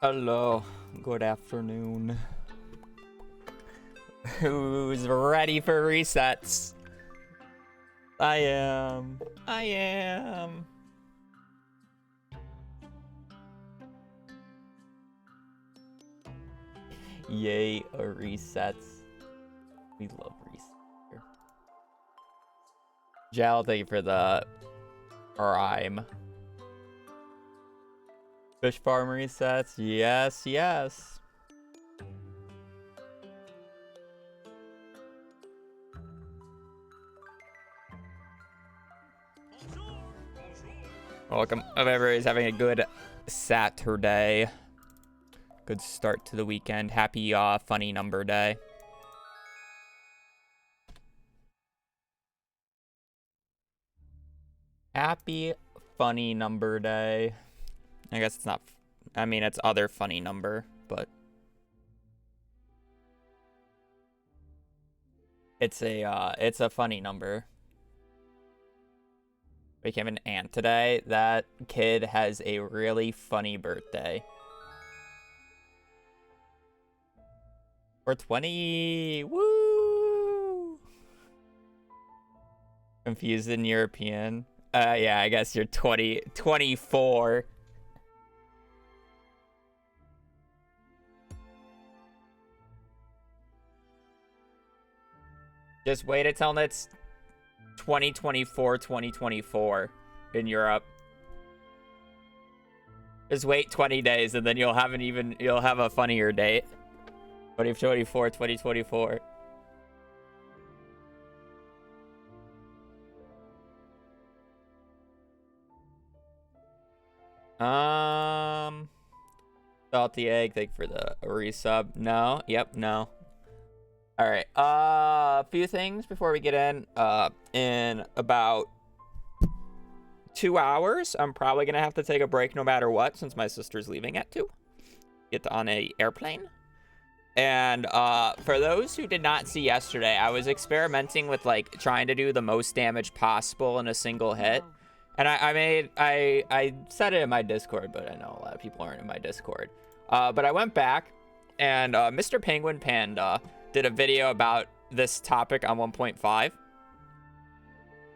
Hello, good afternoon. Who's ready for resets? I am. Yay, resets. We love resets here. Jal, thank you for the rhyme. Fish farm resets. Yes, yes. Welcome. Hope everybody's having a good Saturday. Good start to the weekend. Happy funny number day. Happy funny number day. I guess it's not, I mean, it's other funny number, but it's a funny number. Became an aunt today. That kid has a really funny birthday. We're 20. Woo! Confused in European. Yeah, I guess you're 24. Just wait until it's 2024 in Europe. Just wait 20 days and then you'll have a funnier date. 2024. Salty egg, thank you for the resub. No, yep, no. All right, a few things before we get in. In about 2 hours, I'm probably gonna have to take a break no matter what, since my sister's leaving at 2. Get on a airplane. And for those who did not see yesterday, I was experimenting with like trying to do the most damage possible in a single hit. And I said it in my Discord, but I know a lot of people aren't in my Discord. But I went back and Mr. Penguin Panda did a video about this topic on 1.5.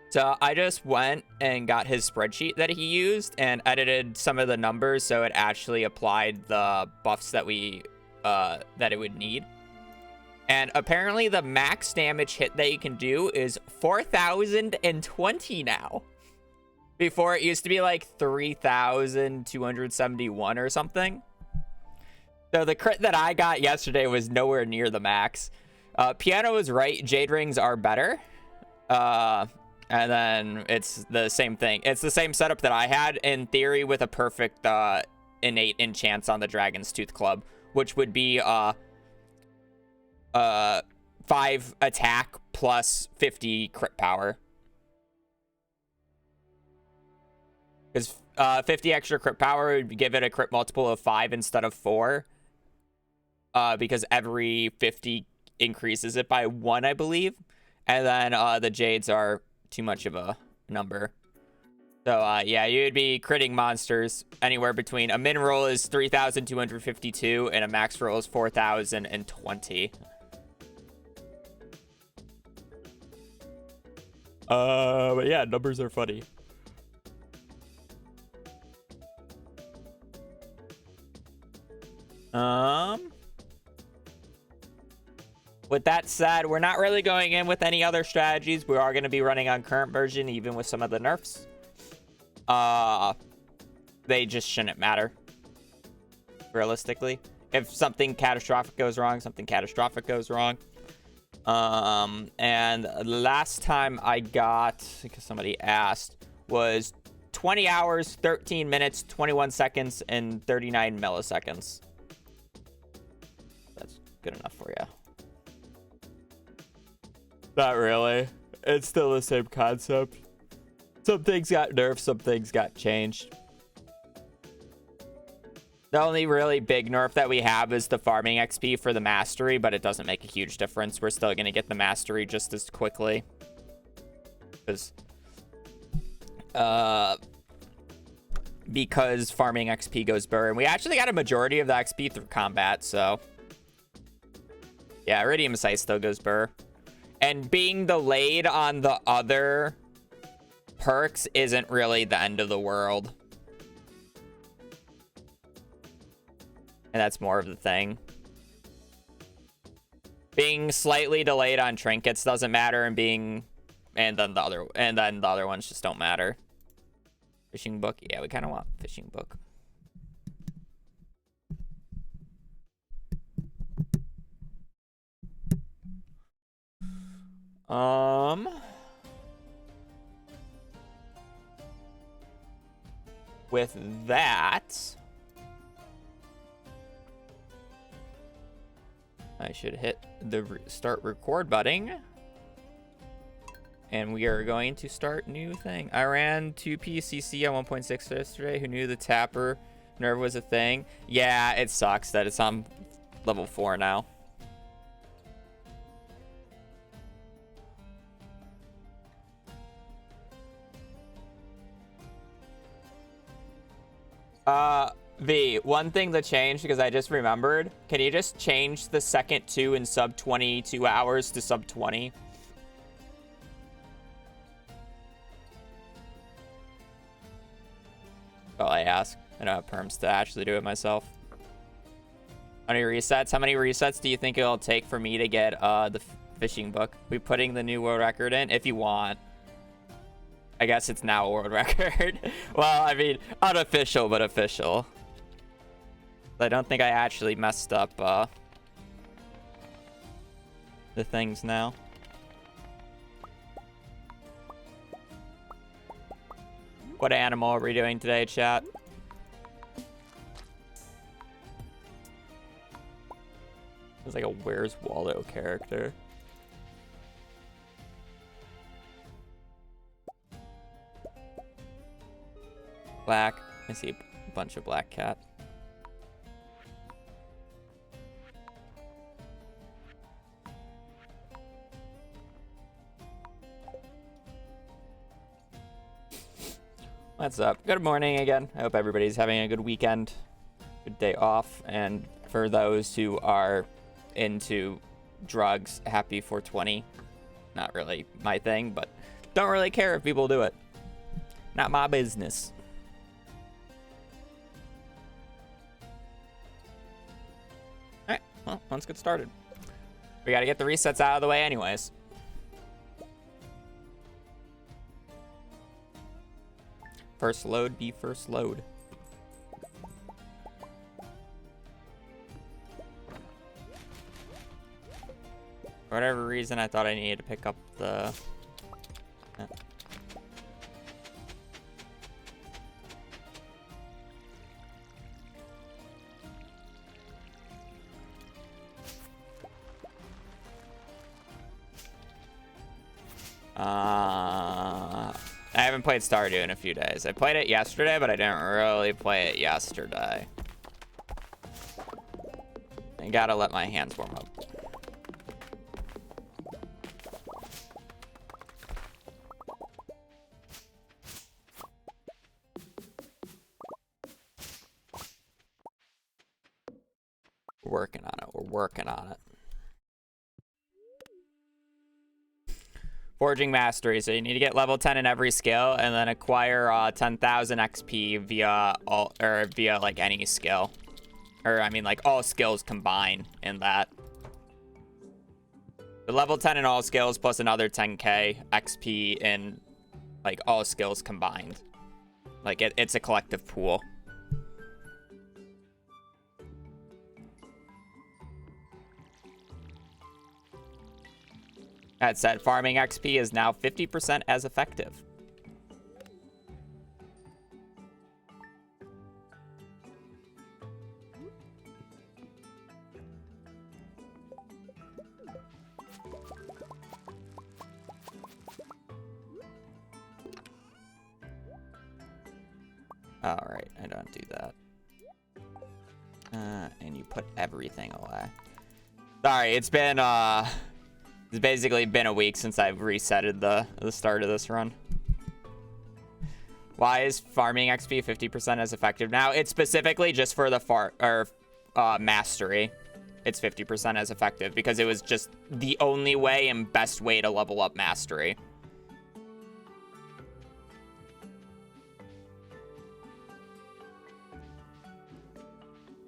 So I just went and got his spreadsheet that he used and edited some of the numbers so it actually applied the buffs that that it would need. And apparently the max damage hit that you can do is 4,020 now. Before it used to be like 3,271 or something. So the crit that I got yesterday was nowhere near the max. Piano was right. Jade rings are better. And then it's the same thing. It's the same setup that I had in theory with a perfect innate enchants on the Dragon's Tooth Club, which would be 5 attack plus 50 crit power. Because 50 extra crit power would give it a crit multiple of 5 instead of 4. Because every 50 increases it by 1, I believe. And then the Jades are too much of a number. So, yeah, you'd be critting monsters anywhere between... A min roll is 3,252, and a max roll is 4,020. But yeah, numbers are funny. With that said, we're not really going in with any other strategies. We are going to be running on current version, even with some of the nerfs. They just shouldn't matter. Realistically. If something catastrophic goes wrong, something catastrophic goes wrong. And last time I got, because somebody asked, was 20 hours, 13 minutes, 21 seconds, and 39 milliseconds. That's good enough for you. Not really. It's still the same concept. Some things got nerfed, some things got changed. The only really big nerf that we have is the farming XP for the mastery, but it doesn't make a huge difference. We're still going to get the mastery just as quickly. Because because farming XP goes burr. And we actually got a majority of the XP through combat, so... Yeah, Iridium Sight still goes burr. And being delayed on the other perks isn't really the end of the world. And that's more of the thing. Being slightly delayed on trinkets doesn't matter, and then the other ones just don't matter. Fishing book, yeah, we kind of want fishing book. With that, I should hit the start record button. And we are going to start new thing. I ran 2 PCC on 1.6 yesterday. Who knew the tapper nerve was a thing? Yeah, it sucks that it's on level 4 now. V, one thing that changed, because I just remembered, can you just change the second 2 in sub 22 hours to sub 20? Well, I ask. I don't have perms to actually do it myself. How many resets? How many resets do you think it'll take for me to get the fishing book? We putting the new world record in? If you want. I guess it's now a world record. Well, I mean, unofficial, but official. I don't think I actually messed up the things now. What animal are we doing today, chat? It's like a Where's Waldo character. Black. I see a bunch of black cat. What's up? Good morning again. I hope everybody's having a good weekend, good day off, and for those who are into drugs, happy 420. Not really my thing, but don't really care if people do it. Not my business. Alright, well, let's get started. We gotta get the resets out of the way anyways. First load be first load. For whatever reason, I thought I needed to pick up the... I haven't played Stardew in a few days. I played it yesterday, but I didn't really play it yesterday. I gotta let my hands warm up. We're working on it. We're working on it. Forging Mastery, so you need to get level 10 in every skill and then acquire 10,000 XP via like any skill. Or I mean like all skills combined in that. The level 10 in all skills plus another 10k XP in like all skills combined. Like it's a collective pool. That said, farming XP is now 50% as effective. All right, I don't do that. And you put everything away. Sorry, it's been it's basically been a week since I've resetted the start of this run. Why is farming XP 50% as effective now? It's specifically just for the mastery. It's 50% as effective because it was just the only way and best way to level up mastery.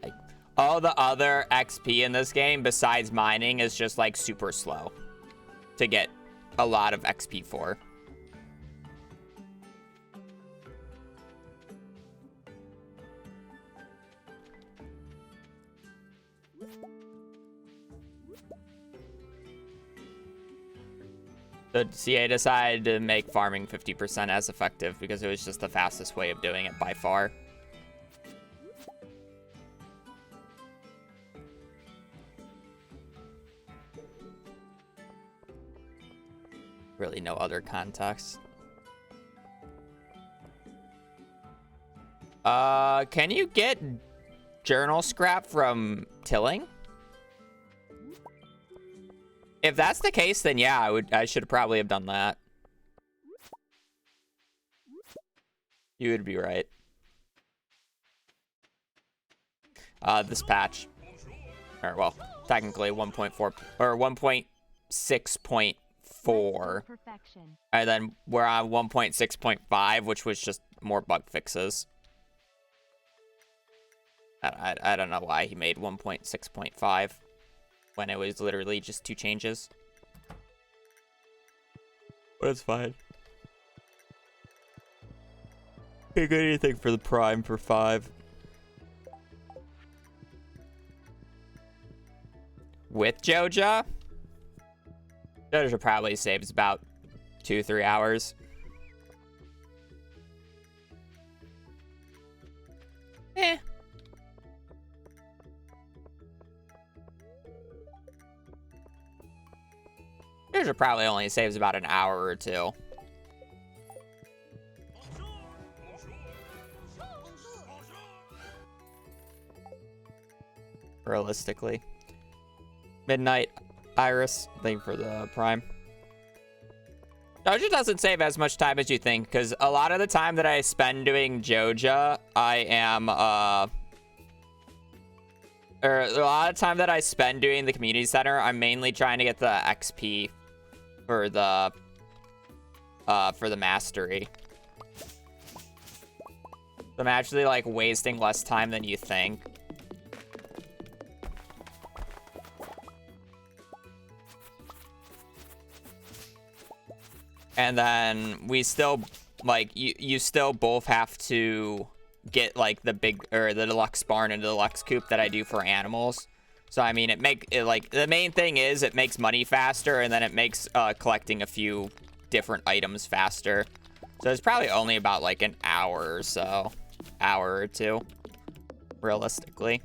Like, all the other XP in this game besides mining is just like super slow to get a lot of XP for. The CA decided to make farming 50% as effective because it was just the fastest way of doing it by far. Really no other context. Can you get journal scrap from tilling? If that's the case, then yeah, I should probably have done that. You would be right. This patch. Or, well, technically 1.4 or 1.6.4. And then we're on 1.6.5, which was just more bug fixes. I don't know why he made 1.6.5 when it was literally just 2 changes. But it's fine. Can't get anything for the prime for 5. With Joja? Joja probably saves about 2-3 hours. Eh. Joja probably only saves about an hour or 2. Realistically. Midnight Iris, thank you for the prime. Joja doesn't save as much time as you think, because a lot of the time that I spend doing Joja, I am, or a lot of time that I spend doing the community center, I'm mainly trying to get the XP for the mastery. So I'm actually, like, wasting less time than you think. And then we still, like, you still both have to get, like, the big, or the deluxe barn and the deluxe coop that I do for animals. So, I mean, like, the main thing is it makes money faster, and then it makes collecting a few different items faster. So it's probably only about, like, an hour or so. Hour or 2, realistically.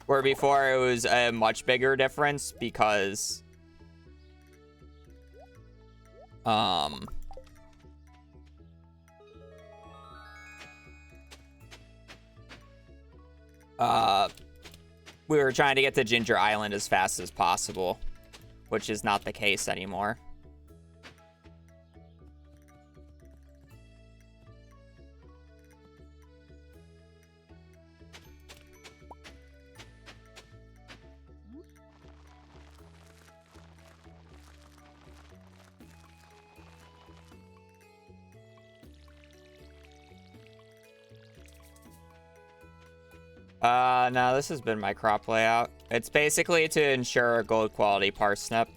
Where before it was a much bigger difference because... we were trying to get to Ginger Island as fast as possible, which is not the case anymore. No, this has been my crop layout. It's basically to ensure a gold quality parsnip.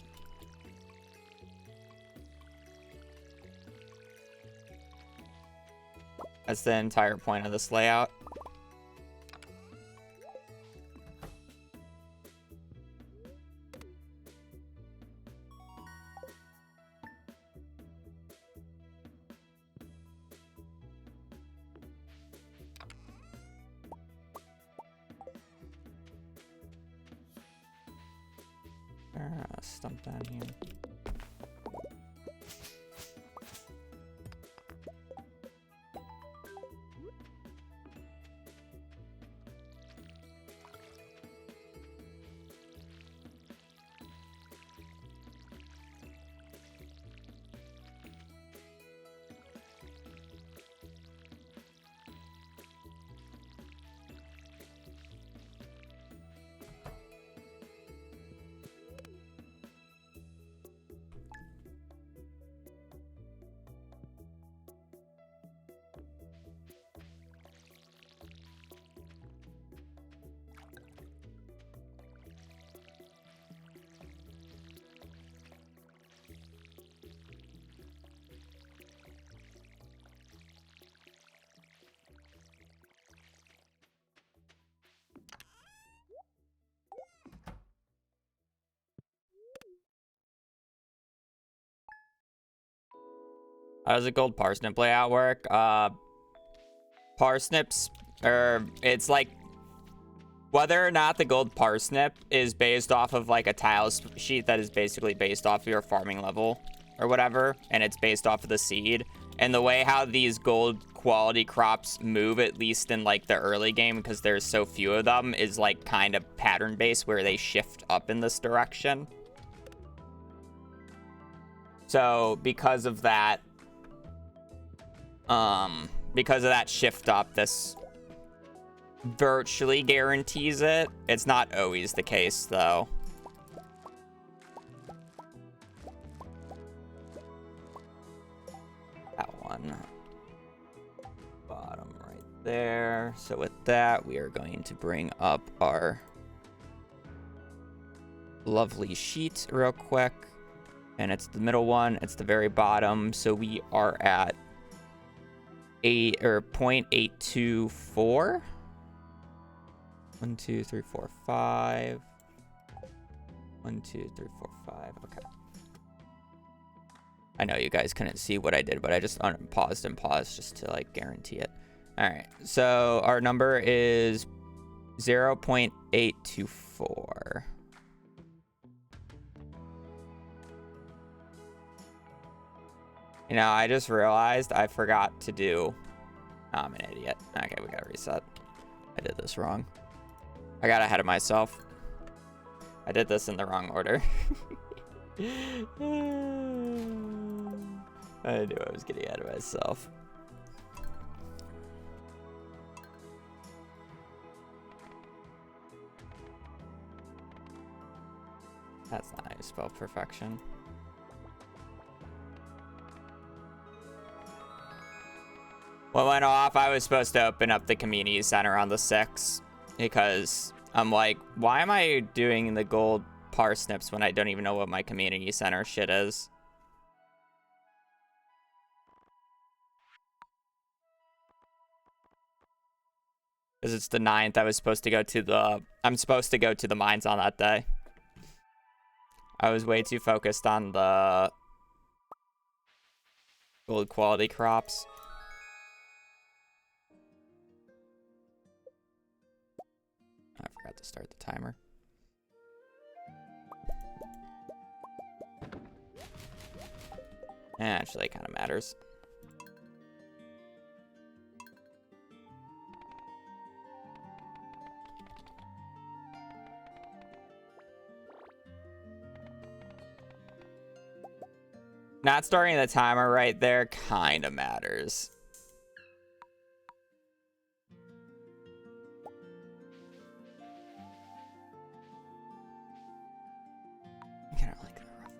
That's the entire point of this layout. Stump down here. How does a gold parsnip layout work? Parsnips, it's like whether or not the gold parsnip is based off of like a tiles sheet that is basically based off of your farming level or whatever, and it's based off of the seed. And the way how these gold quality crops move, at least in like the early game, because there's so few of them, is like kind of pattern based where they shift up in this direction. So because of that, shift up, this virtually guarantees it. It's not always the case though. That one. Bottom right there. So with that, we are going to bring up our lovely sheet real quick. And it's the middle one. It's the very bottom. So we are at 0.824. 1, 2, 3, 4, 5. 1, 2, 3, 4, 5. Okay. I know you guys couldn't see what I did, but I just paused and paused just to like guarantee it. All right. So our number is 0.824. You know, I just realized I forgot to do... Oh, I'm an idiot. Okay, we gotta reset. I did this wrong. I got ahead of myself. I did this in the wrong order. I knew I was getting ahead of myself. That's not how you spell perfection. What went off? I was supposed to open up the community center on the 6th because I'm like, why am I doing the gold parsnips when I don't even know what my community center shit is? Because it's the 9th. I was supposed to go to the... I'm supposed to go to the mines on that day. I was way too focused on the gold quality crops. I forgot to start the timer. Actually, it kind of matters. Not starting the timer right there kind of matters. I kind of like that rough.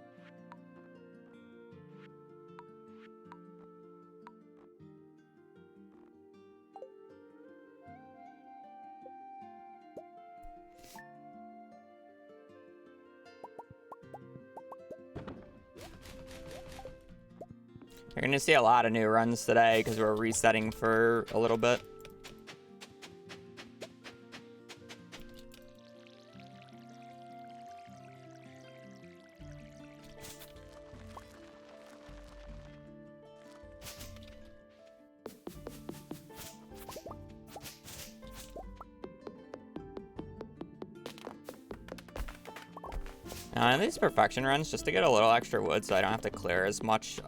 You're going to see a lot of new runs today because we're resetting for a little bit. And these perfection runs, just to get a little extra wood so I don't have to clear as much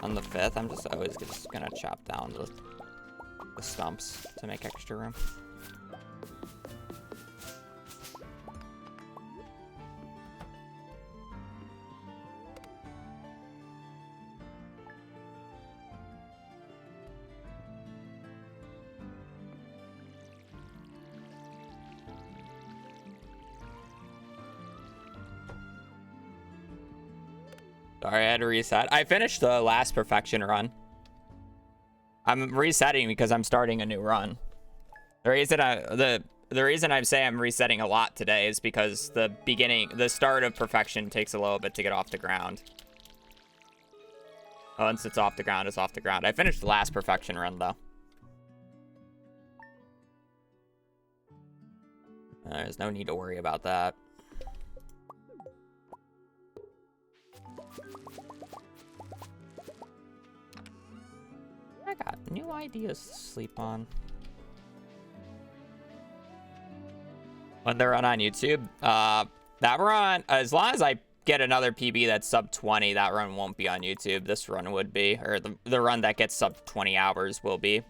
on the 5th, I'm just always just gonna chop down the stumps to make extra room. Sorry, I had to reset. I finished the last perfection run. I'm resetting because I'm starting a new run. The reason I say I'm resetting a lot today is because the start of perfection takes a little bit to get off the ground. Once it's off the ground, it's off the ground. I finished the last perfection run though. There's no need to worry about that. new ideas to sleep on. When they run on YouTube, that run, as long as I get another PB that's sub 20, that run won't be on YouTube. This run would be, or the run that gets sub 20 hours will be.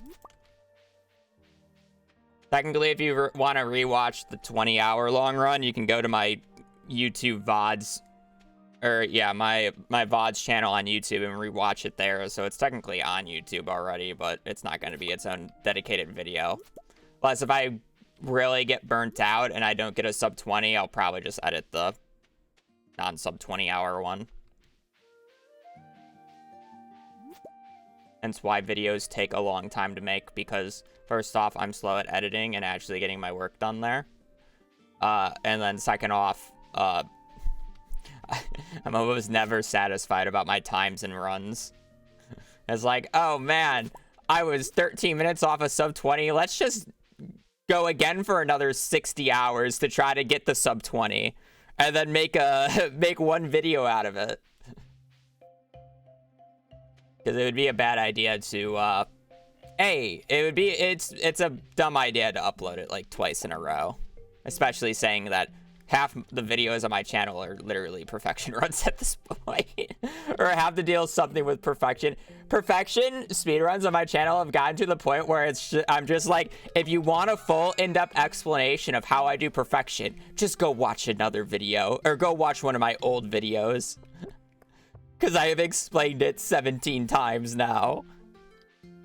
Technically, if you want to rewatch the 20-hour long run, you can go to my YouTube VODs, or yeah, my VODs channel on YouTube and rewatch it there. So it's technically on YouTube already, but it's not going to be its own dedicated video. Plus, if I really get burnt out and I don't get a sub 20, I'll probably just edit the non-sub 20-hour one. Hence why videos take a long time to make, because first off, I'm slow at editing and actually getting my work done there. And then second off, I'm almost never satisfied about my times and runs. It's like, oh man, I was 13 minutes off a sub 20. Let's just go again for another 60 hours to try to get the sub 20. And then make one video out of it. Because it would be a bad idea to, it's a dumb idea to upload it like twice in a row. Especially saying that half the videos on my channel are literally perfection runs at this point. Or have to deal something with perfection. Perfection speedruns on my channel have gotten to the point where I'm just like, if you want a full in-depth explanation of how I do perfection, just go watch another video. Or go watch one of my old videos. Because I have explained it 17 times now.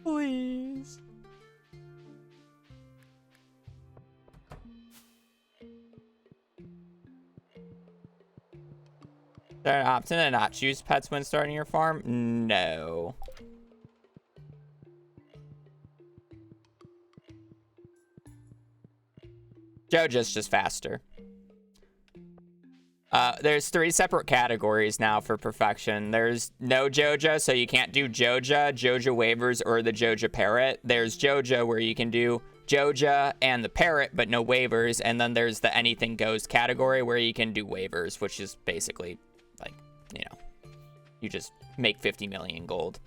Please. Is there an option to not choose pets when starting your farm? No. Joja's just faster. There's 3 separate categories now for perfection. There's no Joja, so you can't do Joja, Joja waivers, or the Joja parrot. There's Joja, where you can do Joja and the parrot, but no waivers. And then there's the anything goes category, where you can do waivers, which is basically, like, you know, you just make 50 million gold.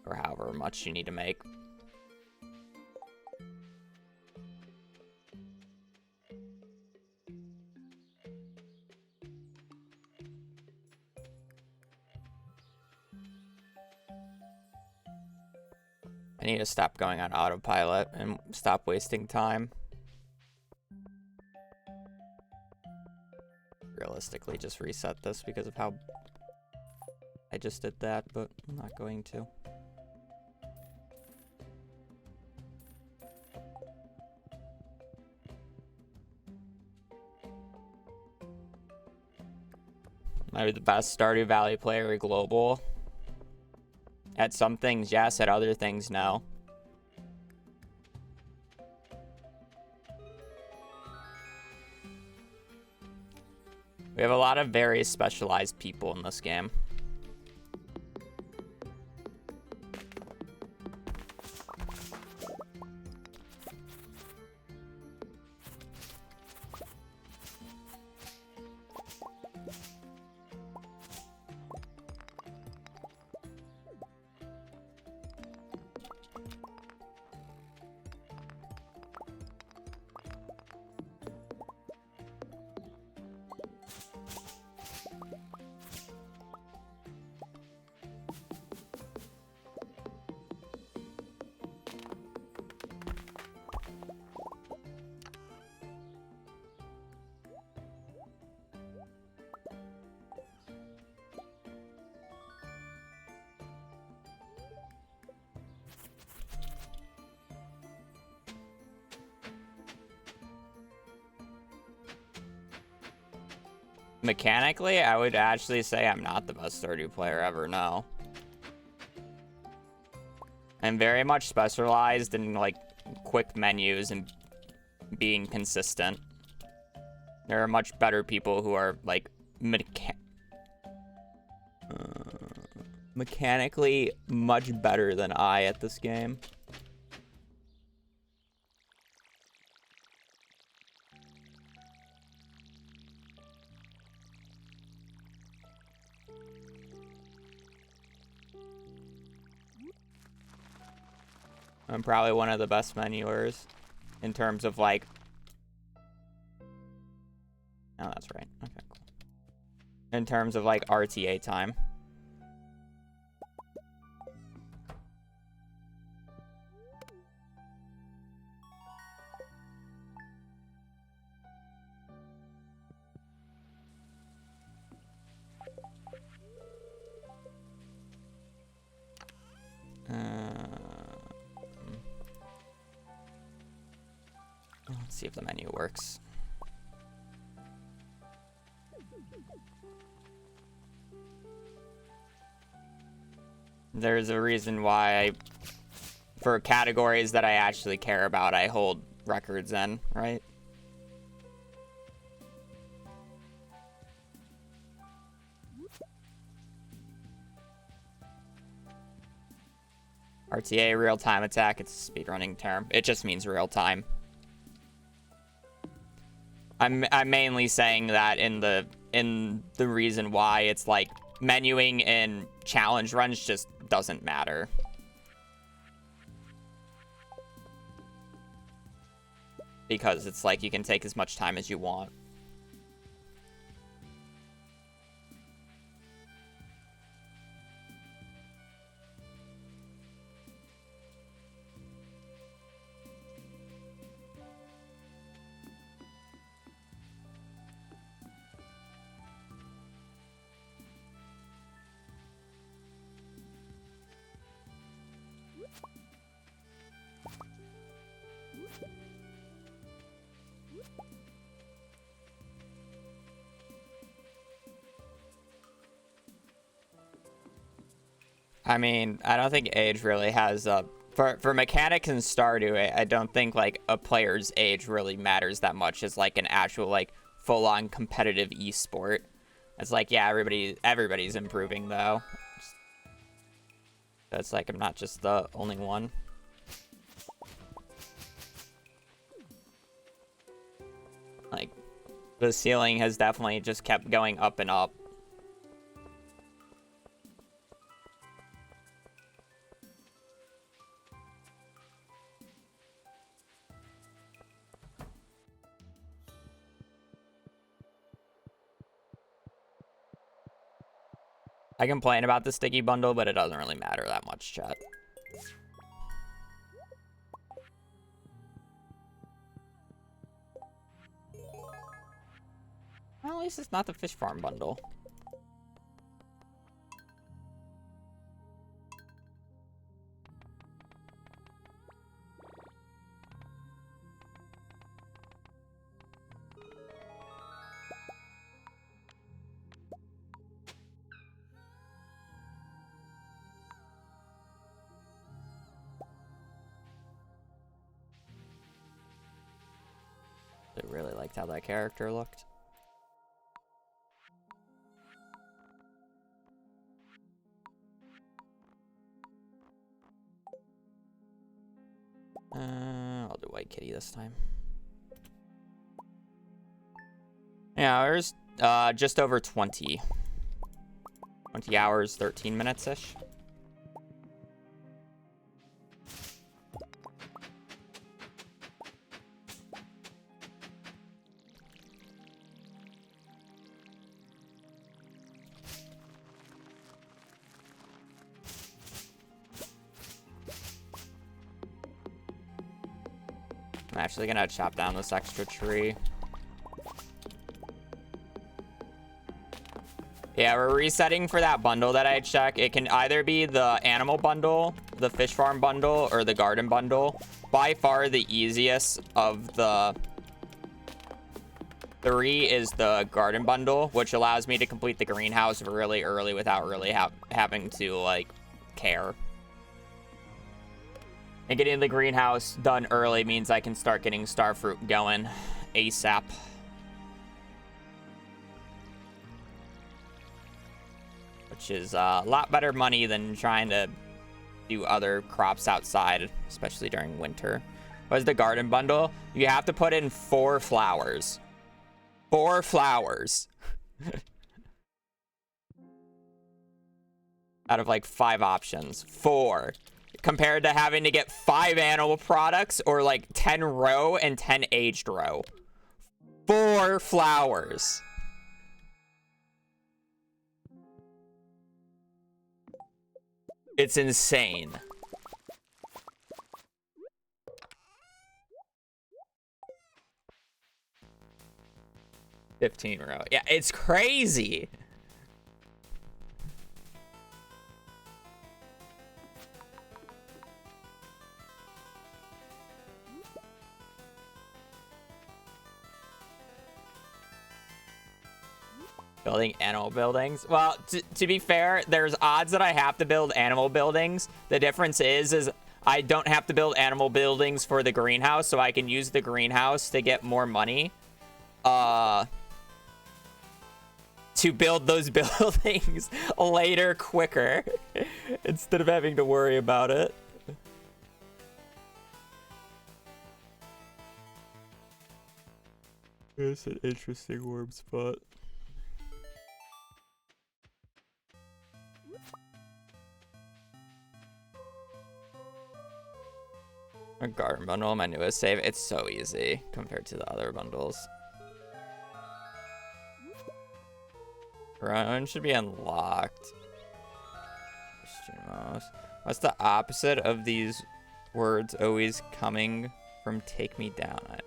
Or however much you need to make. I need to stop going on autopilot and stop wasting time. Realistically, just reset this because of how I just did that, but I'm not going to. Maybe the best Stardew Valley player global. At some things, yes. At other things, no. We have a lot of very specialized people in this game. Mechanically, I would actually say I'm not the best Stardew player ever, no. I'm very much specialized in, like, quick menus and being consistent. There are much better people who are, like, mechanically much better than I at this game. I'm probably one of the best menuers in terms of like... Oh, that's right. Okay, cool. In terms of like RTA time. Let's see if the menu works. There's a reason why for categories that I actually care about, I hold records in, right? RTA, real-time attack, it's a speedrunning term. It just means real-time. I'm mainly saying that in the reason why it's like menuing in challenge runs just doesn't matter. Because it's like you can take as much time as you want. I mean, I don't think age really has a... For mechanics and Stardew, I don't think, like, a player's age really matters that much as, like, an actual, like, full-on competitive esport. It's like, yeah, everybody's improving, though. It's like I'm not just the only one. Like, the ceiling has definitely just kept going up and up. I complain about the sticky bundle, but it doesn't really matter that much, chat. Well, at least it's not the fish farm bundle. I really liked how that character looked. I'll do White Kitty this time. Yeah, there's just over 20. 20 hours, 13 minutes-ish. I'm actually gonna chop down this extra tree. Yeah, we're resetting for that bundle that I checked. It can either be the animal bundle, the fish farm bundle, or the garden bundle. By far the easiest of the 3 is the garden bundle, which allows me to complete the greenhouse really early without really having to, like, care. And getting the greenhouse done early means I can start getting starfruit going ASAP. Which is a lot better money than trying to do other crops outside, especially during winter. What is the garden bundle? You have to put in 4 flowers. 4 flowers. Out of like 5 options. 4. compared to having to get 5 animal products or like 10 roe and 10 aged roe. 4 flowers. It's insane. $15 row. Yeah, it's crazy. Building animal buildings. Well, to be fair, there's odds that I have to build animal buildings. The difference is I don't have to build animal buildings for the greenhouse, so I can use the greenhouse to get more money. To build those buildings later quicker instead of having to worry about it. It's an interesting warm spot. A garden bundle, my newest save. It's so easy compared to the other bundles. Run should be unlocked. What's the opposite of these words always coming from take me down? I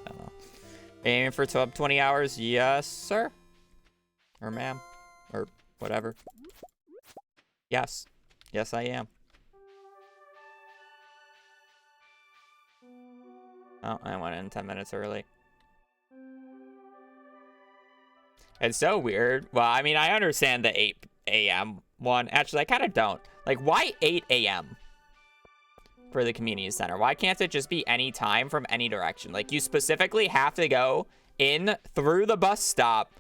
don't know. Aiming for 20 hours? Yes, sir. Or ma'am. Or whatever. Yes. Yes, I am. Oh, I went in 10 minutes early. It's so weird. Well, I mean, I understand the 8 a.m. one. Actually, I kind of don't. Like, why 8 a.m. for the community center? Why can't it just be any time from any direction? Like, you specifically have to go in through the bus stop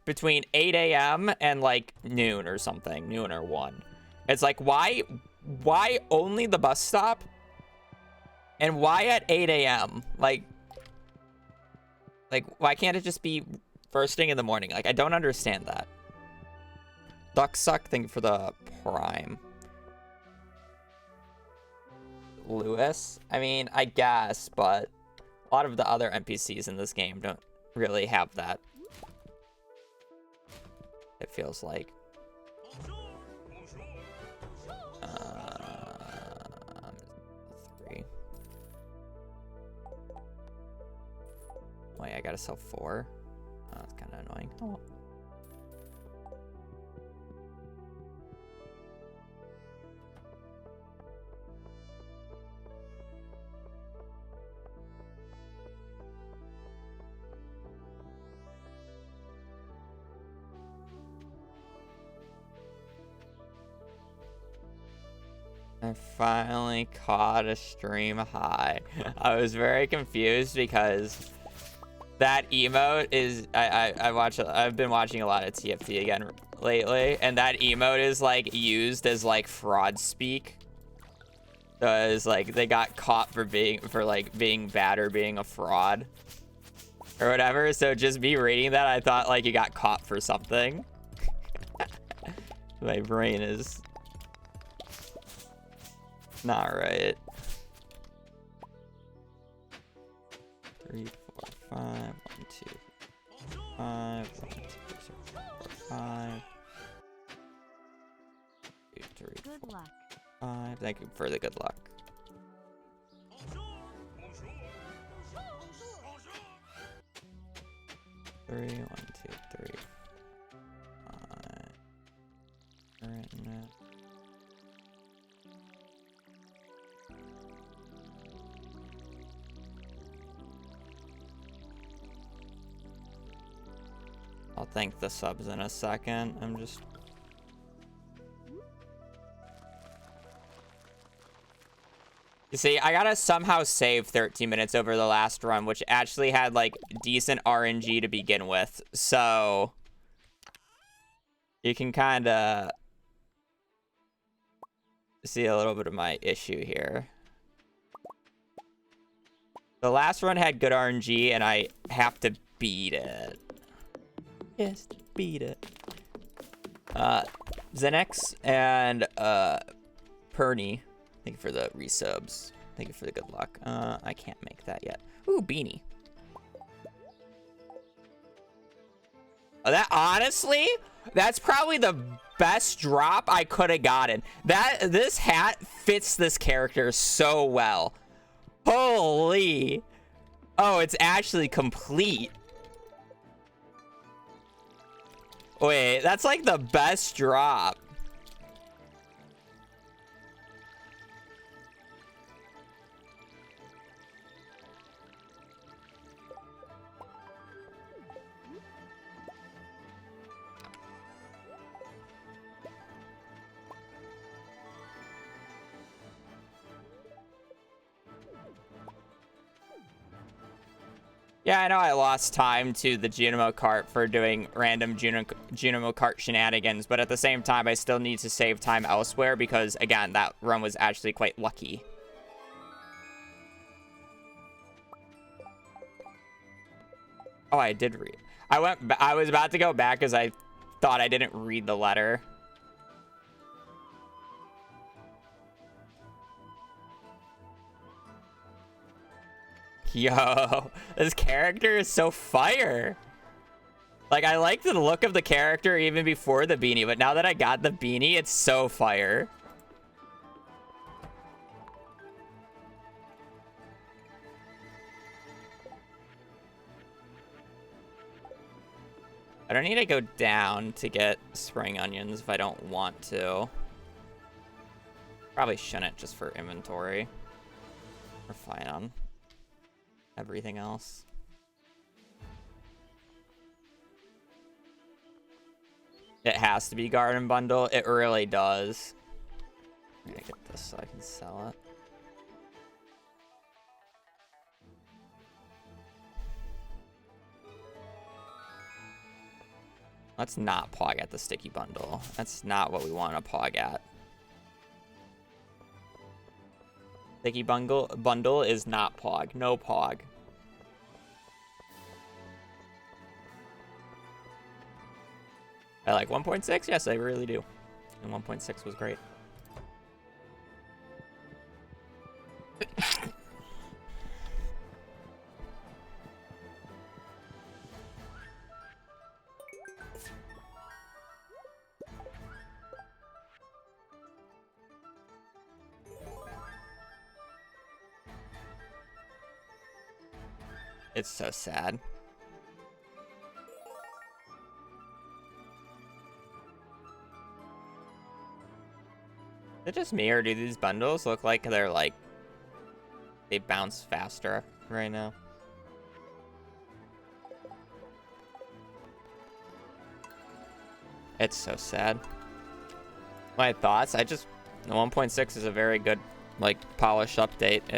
between 8 a.m. and, like, noon or something. Noon or 1. It's like, why only the bus stop? And why at 8 a.m.? Like, why can't it just be first thing in the morning? Like, I don't understand that. Duck suck thing for the prime. Lewis? I mean, I guess, but a lot of the other NPCs in this game don't really have that. It feels like. Wait, I gotta sell 4? Oh, that's kind of annoying. Oh. I finally caught a stream high. I was very confused because that emote is I've been watching a lot of TFT again lately, and that emote is like used as like fraud speak. So it's like they got caught for being bad or being a fraud or whatever. So just me reading that, I thought like you got caught for something. My brain is not right. 3, 4, 5, 1, 2, 5, 1, 2, 3, 4, 5. 2, 3, 4, 5. Thank you for the good luck. Three, 1, 2, 3, 5. Right now. I'll thank the subs in a second. I'm just... You see, I gotta somehow save 13 minutes over the last run, which actually had, like, decent RNG to begin with. So... you can kinda... see a little bit of my issue here. The last run had good RNG, and I have to beat it. Yes, beat it. Xenex and Perny Thank you for the resubs. Thank you for the good luck. I can't make that yet. Ooh, beanie. Oh, that honestly, that's probably the best drop I could have gotten. This hat fits this character so well. Holy. Oh, it's actually complete. Wait, that's like the best drop. Yeah, I know I lost time to the Junimo cart for doing random Junimo cart shenanigans, but at the same time, I still need to save time elsewhere because, again, that run was actually quite lucky. Oh, I did read. I was about to go back because I thought I didn't read the letter. Yo, this character is so fire. Like, I like the look of the character even before the beanie, but now that I got the beanie, it's so fire. I don't need to go down to get spring onions if I don't want to. Probably shouldn't just for inventory. We're fine on everything else. It has to be garden bundle. It really does. I'm gonna get this so I can sell it. Let's not pog at the sticky bundle. That's not what we want to pog at. Sticky bundle is not pog. No pog. I like 1.6? Yes, I really do. And 1.6 was great. It's so sad. Is it just me, or do these bundles look like they're like they bounce faster right now? It's so sad. My thoughts, the 1.6 is a very good like polished update. It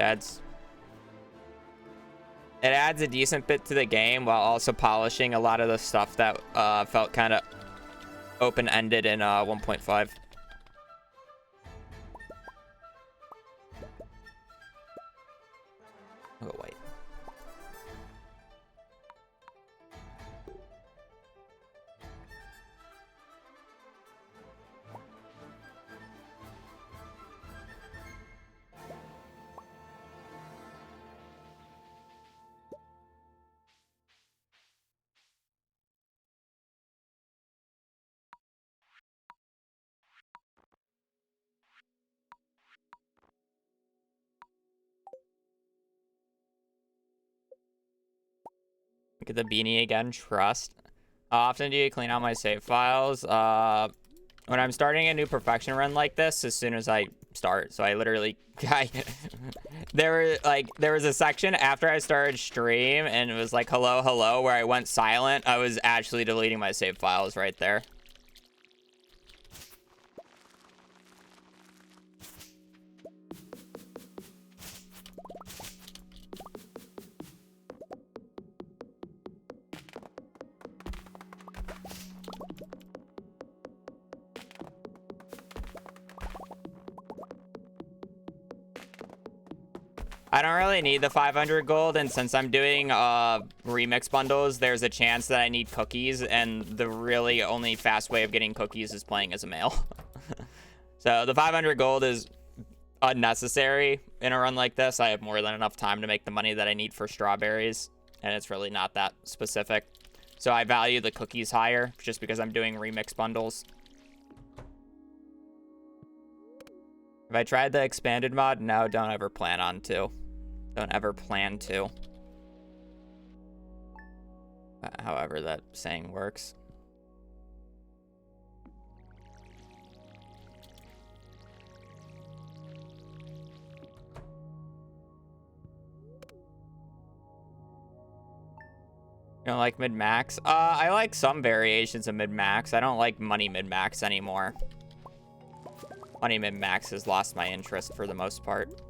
adds a decent bit to the game while also polishing a lot of the stuff that felt kind of open-ended in 1.5. Oh, wait. Look at the beanie again. Trust. How often do you clean out my save files? When I'm starting a new perfection run like this, as soon as I start. So I literally, there was a section after I started stream and it was like hello, hello, where I went silent. I was actually deleting my save files right there. I don't really need the 500 gold, and since I'm doing remix bundles, there's a chance that I need cookies, and the really only fast way of getting cookies is playing as a male. So the 500 gold is unnecessary in a run like this. I have more than enough time to make the money that I need for strawberries, and it's really not that specific. So I value the cookies higher just because I'm doing remix bundles. Have I tried the expanded mod? No, don't ever plan on to. Don't ever plan to. However that saying works. You don't like mid-max? I like some variations of mid-max. I don't like money mid-max anymore. Money mid-max has lost my interest for the most part.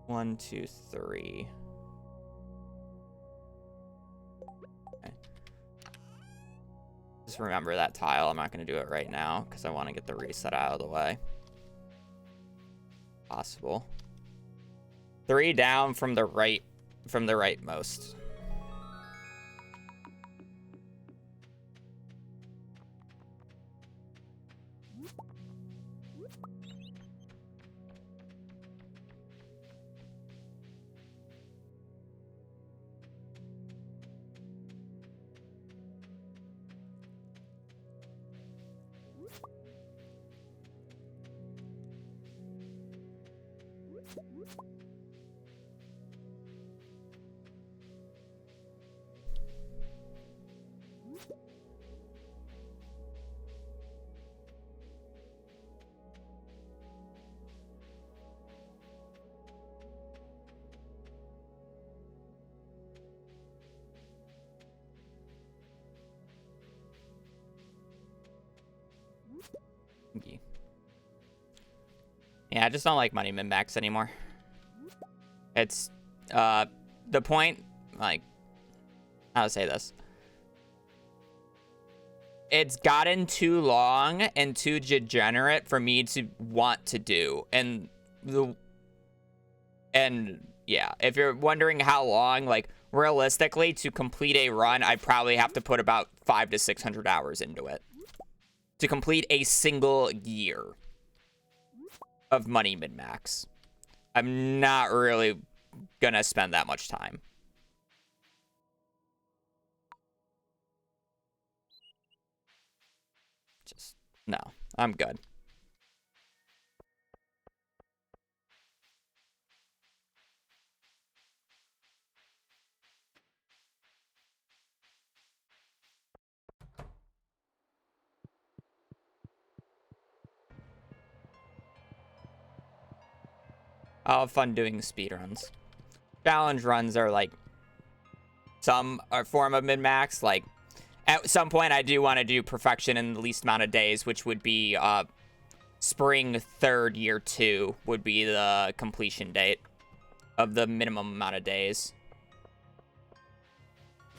1, 2, 3. Okay. Just remember that tile. I'm not going to do it right now because I want to get the reset out of the way. Possible. 3 down from the rightmost. Yeah, I just don't like money min-max anymore. It's, the point, like, how to say this? It's gotten too long and too degenerate for me to want to do. And yeah, if you're wondering how long, like, realistically, to complete a run, I probably have to put about 500 to 600 hours into it. To complete a single year of money min-max. I'm not really gonna spend that much time. Just, no, I'm good. I'll have fun doing speedruns. Challenge runs are like some form of min-max. Like at some point I do want to do perfection in the least amount of days, which would be spring 3rd year 2 would be the completion date of the minimum amount of days.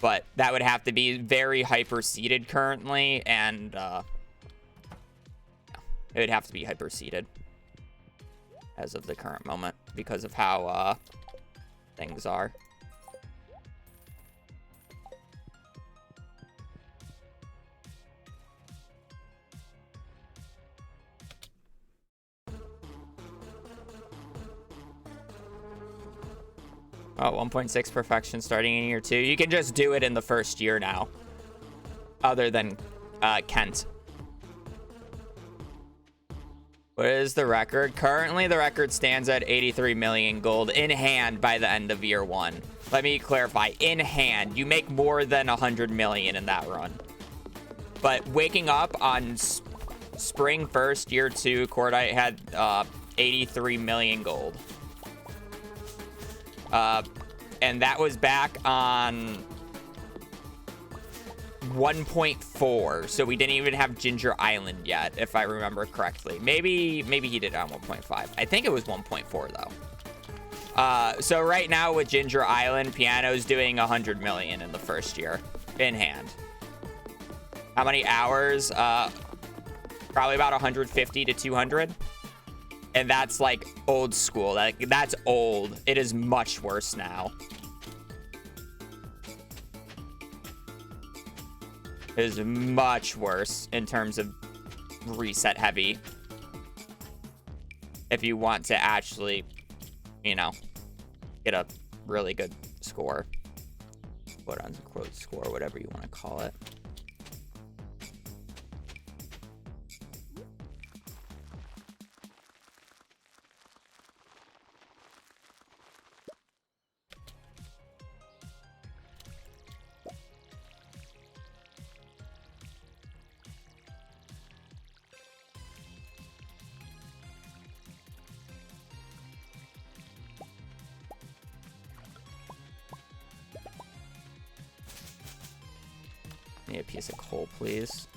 But that would have to be very hyper seeded currently, and it would have to be hyper seeded as of the current moment because of how things are. Oh, 1.6 perfection starting in year 2. You can just do it in the first year now, other than Kent. What is the record? Currently, the record stands at 83 million gold in hand by the end of year 1. Let me clarify. In hand, you make more than 100 million in that run. But waking up on spring 1st, year 2, Cordite had 83 million gold. And that was back on 1.4, so we didn't even have Ginger Island yet, if I remember correctly. Maybe he did it on 1.5. I think it was 1.4 though. So right now with Ginger Island, Piano's doing 100 million in the first year in hand. How many hours? Probably about 150 to 200. And that's like old school. That's old. It is much worse now. is much worse in terms of reset heavy. If you want to actually, you know, get a really good score. Quote unquote score, whatever you want to call it. Need a piece of coal, please.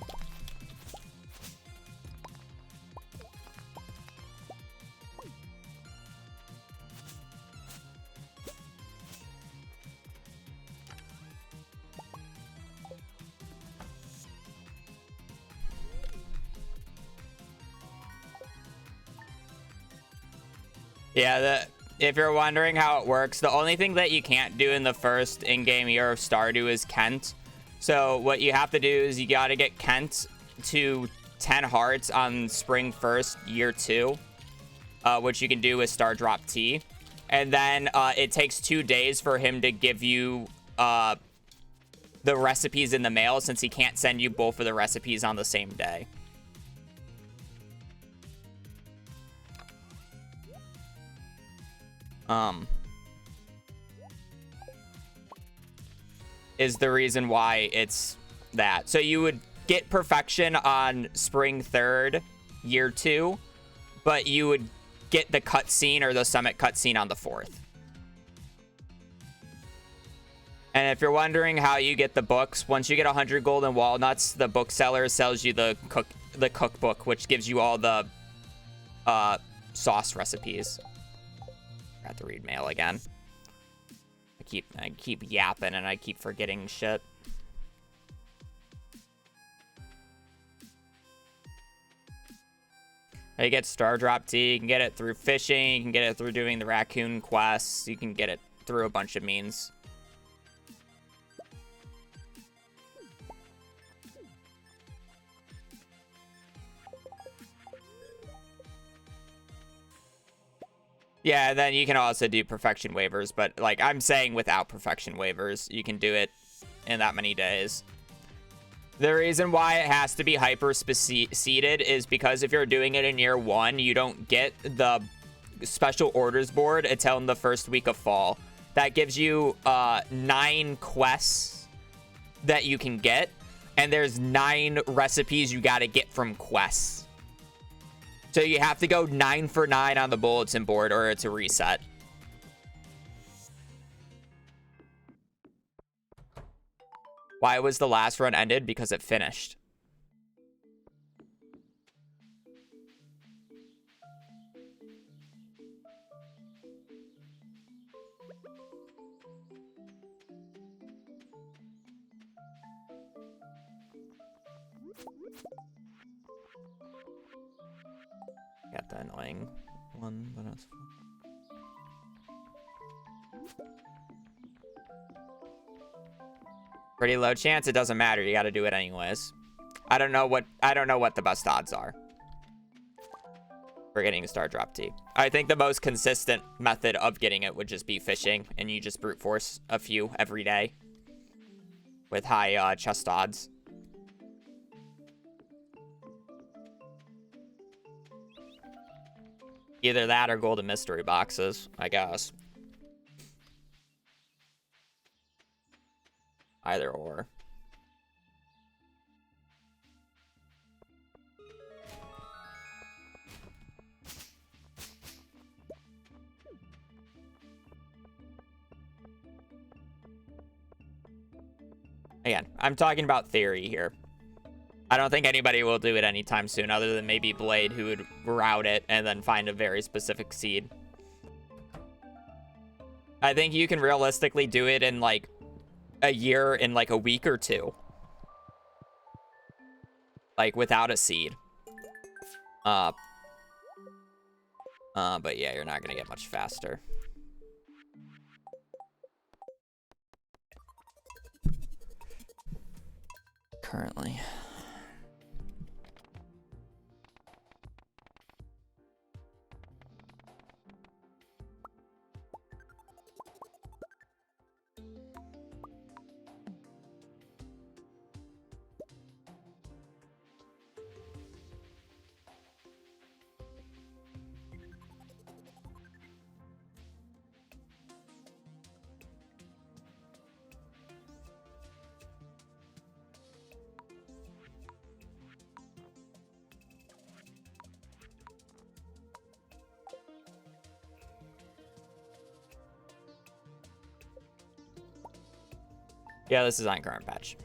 Yeah, if you're wondering how it works, the only thing that you can't do in the first in-game year of Stardew is Kent. So what you have to do is you got to get Kent to 10 hearts on Spring 1st, Year 2, which you can do with Star Drop T. And then it takes 2 days for him to give you the recipes in the mail, since he can't send you both of the recipes on the same day. Is the reason why it's that. So you would get perfection on Spring 3rd, Year 2, but you would get the cutscene or the summit cutscene on the 4th. And if you're wondering how you get the books, once you get 100 golden walnuts, the bookseller sells you the cookbook, which gives you all the sauce recipes. I have to read mail again. I keep yapping and I keep forgetting shit. You get Star Drop Tea. You can get it through fishing. You can get it through doing the raccoon quests. You can get it through a bunch of means. Yeah, then you can also do perfection waivers, but like I'm saying, without perfection waivers, you can do it in that many days. The reason why it has to be hyper seeded is because if you're doing it in year 1, you don't get the special orders board until in the first week of fall. That gives you 9 quests that you can get, and there's 9 recipes you got to get from quests. So you have to go 9 for 9 on the bulletin board or it's a reset. Why was the last run ended? Because it finished. Got the annoying one, but that's fine. Pretty low chance. It doesn't matter. You got to do it anyways. I don't know what the best odds are for getting a Star Drop Tea. I think the most consistent method of getting it would just be fishing, and you just brute force a few every day with high chest odds. Either that or golden mystery boxes, I guess. Either or. Again, I'm talking about theory here. I don't think anybody will do it anytime soon, other than maybe Blade, who would route it and then find a very specific seed. I think you can realistically do it in like a year, in like a week or 2. Like without a seed. But yeah, you're not gonna get much faster. currently. Yeah, this is on current patch.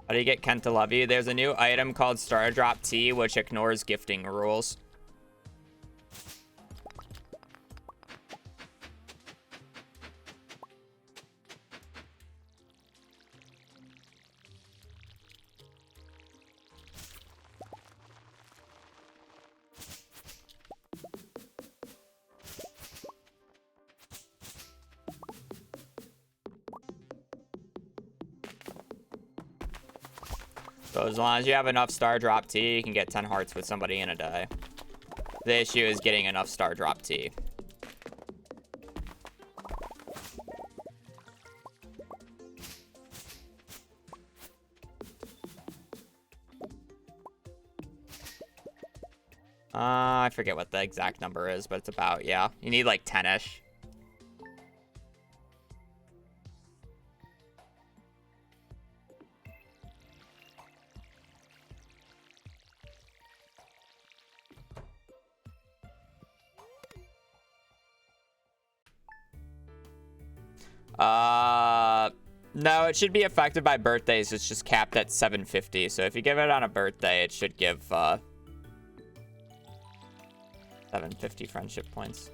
How do you get Kent to love you? There's a new item called Star Drop Tea, which ignores gifting rules. So as long as you have enough Star Drop Tea, you can get 10 hearts with somebody in a day. The issue is getting enough Star Drop Tea. I forget what the exact number is, but it's about, yeah. You need like 10-ish. No, it should be affected by birthdays. It's just capped at 750. So if you give it on a birthday, it should give 750 friendship points.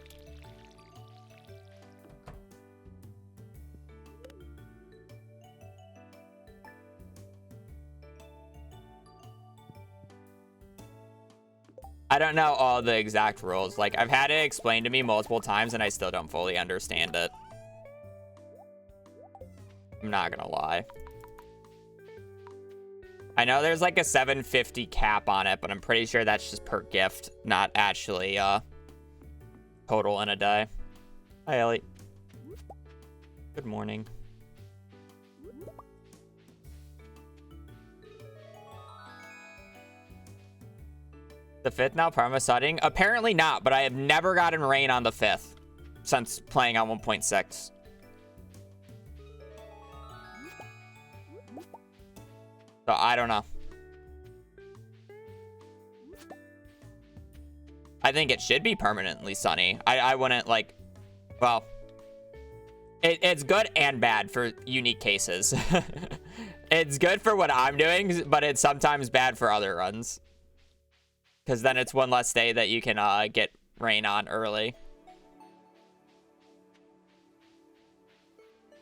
I don't know all the exact rules. Like, I've had it explained to me multiple times, and I still don't fully understand it. I'm not gonna lie. I know there's like a 750 cap on it, but I'm pretty sure that's just per gift, not actually total in a day. Hi, Ellie. Good morning. The 5th now perma-sudding? Apparently not, but I have never gotten rain on the 5th since playing on 1.6. So I don't know. I think it should be permanently sunny. I wouldn't like, well, it's good and bad for unique cases. It's good for what I'm doing, but it's sometimes bad for other runs. Because then it's one less day that you can get rain on early.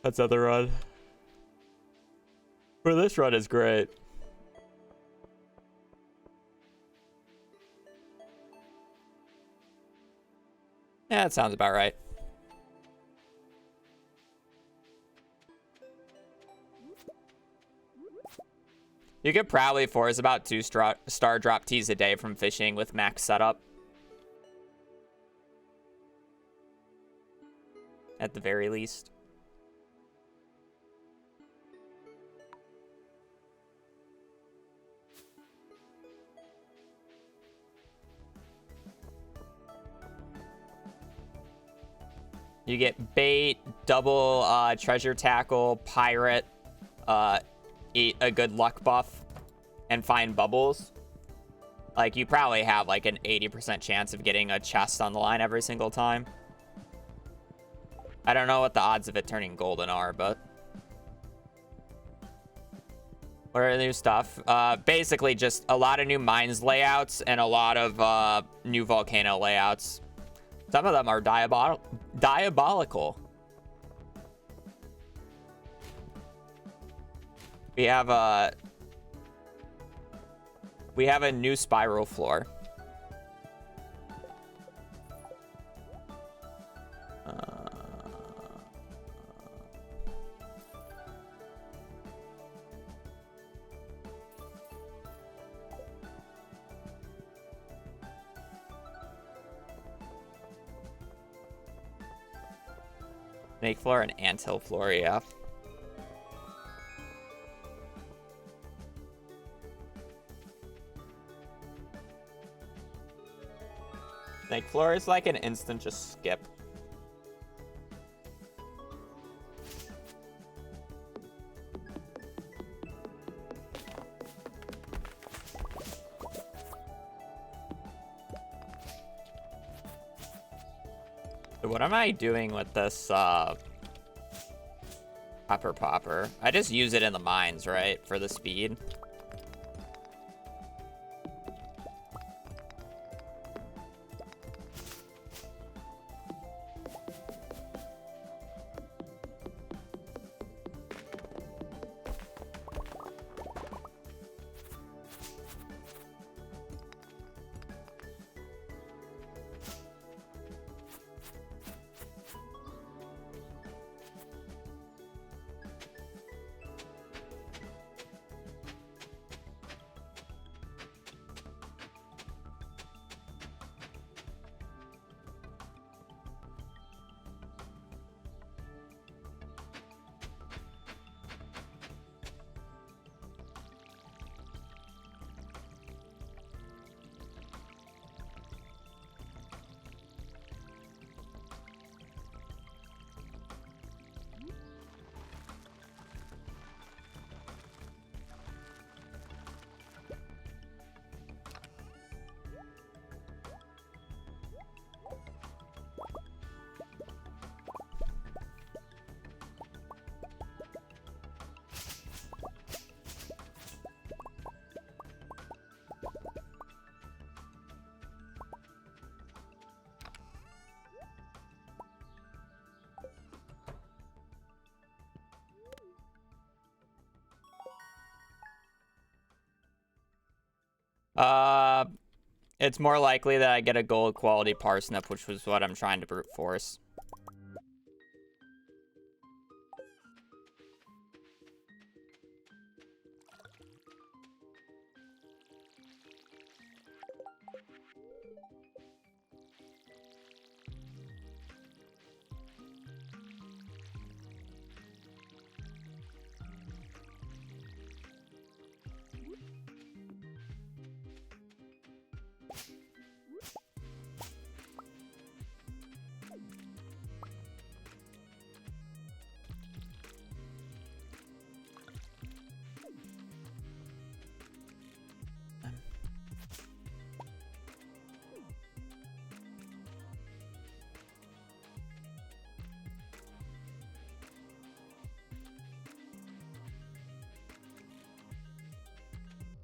That's other run. For this run is great. Yeah, that sounds about right. You could probably force about 2 star drop teas a day from fishing with max setup. At the very least. You get bait, double treasure tackle, pirate, eat a good luck buff, and find bubbles. Like, you probably have like an 80% chance of getting a chest on the line every single time. I don't know what the odds of it turning golden are, but... What are the new stuff? Basically just a lot of new mines layouts and a lot of new volcano layouts. Some of them are diabolical. We have a new spiral floor. Snake floor and anthill floor, yeah. Snake floor is like an instant just skip. What am I doing with this popper? I just use it in the mines, right? For the speed. It's more likely that I get a gold quality parsnip, which was what I'm trying to brute force.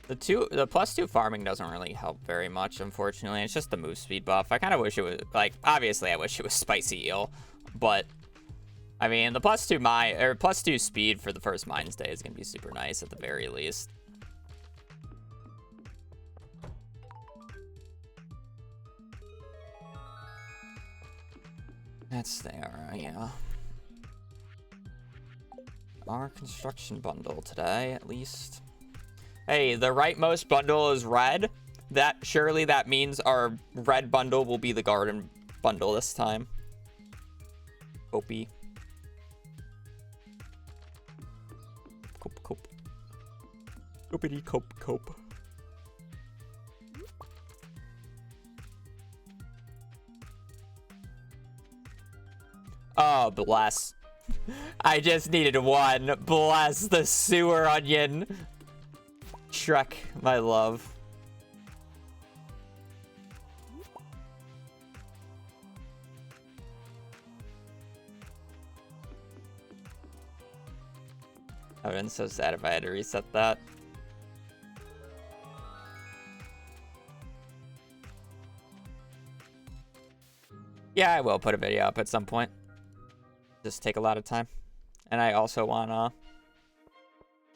The +2 farming doesn't really help very much, unfortunately. It's just the move speed buff. I kind of wish it was, like, obviously I wish it was spicy eel, but I mean, the +2 speed for the first Mines Day is gonna be super nice at the very least. That's there, yeah. Our construction bundle today, at least. Hey, the rightmost bundle is red. Surely that means our red bundle will be the garden bundle this time. Copy. Cope. Copity cope. Oh, bless. I just needed one. Bless the sewer onion. Shrek, my love. I would have been so sad if I had to reset that. Yeah, I will put a video up at some point. Just take a lot of time. And I also want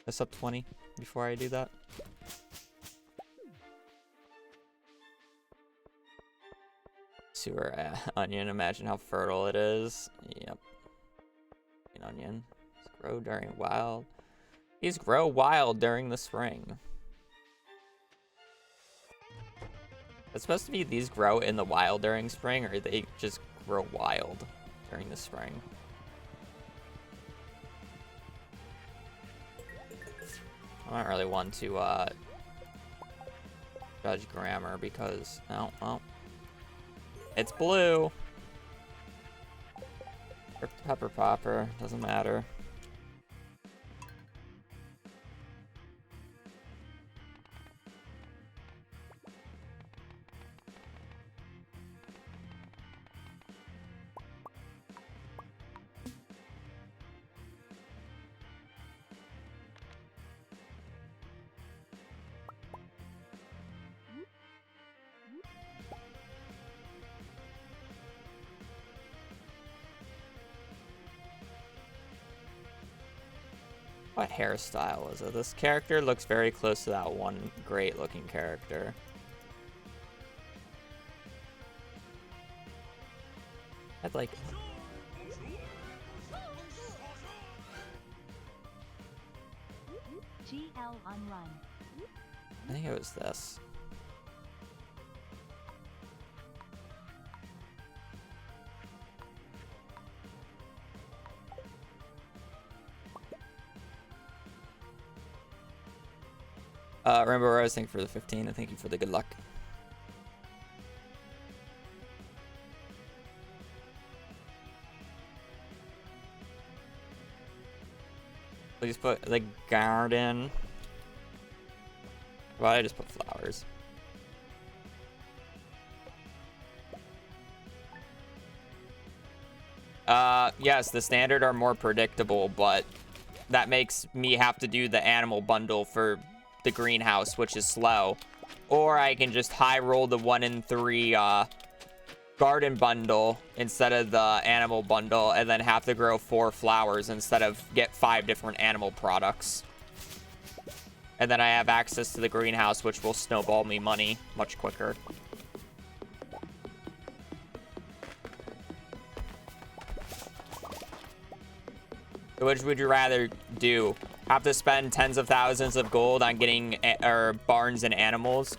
a sub 20 before I do that. Sewer onion, imagine how fertile it is. Yep. An onion. Grow during wild. These grow wild during the spring. It's supposed to be these grow in the wild during spring, or they just grow wild during the spring. I don't really want to judge grammar because no, well, it's blue. Or pepper popper, doesn't matter. What hairstyle is it? This character looks very close to that one great looking character. I'd like... GL on run. I think it was this. Rainbow Rose, thank you for the 15, and thank you for the good luck. Please put the garden. Why did I just put flowers? Yes, the standard are more predictable, but that makes me have to do the animal bundle for the greenhouse, which is slow. Or I can just high roll the 1 in 3 garden bundle instead of the animal bundle, and then have to grow 4 flowers instead of get 5 different animal products. And then I have access to the greenhouse, which will snowball me money much quicker. Which would you rather do? Have to spend tens of thousands of gold on getting barns and animals,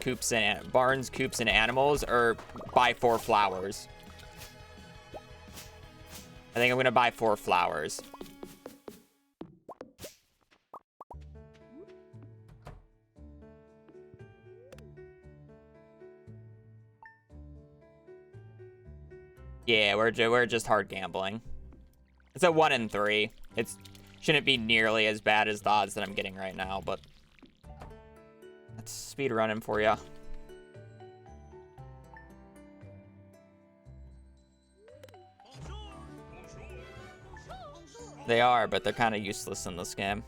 barns, coops, and animals, or buy 4 flowers? I think I'm gonna buy 4 flowers. Yeah, we're just hard gambling. It's a 1 in 3. It shouldn't be nearly as bad as the odds that I'm getting right now, but that's speed running for you. They are, but they're kind of useless in this game.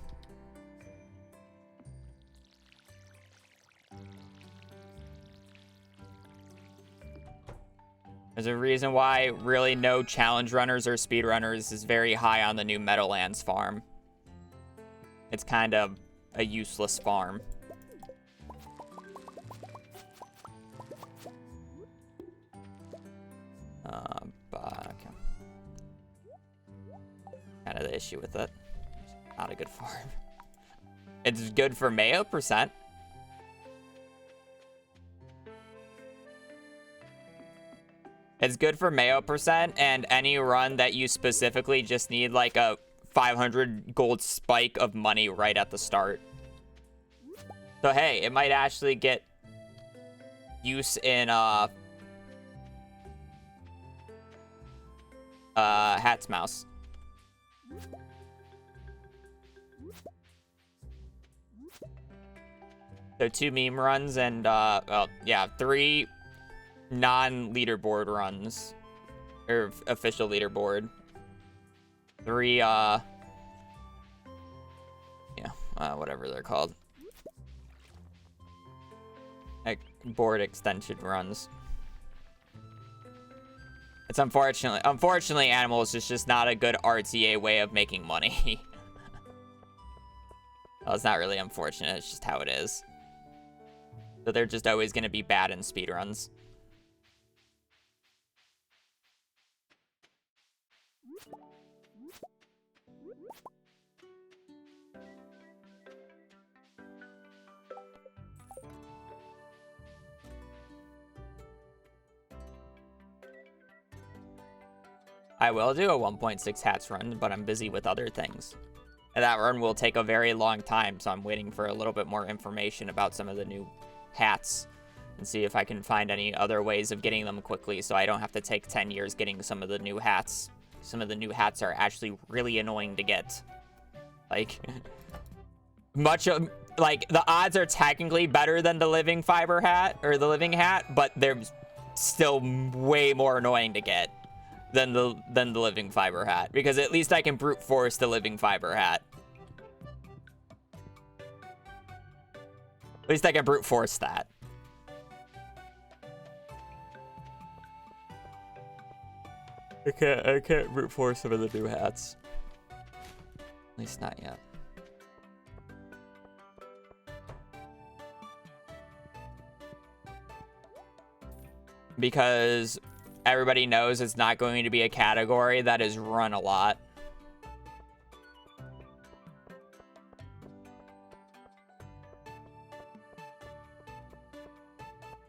There's a reason why really no challenge runners or speed runners is very high on the new Meadowlands farm. It's kind of a useless farm. But kind of the issue with it. It's not a good farm. It's good for Mayo %. It's good for Mayo % and any run that you specifically just need like a 500 gold spike of money right at the start. So hey, it might actually get use in Hat's Mouse. So 2 meme runs and well, yeah, 3 non-leaderboard runs, or official leaderboard. 3 yeah, whatever they're called, like board extension runs. It's unfortunately animals is just not a good RTA way of making money. Well, it's not really unfortunate, it's just how it is. So they're just always going to be bad in speedruns. I will do a 1.6 hats run, but I'm busy with other things. And that run will take a very long time, so I'm waiting for a little bit more information about some of the new hats and see if I can find any other ways of getting them quickly so I don't have to take 10 years getting some of the new hats. Some of the new hats are actually really annoying to get. Like, like, the odds are technically better than the living fiber hat, or the living hat, but they're still way more annoying to get than the living fiber hat, because at least I can brute force the living fiber hat. At least I can brute force that. I can't brute force some of the new hats. At least not yet. Because everybody knows it's not going to be a category that is run a lot.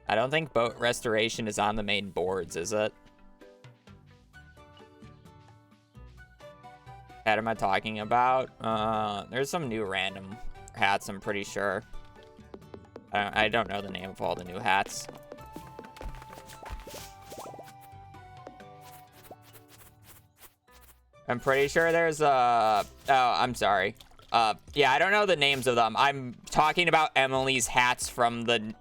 I don't think boat restoration is on the main boards, is it? What am I talking about? There's some new random hats, I'm pretty sure. I don't know the name of all the new hats. I'm pretty sure there's oh, I'm sorry. Yeah, I don't know the names of them. I'm talking about Emily's hats from the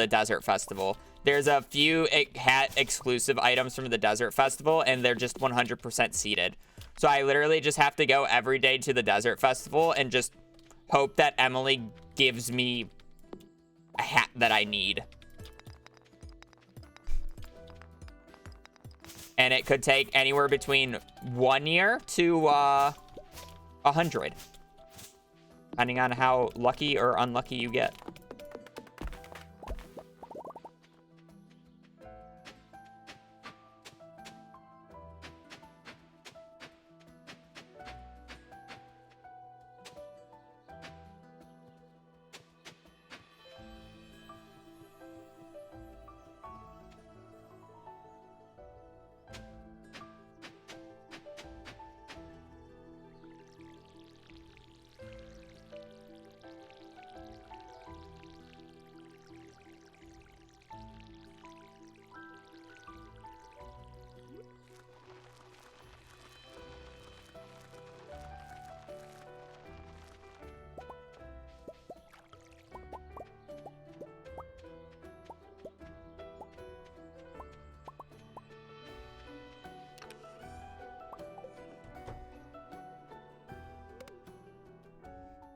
Desert Festival. There's a few hat exclusive items from the Desert Festival, and they're just 100% seated. So I literally just have to go every day to the Desert Festival and just hope that Emily gives me a hat that I need. And it could take anywhere between 1 year to 100, depending on how lucky or unlucky you get.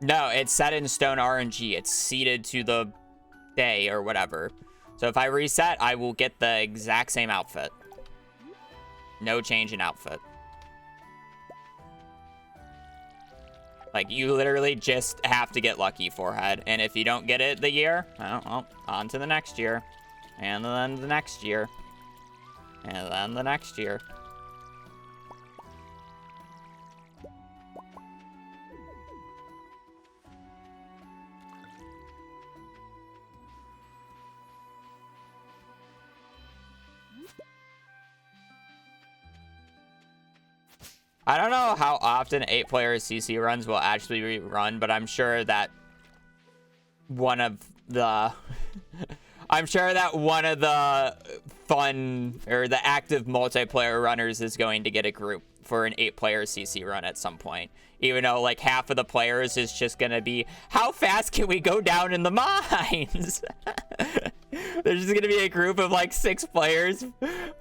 No, it's set in stone RNG. It's seated to the day or whatever. So if I reset, I will get the exact same outfit. No change in outfit. Like, you literally just have to get lucky, Forehead. And if you don't get it the year, well, on to the next year. And then the next year. And then the next year. I don't know how often 8-player CC runs will actually be run, but I'm sure that one of the fun or the active multiplayer runners is going to get a group for an 8-player CC run at some point. Even though like half of the players is just gonna be, how fast can we go down in the mines? There's just gonna be a group of like 6 players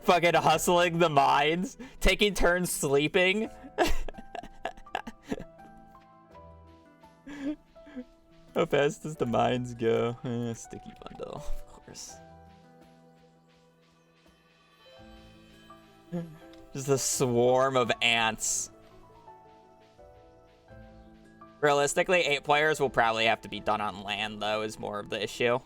fucking hustling the mines, taking turns sleeping. How fast does the mines go? Sticky bundle, of course. Just a swarm of ants. Realistically, 8 players will probably have to be done on land, though, is more of the issue.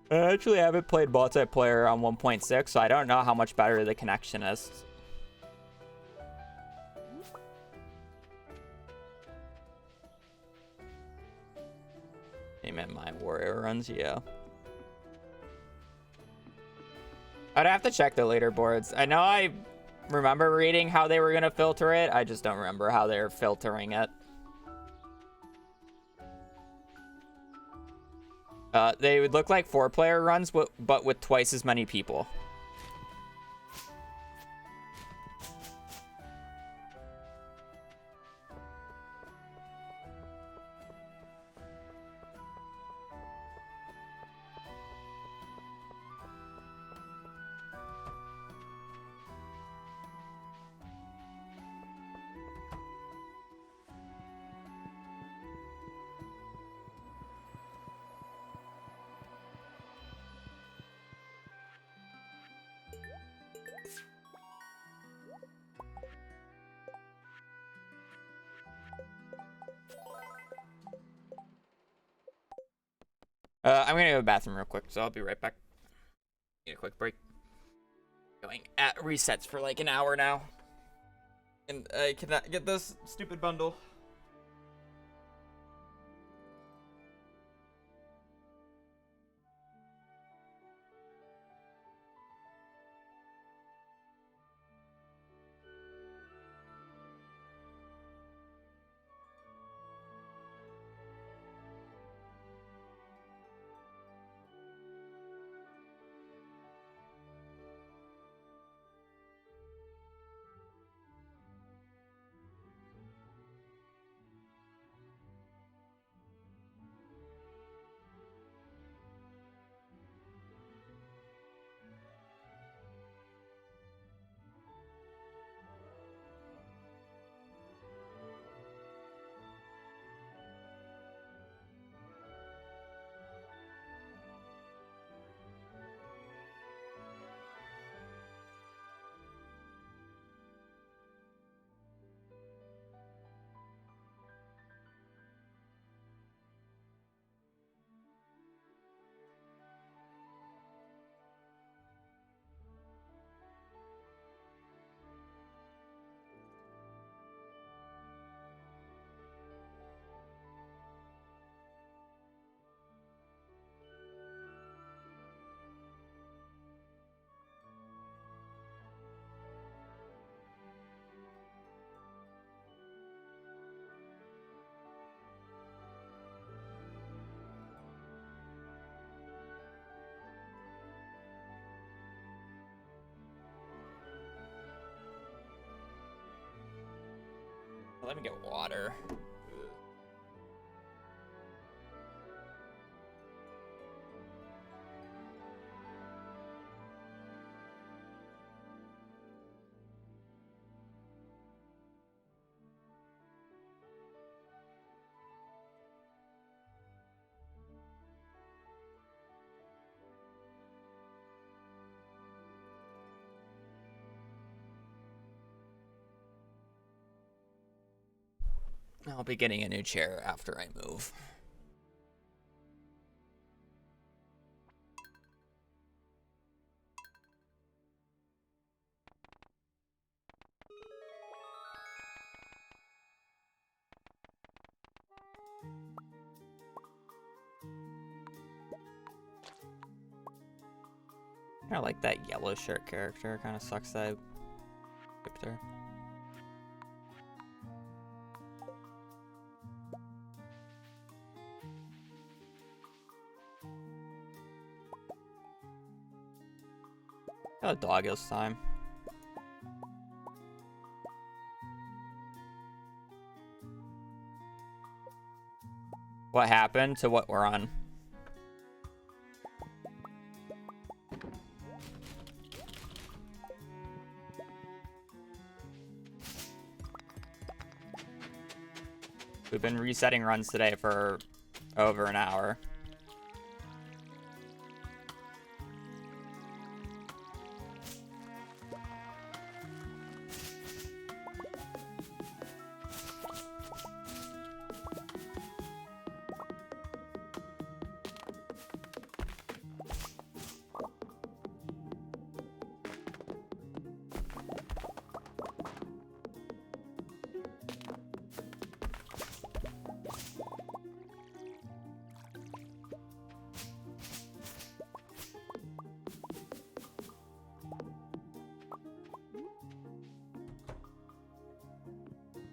I actually haven't played multiplayer on 1.6, so I don't know how much better the connection is. Amen, my warrior runs, yeah. I'd have to check the leaderboards. I know I remember reading how they were going to filter it. I just don't remember how they're filtering it. They would look like 4-player runs, but with twice as many people. I'm gonna go to the bathroom real quick, so I'll be right back. Need a quick break. Going at resets for like an hour now. And I cannot get this stupid bundle. Let me get water. I'll be getting a new chair after I move. I like that yellow shirt character. Kind of sucks that I skipped her. Got a dog this time. What happened to what we're on? We've been resetting runs today for over an hour.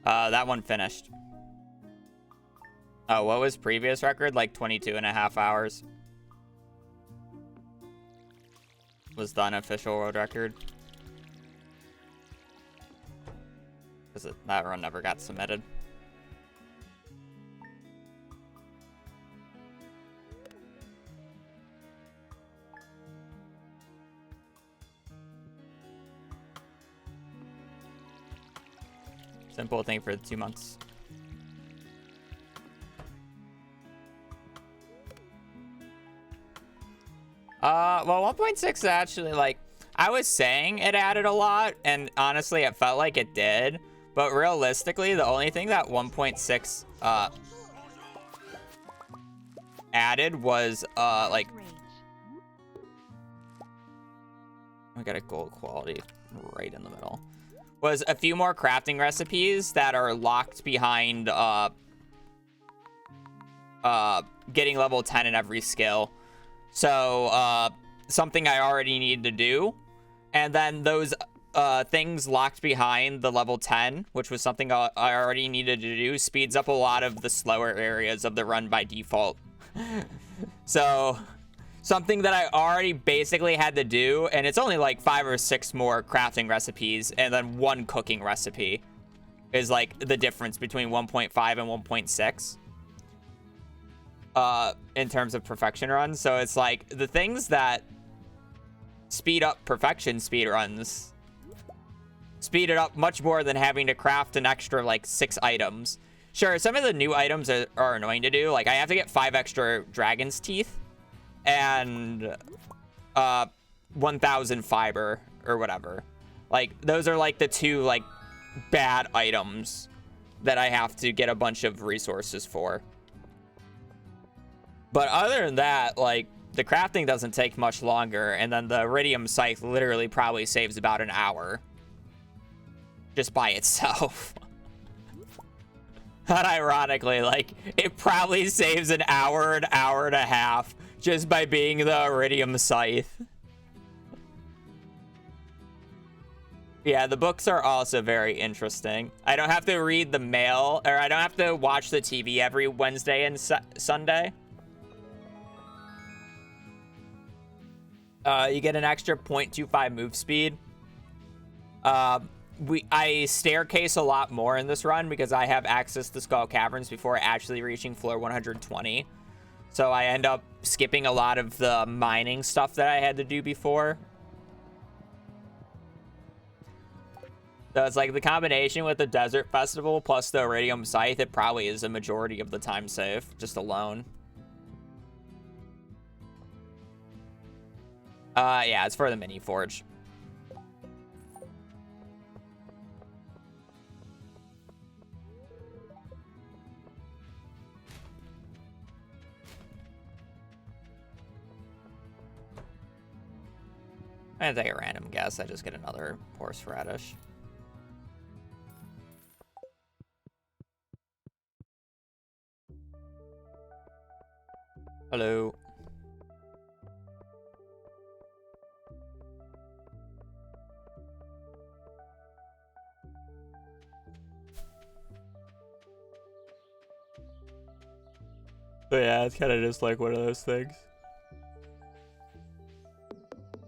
That one finished. Oh, what was previous record? Like 22.5 hours. Was the unofficial world record. Because that run never got submitted. Simple thing for 2 months. Well, 1.6 actually, like, I was saying it added a lot, and honestly, it felt like it did. But realistically, the only thing that 1.6 added was like, we got a gold quality right in the middle. Was a few more crafting recipes that are locked behind getting level 10 in every skill. So something I already needed to do, and then those things locked behind the level 10, which was something I already needed to do, speeds up a lot of the slower areas of the run by default. So something that I already basically had to do, and it's only like 5 or 6 more crafting recipes and then 1 cooking recipe is like the difference between 1.5 and 1.6 in terms of perfection runs. So it's like the things that speed up perfection speedruns speed it up much more than having to craft an extra like 6 items. Sure, some of the new items are annoying to do. Like I have to get 5 extra dragon's teeth and 1,000 fiber or whatever. Like those are like the 2 like bad items that I have to get a bunch of resources for. But other than that, like the crafting doesn't take much longer, and then the iridium scythe literally probably saves about an hour just by itself. Unironically, like it probably saves an hour and a half just by being the iridium scythe. Yeah, the books are also very interesting. I don't have to read the mail, or I don't have to watch the TV every Wednesday and Sunday. You get an extra 0.25 move speed. I staircase a lot more in this run because I have access to Skull Caverns before actually reaching floor 120. So I end up skipping a lot of the mining stuff that I had to do before. So it's like the combination with the Desert Festival plus the Iridium Scythe, it probably is a majority of the time save, just alone. Yeah, it's for the mini forge. I'm gonna take a random guess. I just get another horseradish. Hello. But yeah, it's kind of just like one of those things.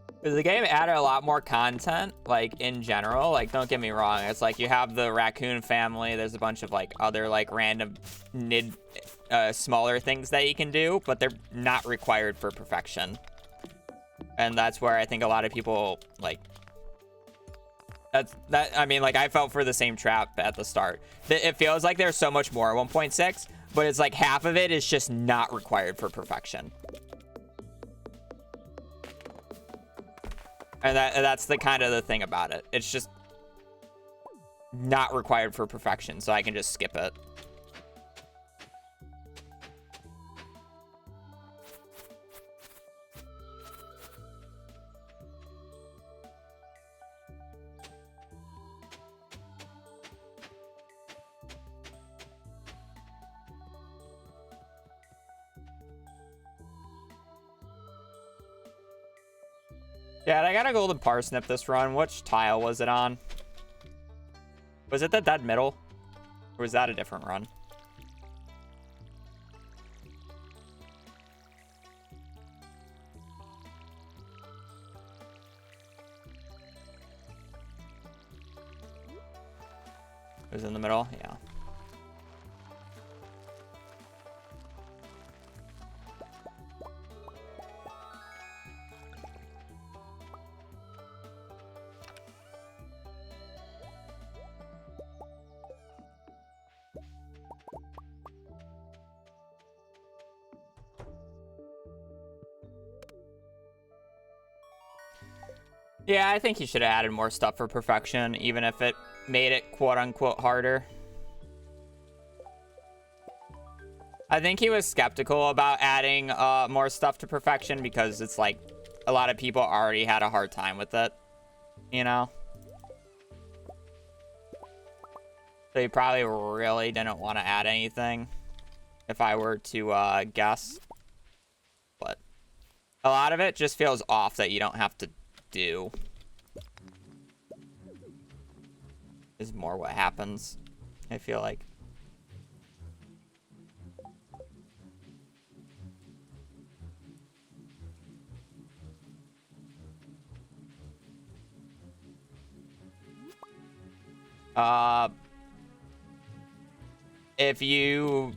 Because the game added a lot more content, like, in general. Like, don't get me wrong. It's like you have the raccoon family. There's a bunch of, like, other, like, random smaller things that you can do. But they're not required for perfection. And that's where I think a lot of people, like... I mean, like, I felt for the same trap at the start. It feels like there's so much more 1.6. But it's like half of it is just not required for perfection. And that's the kind of the thing about it. It's just not required for perfection, so I can just skip it. Yeah, I got a golden parsnip this run. Which tile was it on? Was it the dead middle? Or was that a different run? It was in the middle? Yeah. Yeah, I think he should have added more stuff for perfection, even if it made it quote-unquote harder. I think he was skeptical about adding more stuff to perfection because it's like a lot of people already had a hard time with it, you know? So he probably really didn't want to add anything, if I were to guess. But a lot of it just feels off that you don't have to do. Is more what happens, I feel like. If you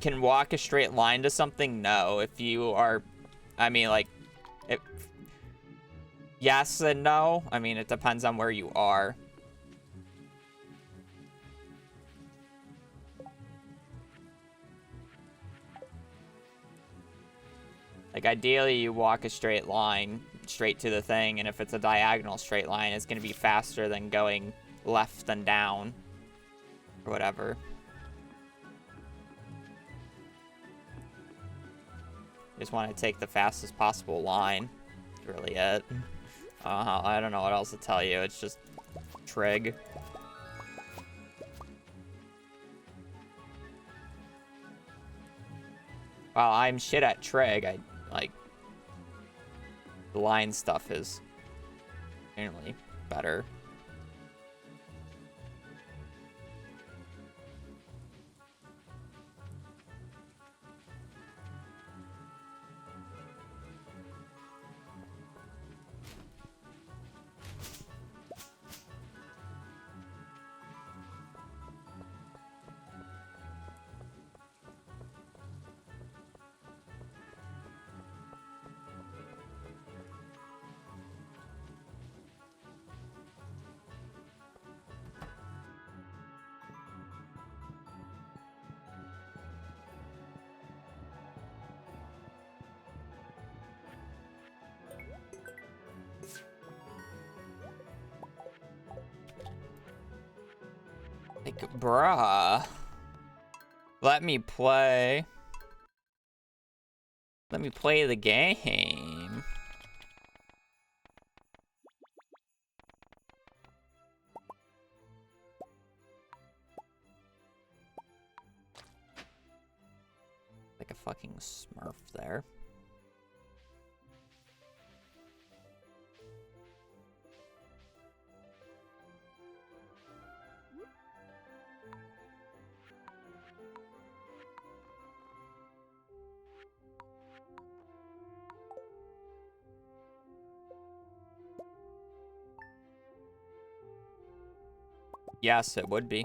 can walk a straight line to something, no. If you are, I mean, like, yes and no. I mean, it depends on where you are. Like, ideally, you walk a straight line straight to the thing, and if it's a diagonal straight line, it's going to be faster than going left and down, or whatever. Just want to take the fastest possible line. That's really it. I don't know what else to tell you. It's just trig. While I'm shit at trig, I like the line stuff is generally better. Like, bruh. Let me play. Let me play the game. Like a fucking smurf there. Yes, it would be.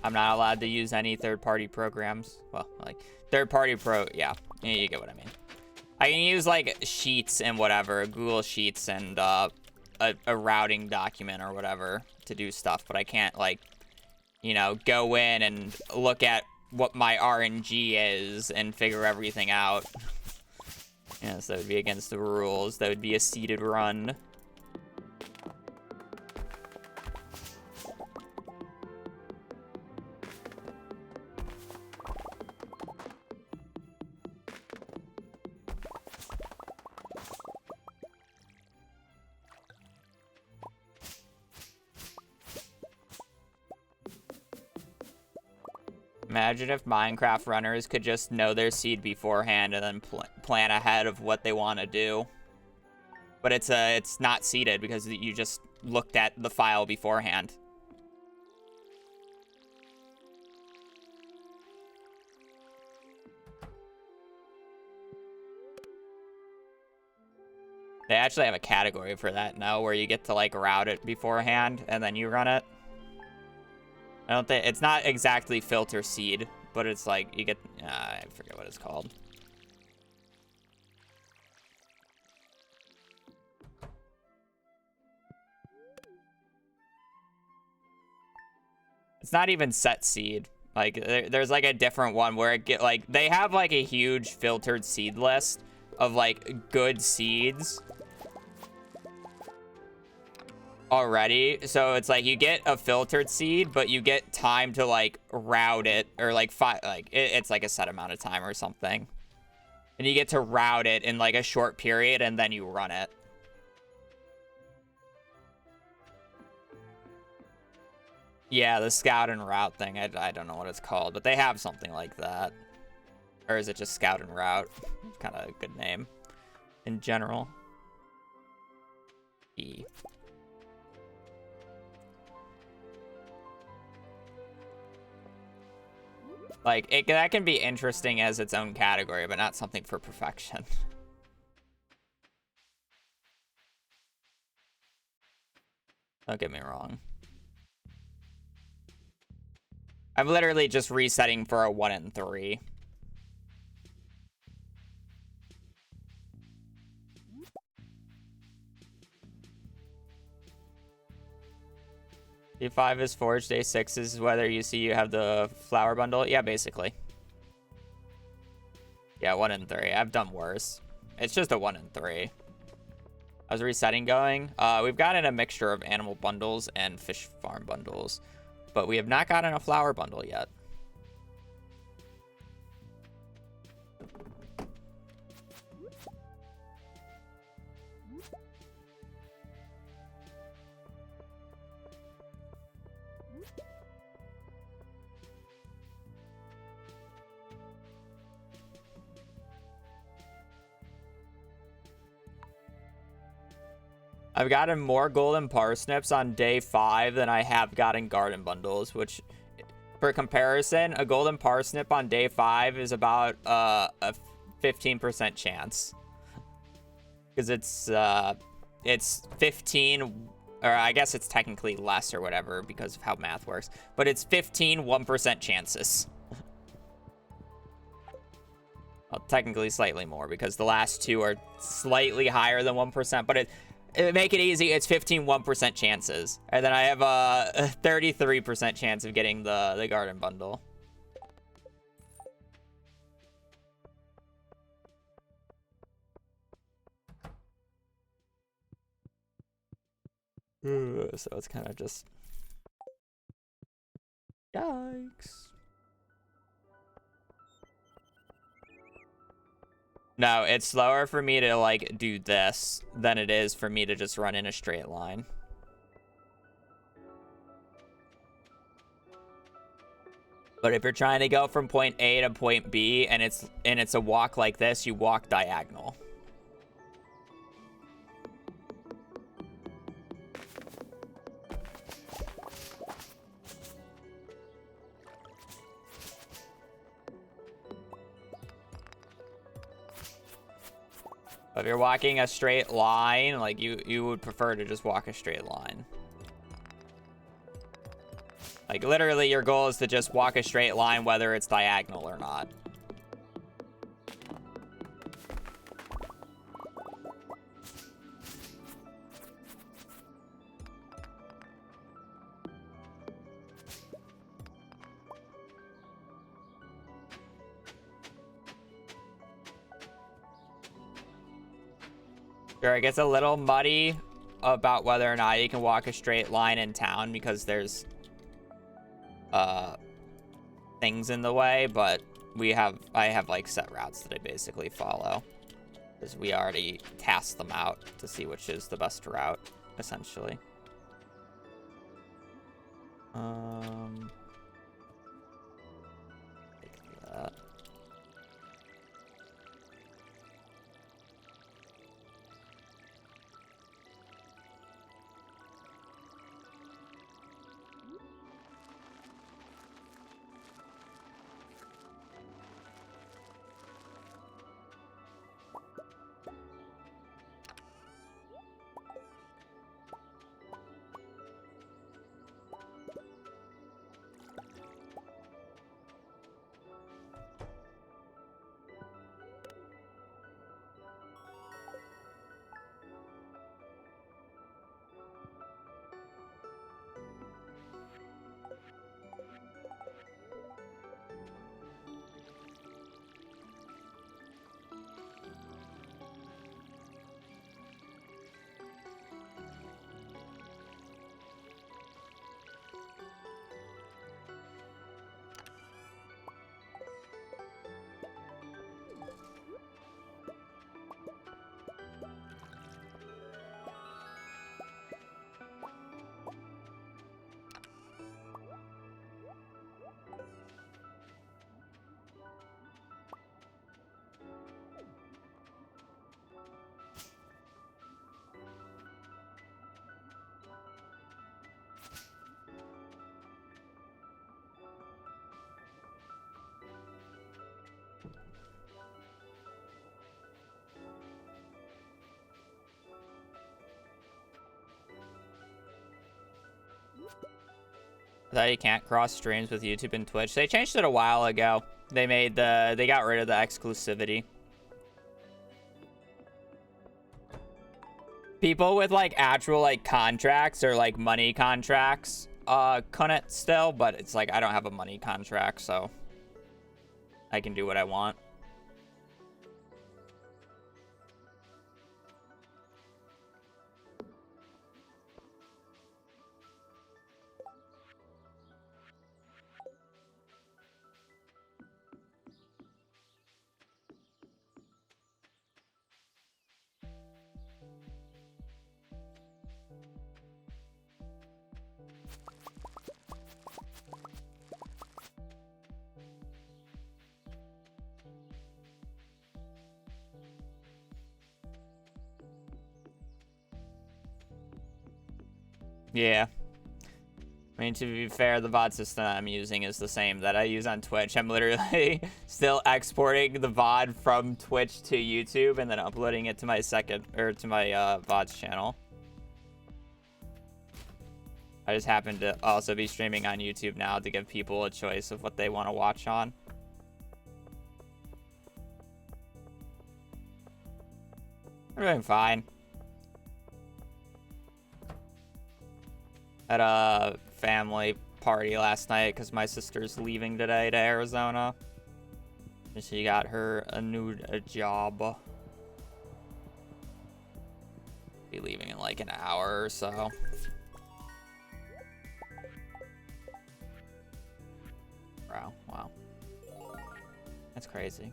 I'm not allowed to use any third-party programs. Well, like, third-party yeah, you get what I mean. I can use, like, Sheets and whatever, Google Sheets and a routing document or whatever to do stuff, but I can't, like, you know, go in and look at what my RNG is and figure everything out. Yes, that would be against the rules. That would be a seeded run. Imagine if Minecraft runners could just know their seed beforehand and then plan ahead of what they want to do. But it's not seeded because you just looked at the file beforehand. They actually have a category for that now where you get to like route it beforehand and then you run it. I don't think it's not exactly filter seed, but it's like you get I forget what it's called. It's not even set seed. Like there's like a different one where it get like they have like a huge filtered seed list of like good seeds already. So it's like you get a filtered seed, but you get time to like route it or like it's like a set amount of time or something. And you get to route it in like a short period and then you run it. Yeah, the scout and route thing. I don't know what it's called, but they have something like that. Or is it just scout and route? It's kind of a good name in general. E. Like, that can be interesting as its own category, but not something for perfection. Don't get me wrong. I'm literally just resetting for a 1 and 3. Day 5 is forged, day 6 is whether you see you have the flower bundle. Yeah, basically. Yeah, 1 and 3. I've done worse. It's just a 1 and 3. How's resetting going? We've gotten a mixture of animal bundles and fish farm bundles, but we have not gotten a flower bundle yet. I've gotten more golden parsnips on day 5 than I have gotten garden bundles, which, for comparison, a golden parsnip on day 5 is about a 15% chance. Because it's 15, or I guess it's technically less or whatever because of how math works, but it's 15 1% chances. Well, technically slightly more because the last two are slightly higher than 1%, but it make it easy, it's 15 1% chances. And then I have a 33% chance of getting the garden bundle. So it's kind of just... Yikes. No, it's slower for me to, like, do this than it is for me to just run in a straight line. But if you're trying to go from point A to point B and it's a walk like this, you walk diagonal. If you're walking a straight line, like you would prefer to just walk a straight line. Like literally your goal is to just walk a straight line whether it's diagonal or not. Sure, it gets a little muddy about whether or not you can walk a straight line in town because there's things in the way, but I have like set routes that I basically follow because we already tasked them out to see which is the best route, essentially. Take that. That you can't cross streams with YouTube and Twitch. They changed it a while ago. They got rid of the exclusivity. People with like actual like contracts or like money contracts couldn't still, but it's like I don't have a money contract, so I can do what I want. Yeah. I mean, to be fair, the VOD system I'm using is the same that I use on Twitch. I'm literally still exporting the VOD from Twitch to YouTube and then uploading it to my VODs channel. I just happen to also be streaming on YouTube now to give people a choice of what they want to watch on. I'm doing fine. At a family party last night because my sister's leaving today to Arizona. And she got her a job. Be leaving in like an hour or so. Wow. That's crazy.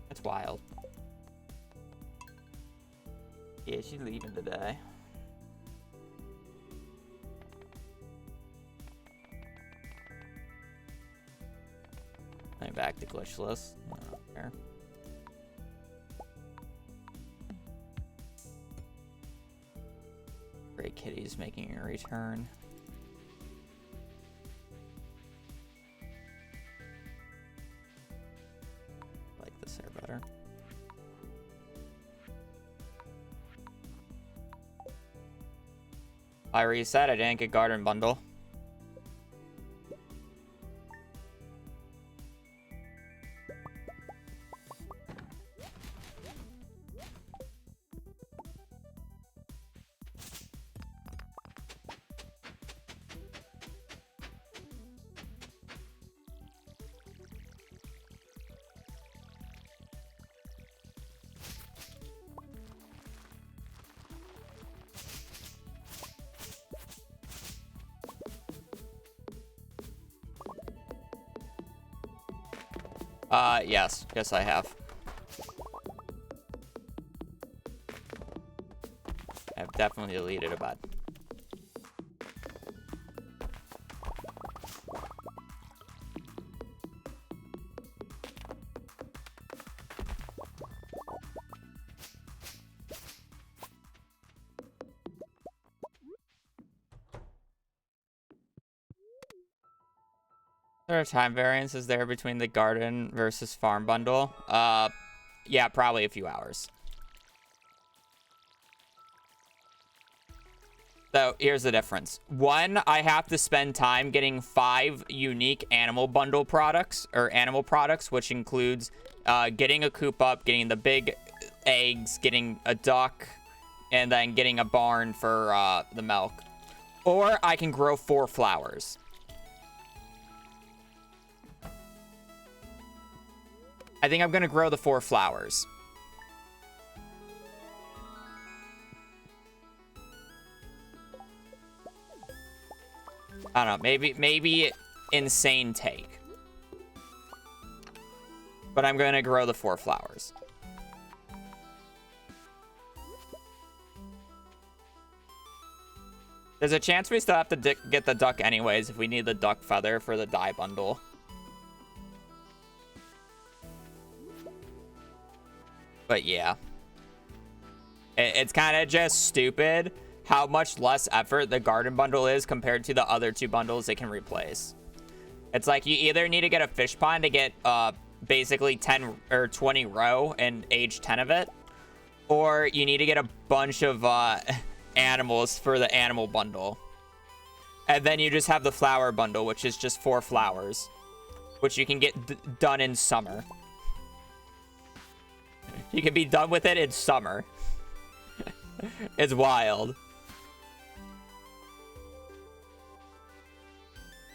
That's wild. Yeah, she's leaving today. I'm back to glitchless. I don't care. Gray Kitty's making a return. Like this hair better. I reset. I didn't get garden bundle. Yes, I have. I've definitely deleted a bot. There are time variances there between the garden versus farm bundle. Yeah, probably a few hours. So here's the difference. One, I have to spend time getting 5 unique animal bundle products, or animal products, which includes getting a coop up, getting the big eggs, getting a duck, and then getting a barn for the milk. Or I can grow 4 flowers. I think I'm going to grow the 4 flowers. I don't know. Maybe insane take. But I'm going to grow the 4 flowers. There's a chance we still have to get the duck anyways if we need the duck feather for the dye bundle. But yeah, it's kind of just stupid how much less effort the garden bundle is compared to the other 2 bundles it can replace. It's like you either need to get a fish pond to get basically 10 or 20 roe and age 10 of it, or you need to get a bunch of animals for the animal bundle. And then you just have the flower bundle, which is just 4 flowers, which you can get done in summer. You can be done with it in summer. It's wild.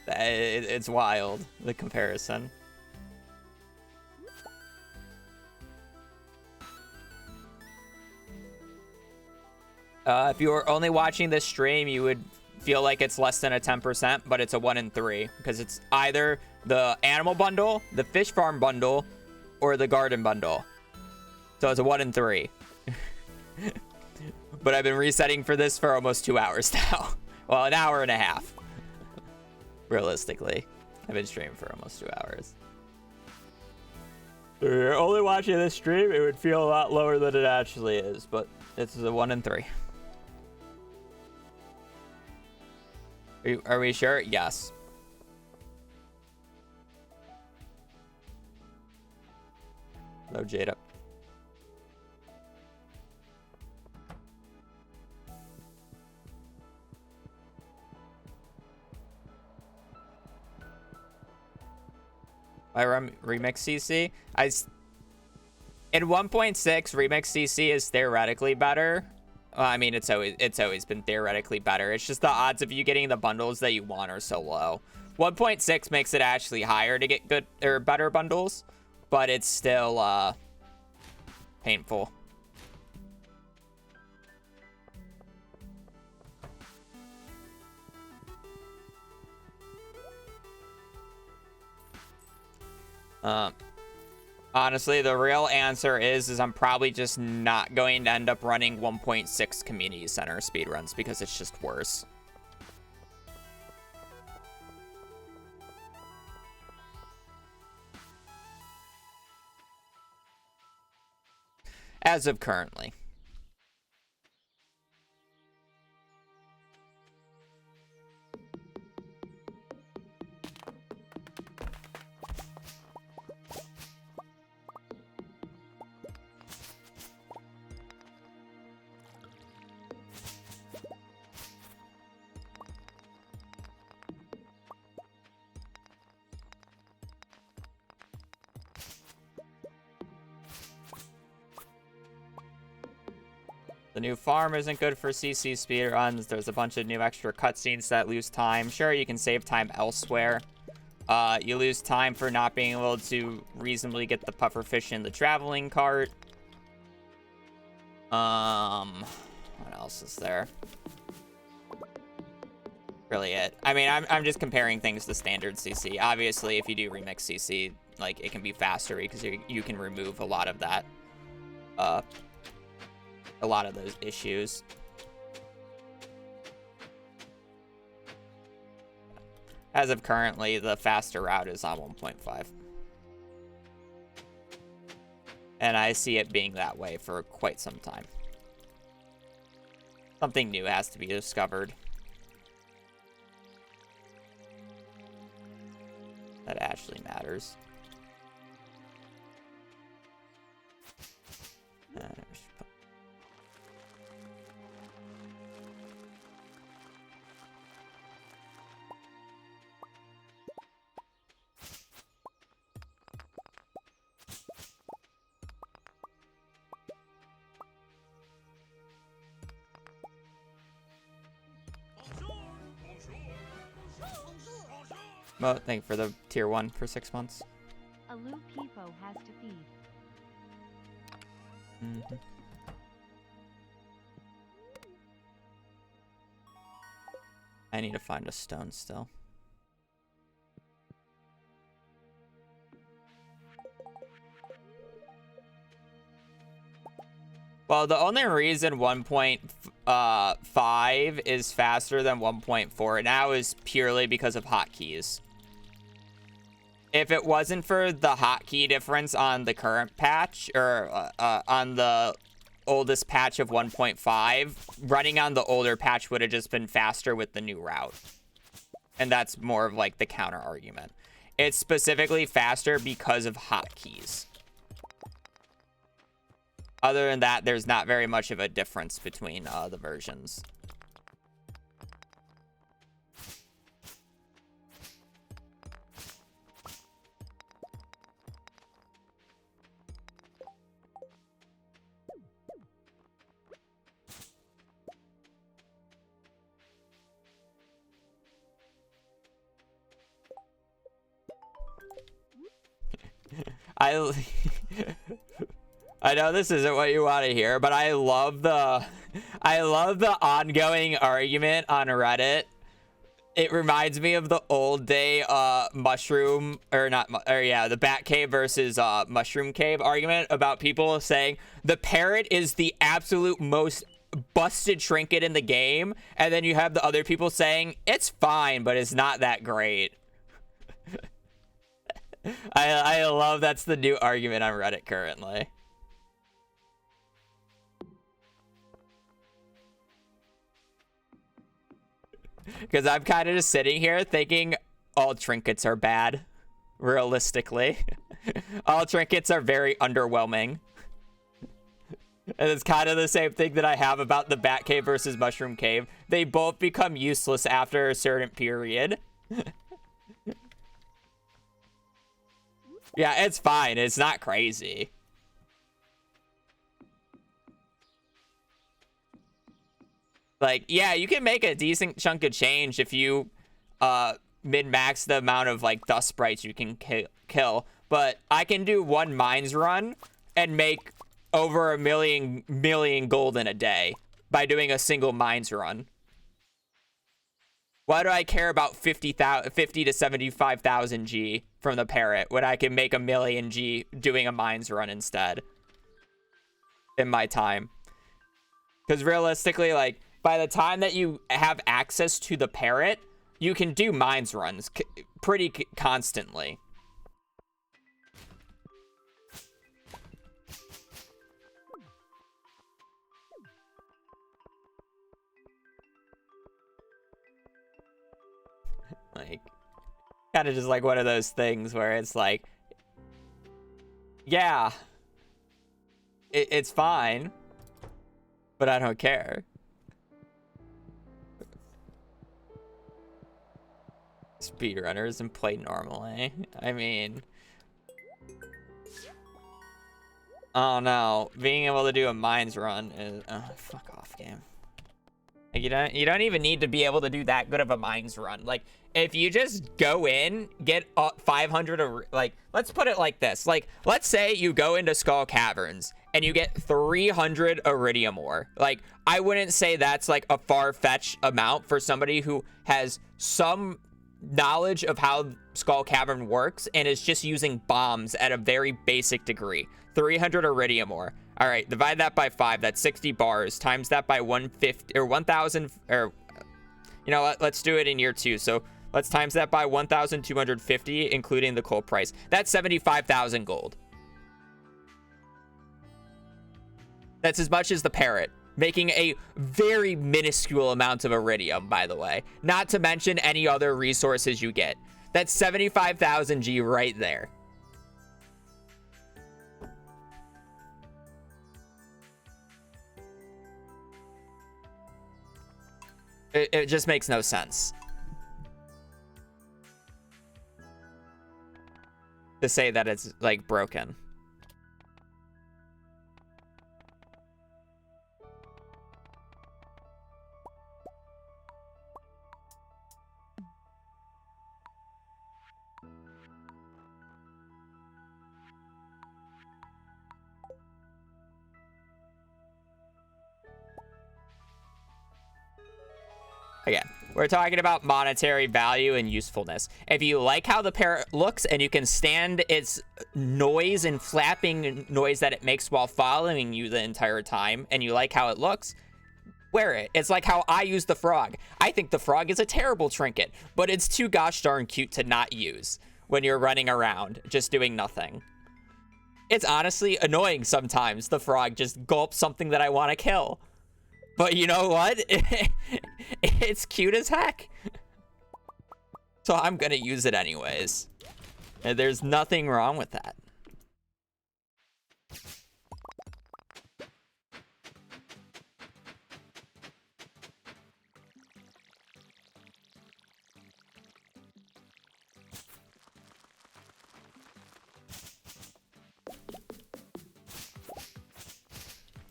It's wild, the comparison. If you were only watching this stream, you would feel like it's less than a 10%, but it's a 1 in 3 because it's either the animal bundle, the fish farm bundle, or the garden bundle. So it's a 1 in 3. But I've been resetting for this for almost 2 hours now. Well, an hour and a half. Realistically, I've been streaming for almost 2 hours. If you're only watching this stream, it would feel a lot lower than it actually is, but it's a 1 in 3. Are we sure? Yes. Hello, Jada. Remix CC? In 1.6, Remix CC is theoretically better. Well, I mean, it's always been theoretically better. It's just the odds of you getting the bundles that you want are so low. 1.6 makes it actually higher to get good or better bundles, but it's still painful. Honestly, the real answer is I'm probably just not going to end up running 1.6 community center speedruns because it's just worse. As of currently. The new farm isn't good for CC speedruns. There's a bunch of new extra cutscenes that lose time. Sure, you can save time elsewhere. You lose time for not being able to reasonably get the pufferfish in the traveling cart. What else is there? Really it. I mean, I'm just comparing things to standard CC. Obviously, if you do remix CC, like, it can be faster because you can remove a lot of that. A lot of those issues. As of currently, the faster route is on 1.5. And I see it being that way for quite some time. Something new has to be discovered. That actually matters. Well, thank you for the tier 1 for 6 months. A Lou Peepo has to feed. Mm-hmm. I need to find a stone still. Well, the only reason 1.5 is faster than 1.4 now is purely because of hotkeys. If it wasn't for the hotkey difference on the current patch, or on the oldest patch of 1.5, running on the older patch would have just been faster with the new route. And that's more of like the counter argument. It's specifically faster because of hotkeys. Other than that, there's not very much of a difference between the versions. I know this isn't what you want to hear, but I love the ongoing argument on Reddit. It reminds me of the old day mushroom the bat cave versus mushroom cave argument about people saying the parrot is the absolute most busted trinket in the game, and then you have the other people saying it's fine but it's not that great. I love that's the new argument on Reddit currently. Because I'm kind of just sitting here thinking all trinkets are bad, realistically. All trinkets are very underwhelming. And it's kind of the same thing that I have about the bat cave versus mushroom cave. They both become useless after a certain period. Yeah, it's fine. It's not crazy. Like, yeah, you can make a decent chunk of change if you min-max the amount of, like, dust sprites you can kill. But I can do one mines run and make over a million gold in a day by doing a single mines run. Why do I care about 50 to 75,000 G from the parrot when I can make a million G doing a mines run instead in my time? Because realistically, like, by the time that you have access to the parrot, you can do mines runs pretty constantly. Like, kind of just like one of those things where it's like, yeah, it's fine, but I don't care. Speedrunners and play normally. I mean, oh no, being able to do a mines run is fuck off, game. Like, you don't even need to be able to do that good of a mines run. Like, if you just go in, get 500 like, let's put it like this. Like, let's say you go into Skull Caverns and you get 300 iridium ore. Like, I wouldn't say that's like a far-fetched amount for somebody who has some knowledge of how Skull Cavern works and is just using bombs at a very basic degree. 300 iridium ore. All right, divide that by 5. That's 60 bars. Times that by 150 or 1,000, or you know, let's do it in year 2. So let's times that by 1,250, including the coal price. That's 75,000 gold. That's as much as the parrot, making a very minuscule amount of iridium, by the way. Not to mention any other resources you get. That's 75,000 G right there. It just makes no sense to say that it's, like, broken. Again, we're talking about monetary value and usefulness. If you like how the parrot looks and you can stand its noise and flapping noise that it makes while following you the entire time, and you like how it looks, wear it. It's like how I use the frog. I think the frog is a terrible trinket, but it's too gosh darn cute to not use when you're running around just doing nothing. It's honestly annoying sometimes. The frog just gulps something that I want to kill. But you know what? It's cute as heck. So I'm gonna use it anyways. And there's nothing wrong with that.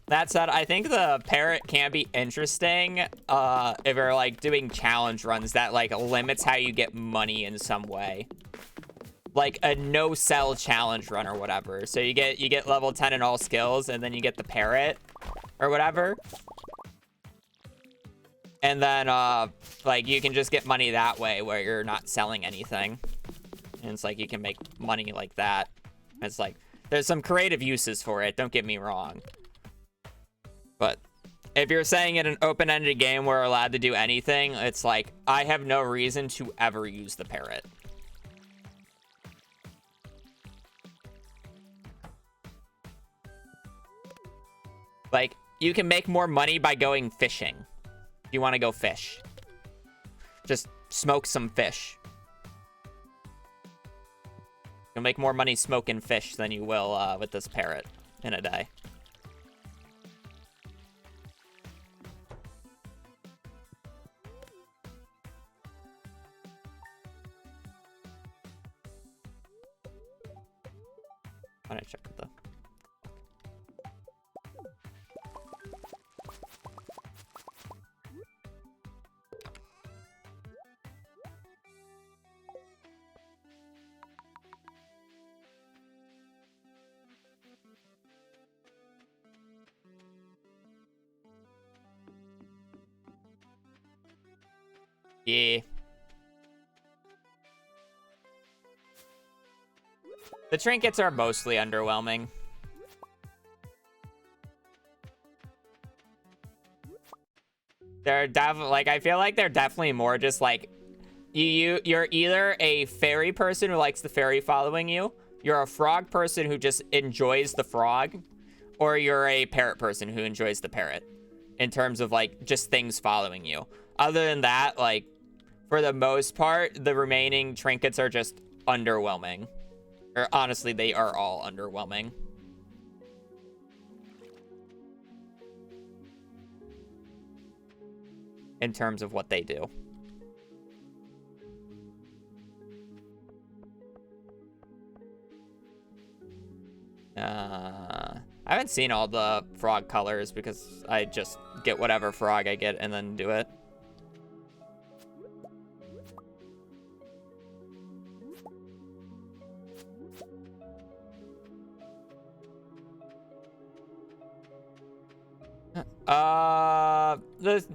That said, I think the parrot can be interesting if you're like doing challenge runs that like limits how you get money in some way. like a no sell challenge run or whatever. So you get level 10 in all skills, and then you get the parrot or whatever. And then like you can just get money that way where you're not selling anything. And it's like you can make money like that. It's like there's some creative uses for it, don't get me wrong. But if you're saying in an open-ended game where we're allowed to do anything, it's like I have no reason to ever use the parrot. Like, you can make more money by going fishing. If you want to go fish. Just smoke some fish. You'll make more money smoking fish than you will with this parrot in a day. I'm gonna check the... Yeah. The trinkets are mostly underwhelming. They're definitely, like, I feel like they're definitely more just like, you're either a fairy person who likes the fairy following you, you're a frog person who just enjoys the frog, or you're a parrot person who enjoys the parrot, in terms of, like, just things following you. Other than that, like, for the most part, the remaining trinkets are just underwhelming. Or honestly, they are all underwhelming. In terms of what they do. I haven't seen all the frog colors because I just get whatever frog I get and then do it. The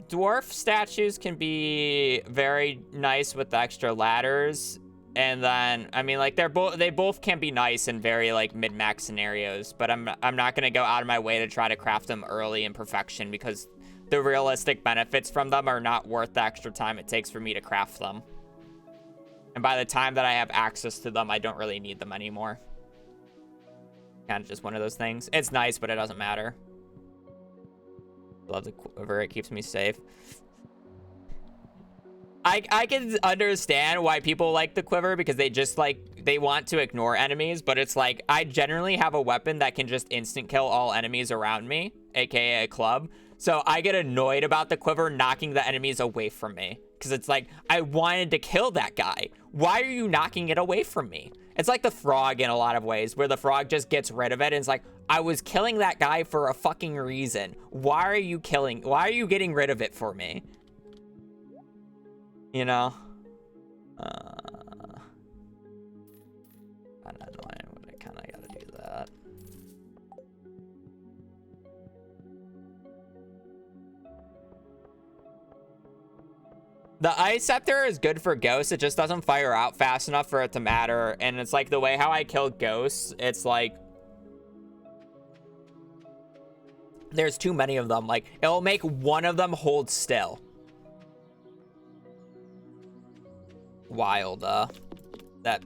dwarf statues can be very nice with the extra ladders, and then I mean, like, they both can be nice in very, like, mid-max scenarios, but I'm not gonna go out of my way to try to craft them early in perfection because the realistic benefits from them are not worth the extra time it takes for me to craft them. And by the time that I have access to them, I don't really need them anymore. Kind of just one of those things. It's nice, but it doesn't matter. Love the quiver, it keeps me safe. I can understand why people like the quiver because they just, like, they want to ignore enemies, but it's like I generally have a weapon that can just instant kill all enemies around me, aka a club. So I get annoyed about the quiver knocking the enemies away from me because it's like I wanted to kill that guy. Why are you knocking it away from me? It's like the frog in a lot of ways, where the frog just gets rid of it and it's like, I was killing that guy for a fucking reason. Why are you getting rid of it for me? You know? Kinda annoying, but I kinda gotta do that. The Ice Scepter is good for ghosts. It just doesn't fire out fast enough for it to matter. And it's like the way how I kill ghosts, it's like there's too many of them. Like, it'll make one of them hold still. Wild, that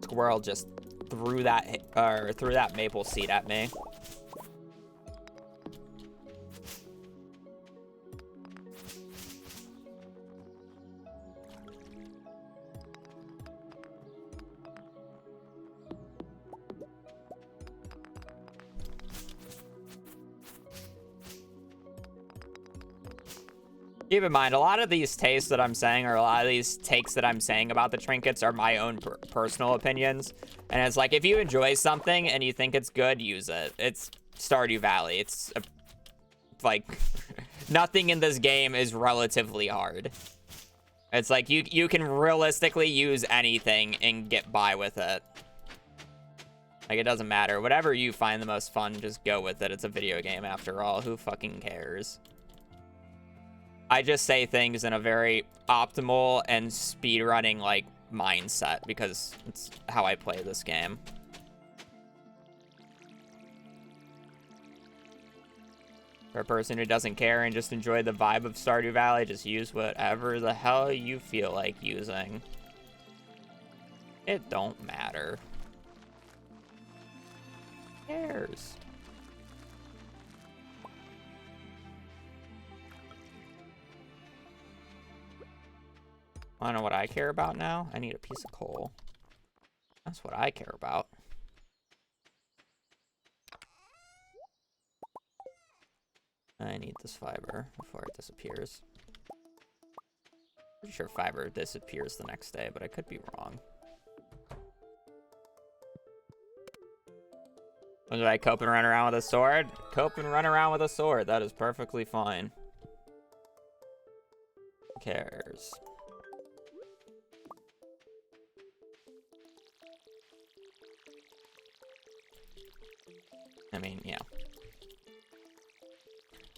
squirrel just threw that maple seed at me. Keep in mind, a lot of these tastes that I'm saying, or a lot of these takes that I'm saying about the trinkets are my own personal opinions. And it's like, if you enjoy something and you think it's good, use it. It's Stardew Valley. It's like, nothing in this game is relatively hard. It's like you can realistically use anything and get by with it. Like, it doesn't matter. Whatever you find the most fun, just go with it. It's a video game after all. Who fucking cares? I just say things in a very optimal and speedrunning, like, mindset because it's how I play this game. For a person who doesn't care and just enjoy the vibe of Stardew Valley, just use whatever the hell you feel like using. It don't matter. Who cares? Wanna know what I care about now? I need a piece of coal. That's what I care about. I need this fiber before it disappears. Pretty sure fiber disappears the next day, but I could be wrong. Did I cope and run around with a sword? Cope and run around with a sword. That is perfectly fine. Who cares? I mean, yeah.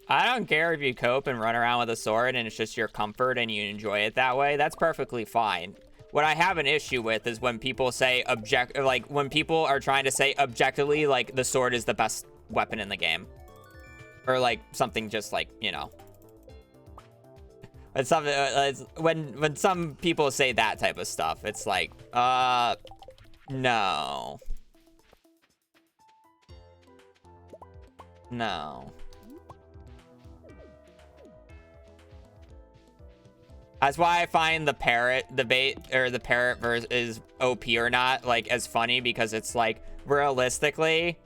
I don't care if you cope and run around with a sword and it's just your comfort and you enjoy it that way. That's perfectly fine. What I have an issue with is when people say when people are trying to say objectively, like, the sword is the best weapon in the game. Or, like, something just like, you know. It's something, when some people say that type of stuff, it's like, no. No. That's why I find the parrot debate, or the parrot verse is OP or not, like, as funny, because it's like, realistically,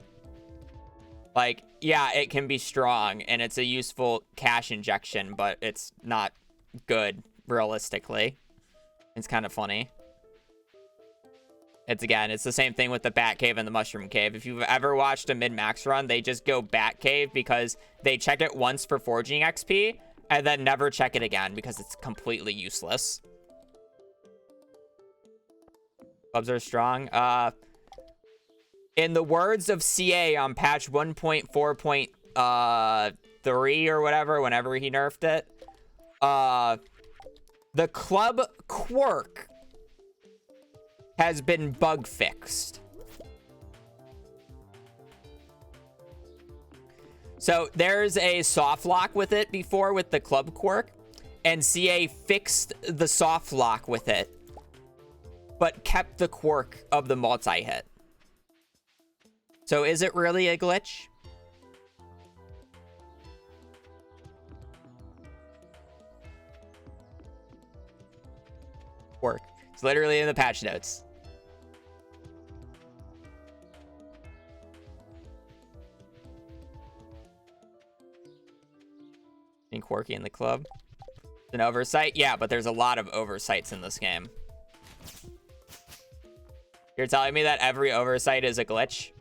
like, yeah, it can be strong and it's a useful cash injection, but it's not good realistically. It's kind of funny. It's the same thing with the bat cave and the mushroom cave. If you've ever watched a mid-max run, they just go bat cave because they check it once for forging XP and then never check it again because it's completely useless. Clubs are strong. In the words of CA on patch 1.4.3 or whatever, whenever he nerfed it, the club quirk has been bug fixed. So there's a soft lock with it before with the club quirk, and CA fixed the soft lock with it, but kept the quirk of the multi-hit. So is it really a glitch? Quirk. It's literally in the patch notes. Being quirky in the club. An oversight? Yeah, but there's a lot of oversights in this game. You're telling me that every oversight is a glitch?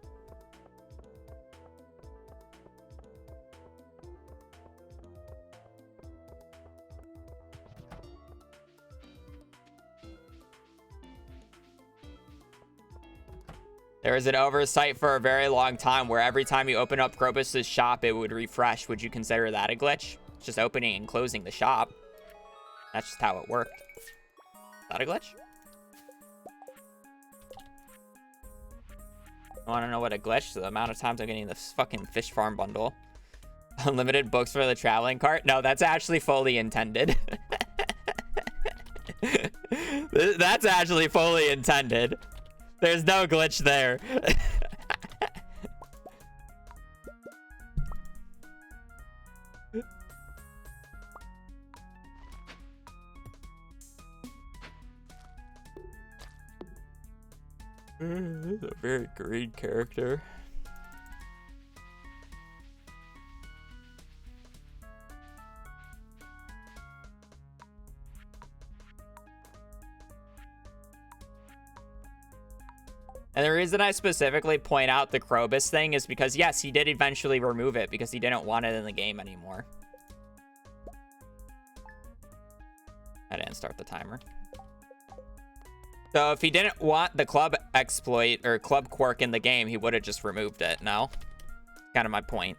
There was an oversight for a very long time where every time you open up Krobus's shop, it would refresh. Would you consider that a glitch? It's just opening and closing the shop. That's just how it worked. Is that a glitch? I want to know what a glitch is. The amount of times I'm getting this fucking fish farm bundle. Unlimited books for the traveling cart? No, that's actually fully intended. That's actually fully intended. There's no glitch there. This is a very green character. And the reason I specifically point out the Krobus thing is because, yes, he did eventually remove it because he didn't want it in the game anymore. I didn't start the timer. So if he didn't want the club exploit or club quirk in the game, he would have just removed it. No? Kind of my point.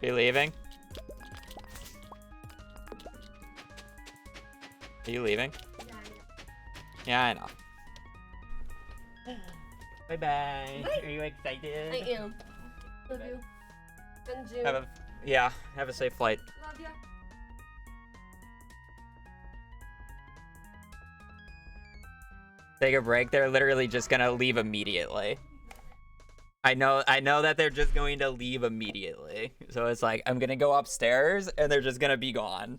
Are you leaving? Are you leaving? Yeah, I know. Bye bye. Are you excited? I am. Love you. And you. Have a safe flight. Love ya. Take a break. They're literally just gonna leave immediately. I know that they're just going to leave immediately. So it's like, I'm gonna go upstairs and they're just gonna be gone.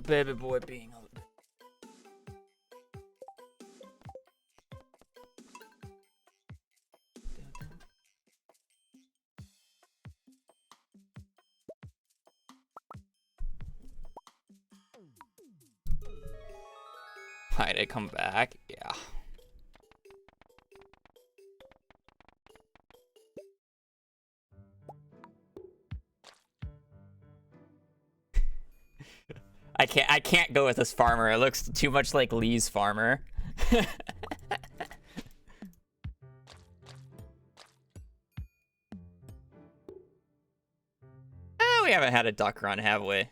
Baby boy being a... Why did it come back? Yeah. I can't go with this farmer. It looks too much like Lee's farmer. We haven't had a duck run, have we?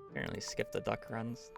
Apparently skipped the duck runs.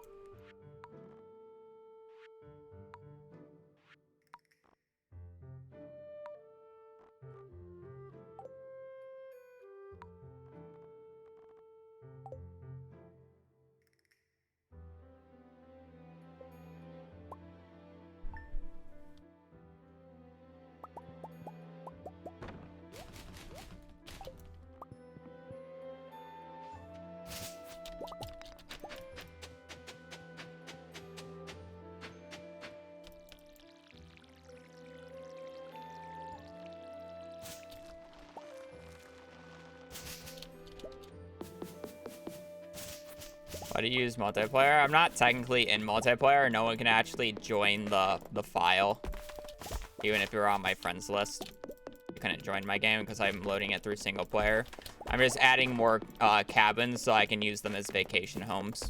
Why do you use multiplayer? I'm not technically in multiplayer. No one can actually join the file. Even if you're on my friends list. You couldn't join my game because I'm loading it through single player. I'm just adding more cabins so I can use them as vacation homes.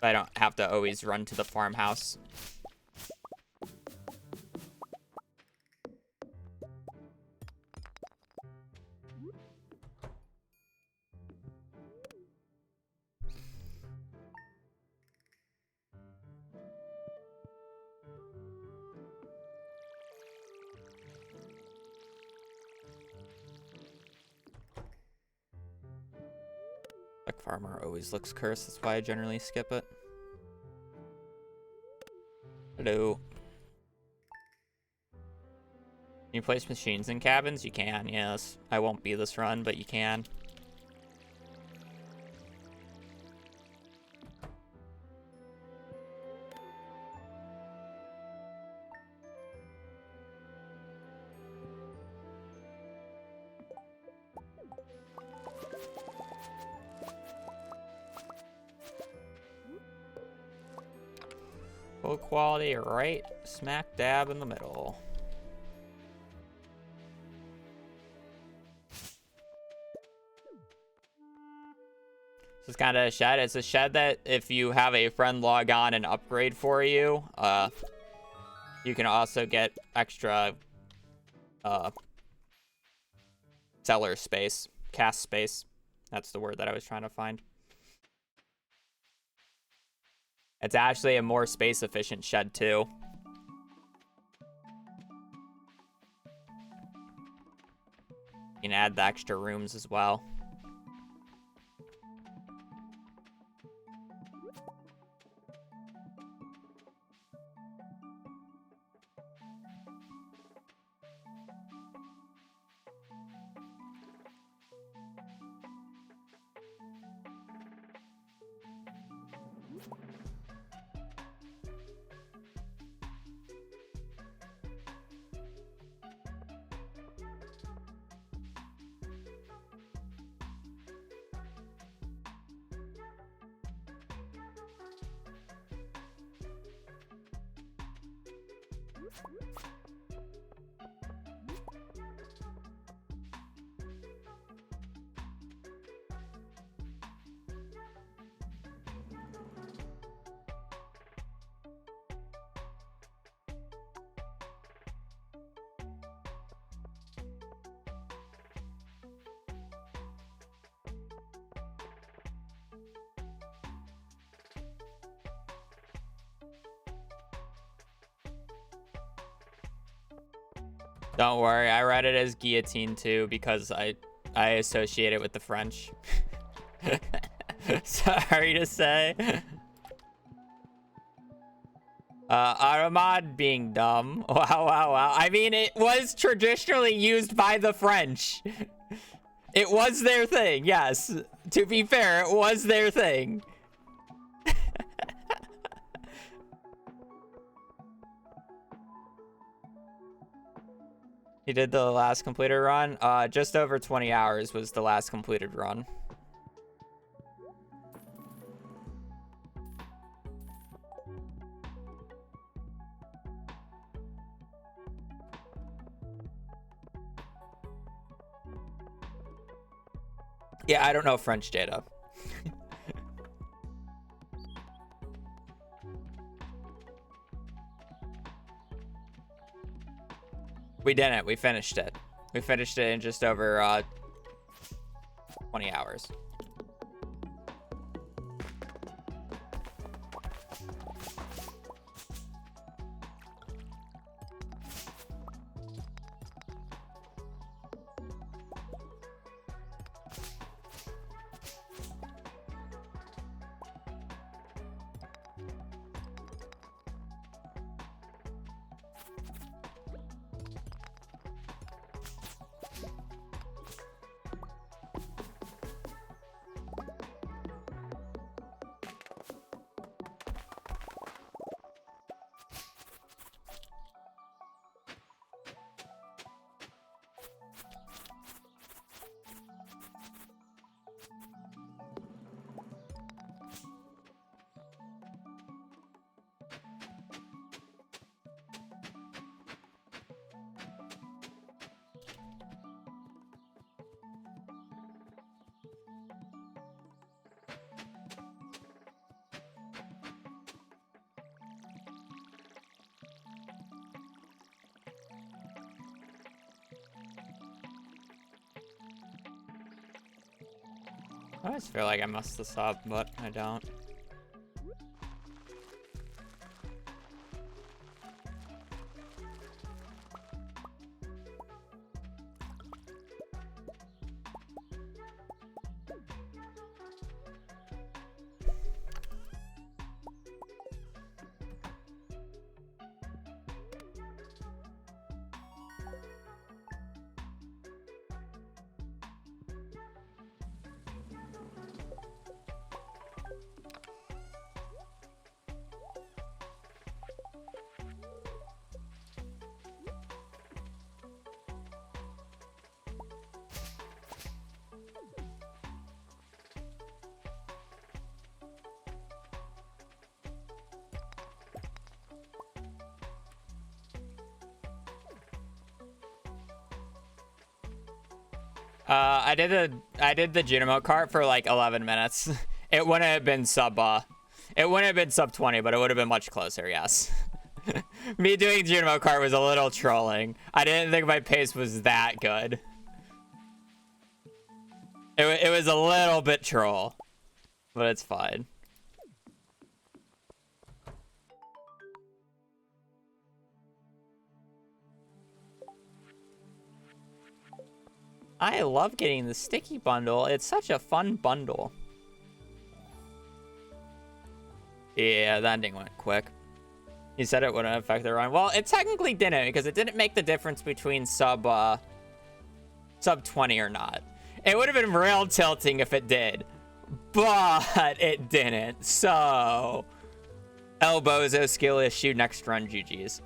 I don't have to always run to the farmhouse. Like farmer always looks cursed. That's why I generally skip it. Hello. Can you place machines in cabins? You can, yes. I won't be this run, but you can. Full quality right smack dab in the middle. This is kind of a shed. It's a shed that if you have a friend log on and upgrade for you, you can also get extra cellar space, cast space. That's the word that I was trying to find. It's actually a more space efficient shed too. You can add the extra rooms as well. Don't worry, I read it as guillotine too because I associate it with the French. Sorry to say. Aramad being dumb. Wow, wow, wow. I mean, it was traditionally used by the French. It was their thing, yes. To be fair, it was their thing. You did the last completed run? Just over 20 hours was the last completed run. Yeah, I don't know French data. We didn't. We finished it. We finished it in just over 20 hours. I always feel like I messed this up, but I don't. I did the Junimo cart for like 11 minutes. It wouldn't have been sub 20, but it would have been much closer, yes. Me doing Junimo cart was a little trolling. I didn't think my pace was that good. It was a little bit troll, but it's fine. I love getting the sticky bundle. It's such a fun bundle. Yeah, the ending went quick. He said it wouldn't affect the run. Well, it technically didn't, because it didn't make the difference between sub 20 or not. It would have been real tilting if it did, but it didn't. So, Elbozo skill issue next run, GG's.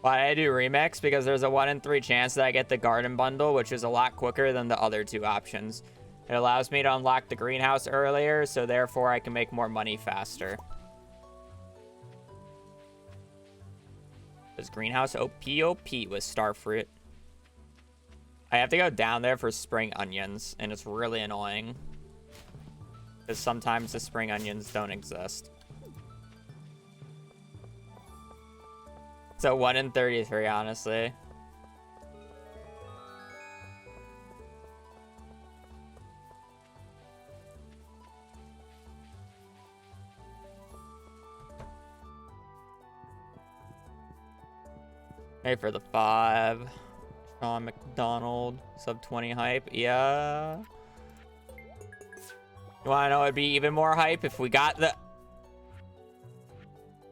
Why did I do remix? Because there's a 1 in 3 chance that I get the garden bundle, which is a lot quicker than the other 2 options. It allows me to unlock the greenhouse earlier, so therefore I can make more money faster. This greenhouse OP with starfruit. I have to go down there for spring onions, and it's really annoying. Because sometimes the spring onions don't exist. So 1 in 33, honestly. Hey for the 5. Sean McDonald, sub 20 hype. Yeah. You wanna know it'd be even more hype if we got the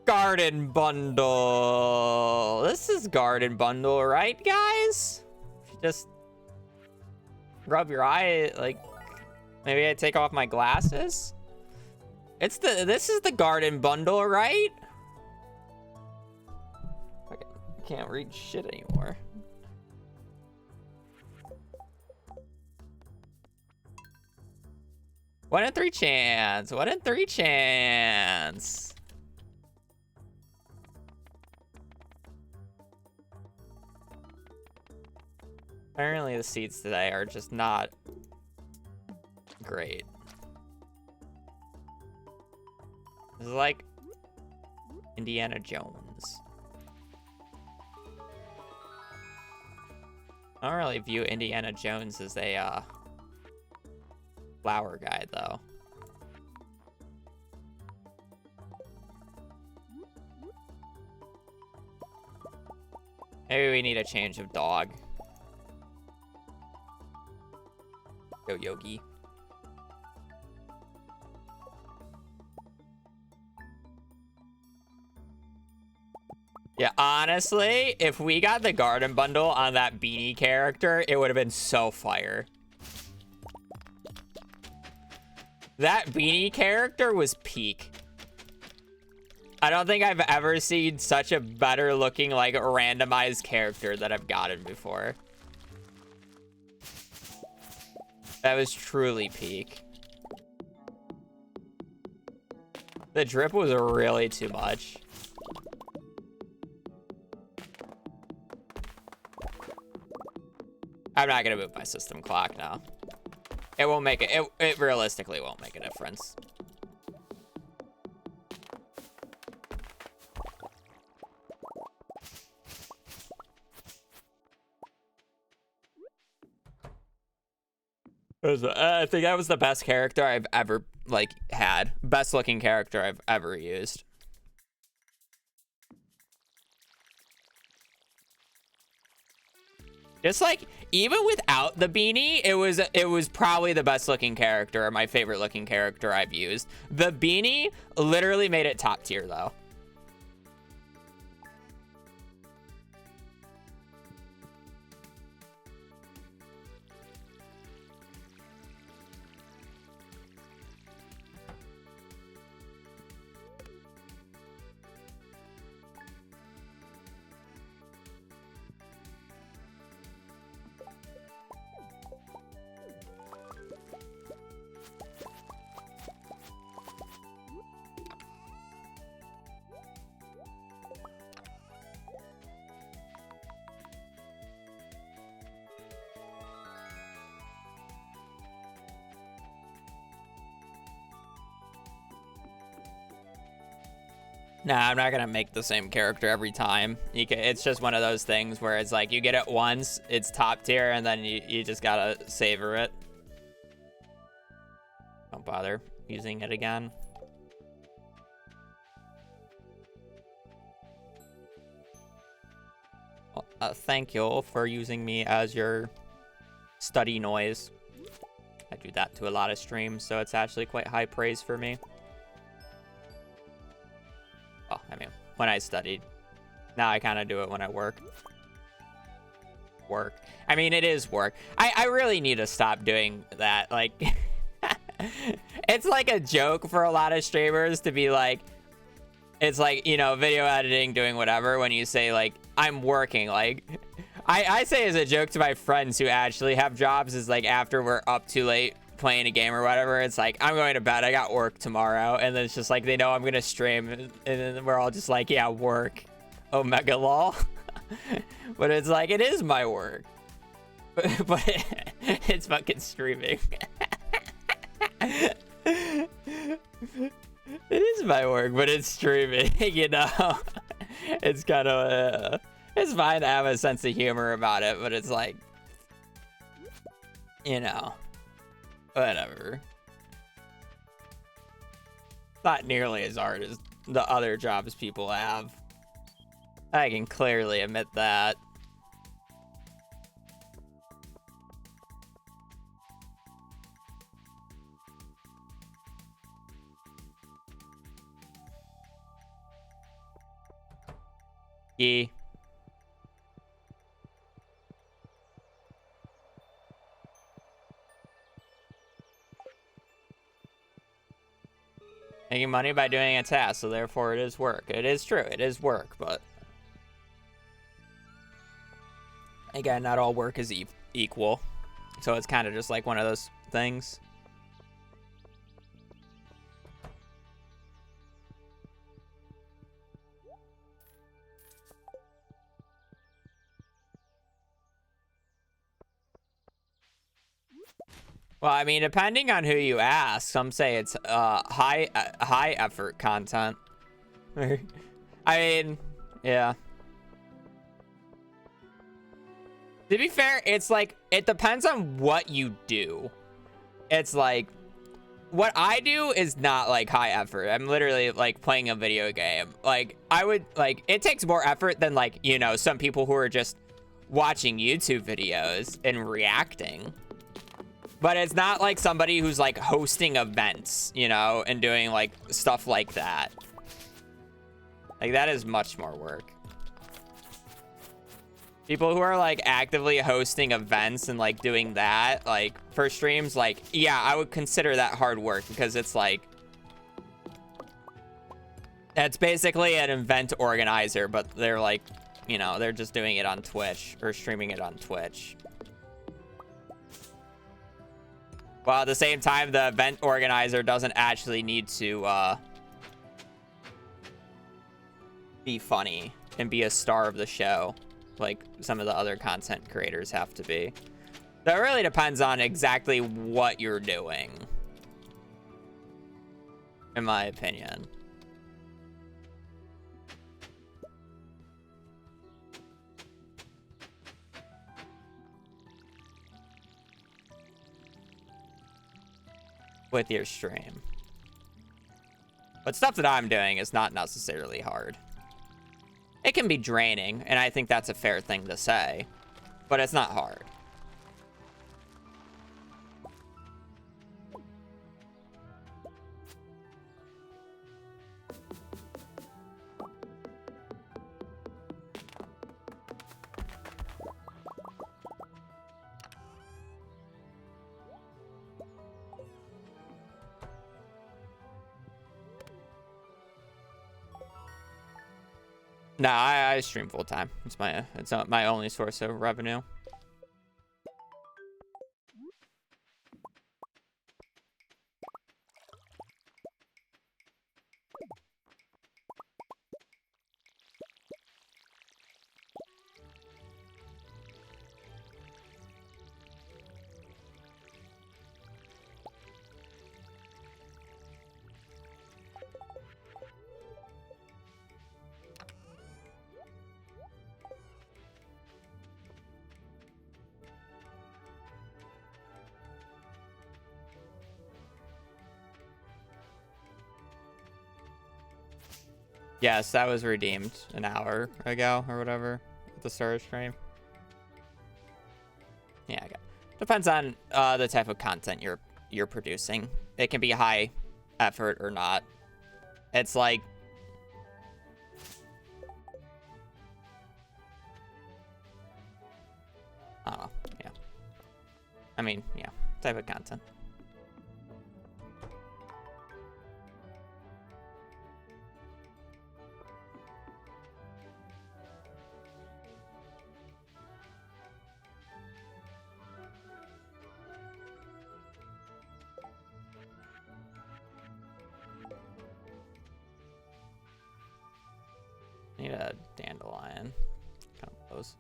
garden bundle. This is garden bundle, right, guys? Just rub your eye, like maybe I take off my glasses. This is the garden bundle, right? I can't read shit anymore. One in 3 chance. 1 in 3 chance. Apparently the seeds today are just not great. This is like Indiana Jones. I don't really view Indiana Jones as a flower guy, though. Maybe we need a change of dog. Yo, Yogi. Yeah, honestly, if we got the garden bundle on that beanie character, it would have been so fire. That beanie character was peak. I don't think I've ever seen such a better looking, like, randomized character that I've gotten before. That was truly peak. The drip was really too much. I'm not gonna move my system clock now. It won't make it. It realistically won't make a difference. I think that was the best character I've ever, like, had. Best looking character I've ever used. Just like, even without the beanie, it was probably the best looking character, or my favorite looking character I've used. The beanie literally made it top tier though. Nah, I'm not gonna make the same character every time. It's just one of those things where it's like you get it once, it's top tier, and then you just gotta savor it. Don't bother using it again. Well, thank you for using me as your study noise. I do that to a lot of streams, so it's actually quite high praise for me. Oh, I mean, when I studied. Now I kind of do it when I work. I mean, it is work. I really need to stop doing that. Like, it's like a joke for a lot of streamers to be like, it's like, you know, video editing, doing whatever, when you say, like, I'm working. Like, I say as a joke to my friends who actually have jobs, is like, after we're up too late playing a game or whatever, it's like, I'm going to bed, I got work tomorrow, and then it's just like, they know I'm gonna stream, and then we're all just like, yeah, work, omega lol. But it's like, it is my work, but it's fucking streaming. It is my work, but it's streaming. You know, it's kind of it's fine to have a sense of humor about it, but it's like, you know, whatever. Not nearly as hard as the other jobs people have. I can clearly admit that. Yeah. Making money by doing a task, so therefore it is work. It is true, it is work, but again, not all work is equal. So it's kind of just like one of those things. Well, I mean, depending on who you ask, some say it's high effort content. I mean, yeah. To be fair, it's like, it depends on what you do. It's like, what I do is not like high effort. I'm literally like playing a video game. Like, I would, like, it takes more effort than, like, you know, some people who are just watching YouTube videos and reacting. But it's not like somebody who's like hosting events, you know, and doing like stuff like that. Like, that is much more work. People who are like actively hosting events and like doing that, like for streams, like, yeah, I would consider that hard work, because it's like, it's basically an event organizer, but they're like, you know, they're just doing it on Twitch or streaming it on Twitch. While at the same time, the event organizer doesn't actually need to be funny and be a star of the show like some of the other content creators have to be. That really depends on exactly what you're doing, in my opinion. With your stream. But stuff that I'm doing is not necessarily hard. It can be draining, and I think that's a fair thing to say, but it's not hard. No, I stream full time. It's my only source of revenue. Yes, that was redeemed an hour ago or whatever at the start of stream. Yeah, okay. Depends on the type of content you're producing. It can be high effort or not. It's like I don't know. Yeah. I mean, yeah, type of content. Need a dandelion. Kind of close.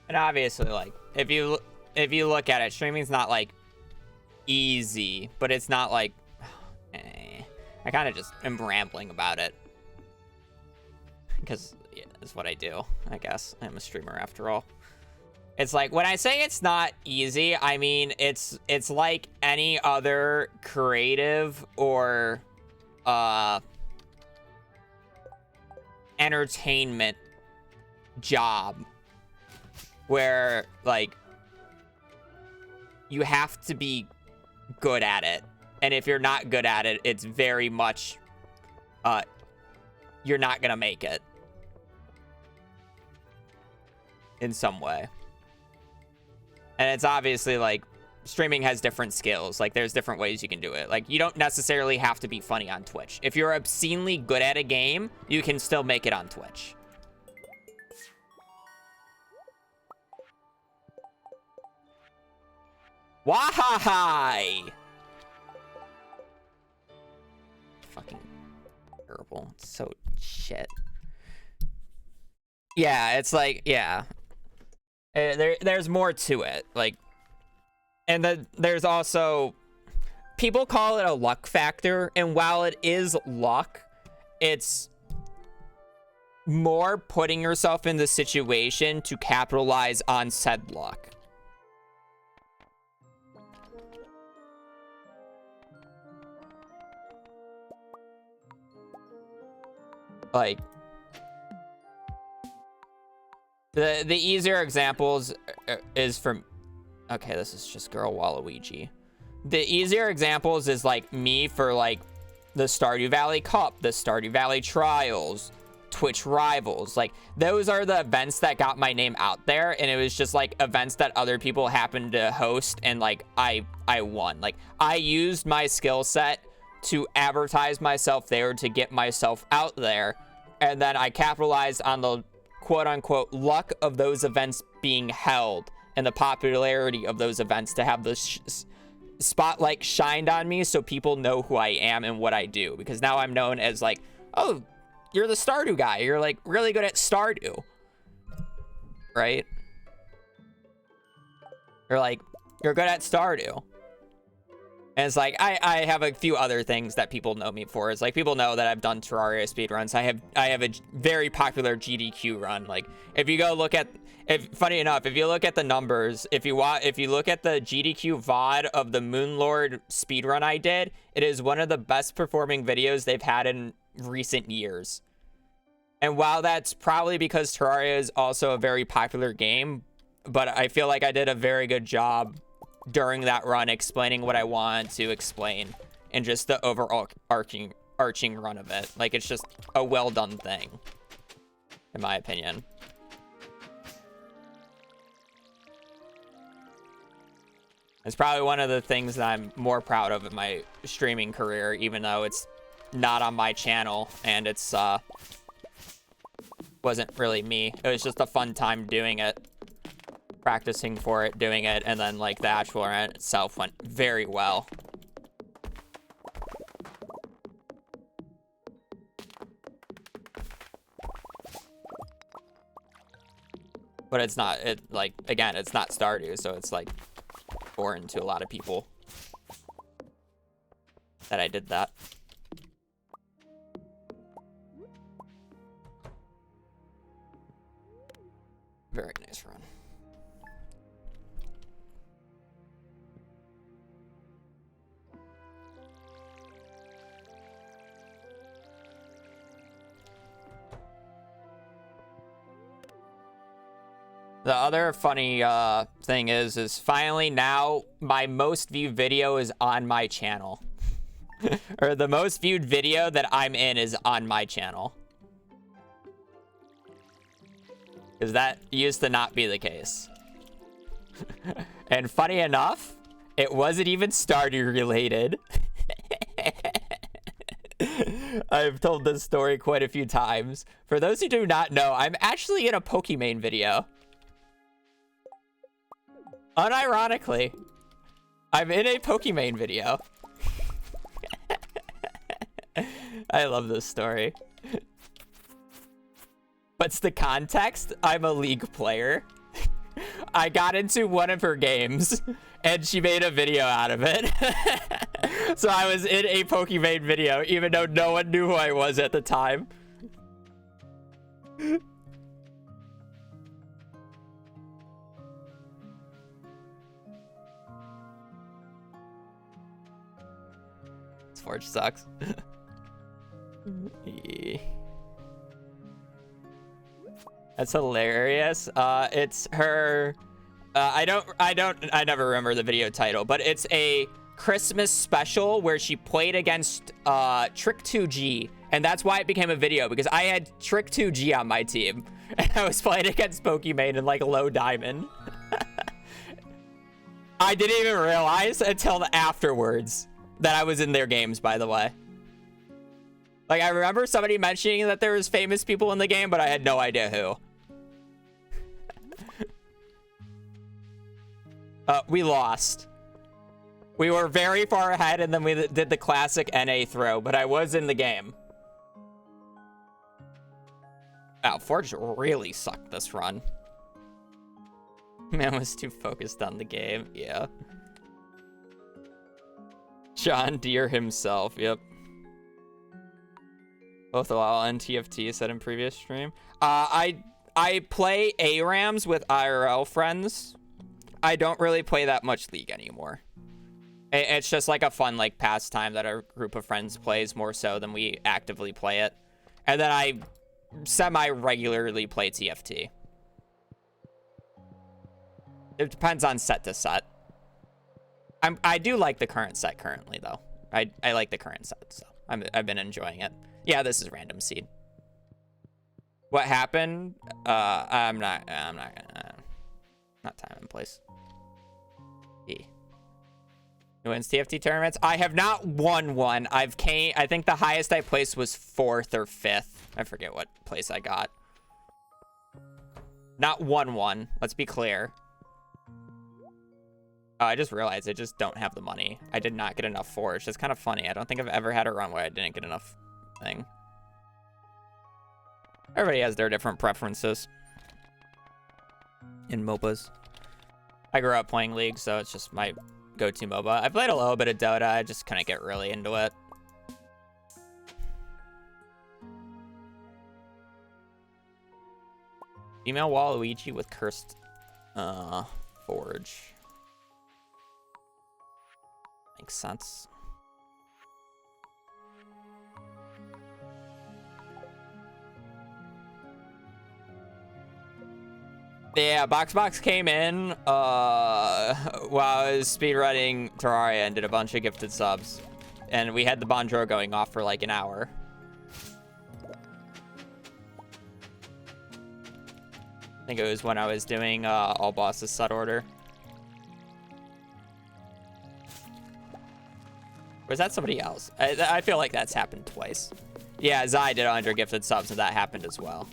And obviously, like, if you look at it, streaming's not like easy, but it's not like I kind of just am rambling about it because yeah, that's what I do. I guess I'm a streamer after all. It's like when I say it's not easy, I mean it's like any other creative or entertainment job where like you have to be good at it, and if you're not good at it, it's very much you're not gonna make it in some way. And it's obviously like streaming has different skills. Like there's different ways you can do it. Like you don't necessarily have to be funny on Twitch. If you're obscenely good at a game, you can still make it on Twitch. Wahai! Fucking terrible. It's so shit. Yeah, it's like, yeah. There's more to it. Like, and then there's also, people call it a luck factor, and while it is luck, it's more putting yourself in the situation to capitalize on said luck. Like, the easier examples is from, okay, this is just Girl Waluigi. The easier examples is like me for like the Stardew Valley Cup, the Stardew Valley Trials, Twitch Rivals. Like those are the events that got my name out there, and it was just like events that other people happened to host, and like I won. Like I used my skill set to advertise myself there to get myself out there. And then I capitalized on the quote-unquote luck of those events being held and the popularity of those events to have the spotlight shined on me so people know who I am and what I do. Because now I'm known as like, oh, you're the Stardew guy. You're like really good at Stardew. Right? You're like, you're good at Stardew. And it's like, I have a few other things that people know me for. It's like, people know that I've done Terraria speedruns. I have a very popular GDQ run. Like, if you go look at, funny enough, if you look at the numbers, if you look at the GDQ VOD of the Moonlord speedrun I did, it is one of the best performing videos they've had in recent years. And while that's probably because Terraria is also a very popular game, but I feel like I did a very good job during that run explaining what I wanted to explain and just the overall arching run of it. Like, it's just a well done thing, in my opinion. It's probably one of the things that I'm more proud of in my streaming career, even though it's not on my channel and it's wasn't really me. It was just a fun time doing it, practicing for it, doing it, and then like the actual event itself went very well. But it's not, like, again, it's not Stardew, so it's like foreign to a lot of people that I did that. Very nice run. The other funny thing is finally now my most viewed video is on my channel. Or the most viewed video that I'm in is on my channel. Because that used to not be the case. And funny enough, it wasn't even Stardew related. I've told this story quite a few times. For those who do not know, I'm actually in a Pokemon video. Unironically, I'm in a Pokemon video. I love this story. What's the context? I'm a League player. I got into one of her games, and she made a video out of it. So I was in a Pokemon video, even though no one knew who I was at the time. This Forge sucks. Yeah. That's hilarious. It's her. I never remember the video title, but it's a Christmas special where she played against Trick2G, and that's why it became a video, because I had Trick2G on my team, and I was playing against Pokemon in like low diamond. I didn't even realize until afterwards that I was in their games, by the way. Like, I remember somebody mentioning that there was famous people in the game, but I had no idea who. We lost. We were very far ahead, and then we did the classic NA throw, but I was in the game. Wow, Forge really sucked this run. Man was too focused on the game. Yeah. John Deere himself. Yep. Both LOL and TFT said in previous stream. I play ARAMs with IRL friends. I don't really play that much League anymore. It's just like a fun like pastime that our group of friends plays more so than we actively play it. And then I semi-regularly play TFT. It depends on set to set. I do like the current set currently though. I like the current set, so I've been enjoying it. Yeah, this is random seed. What happened? I'm not gonna. Not time and place. E. Who wins TFT tournaments? I have not won one. I think the highest I placed was 4th or 5th. I forget what place I got. Not won one. Let's be clear. Oh, I just realized I just don't have the money. I did not get enough forge. It's kind of funny. I don't think I've ever had a run where I didn't get enough thing. Everybody has their different preferences in MOBAs. I grew up playing League, so it's just my go-to MOBA. I played a little bit of Dota. I just couldn't get really into it. Female Waluigi with cursed forge. Makes sense. Yeah, Box came in while I was speedrunning Terraria and did a bunch of gifted subs. And we had the Bonjour going off for like an hour. I think it was when I was doing all bosses set order. Or is that somebody else? I feel like that's happened twice. Yeah, Zai did 100 gifted subs, and that happened as well.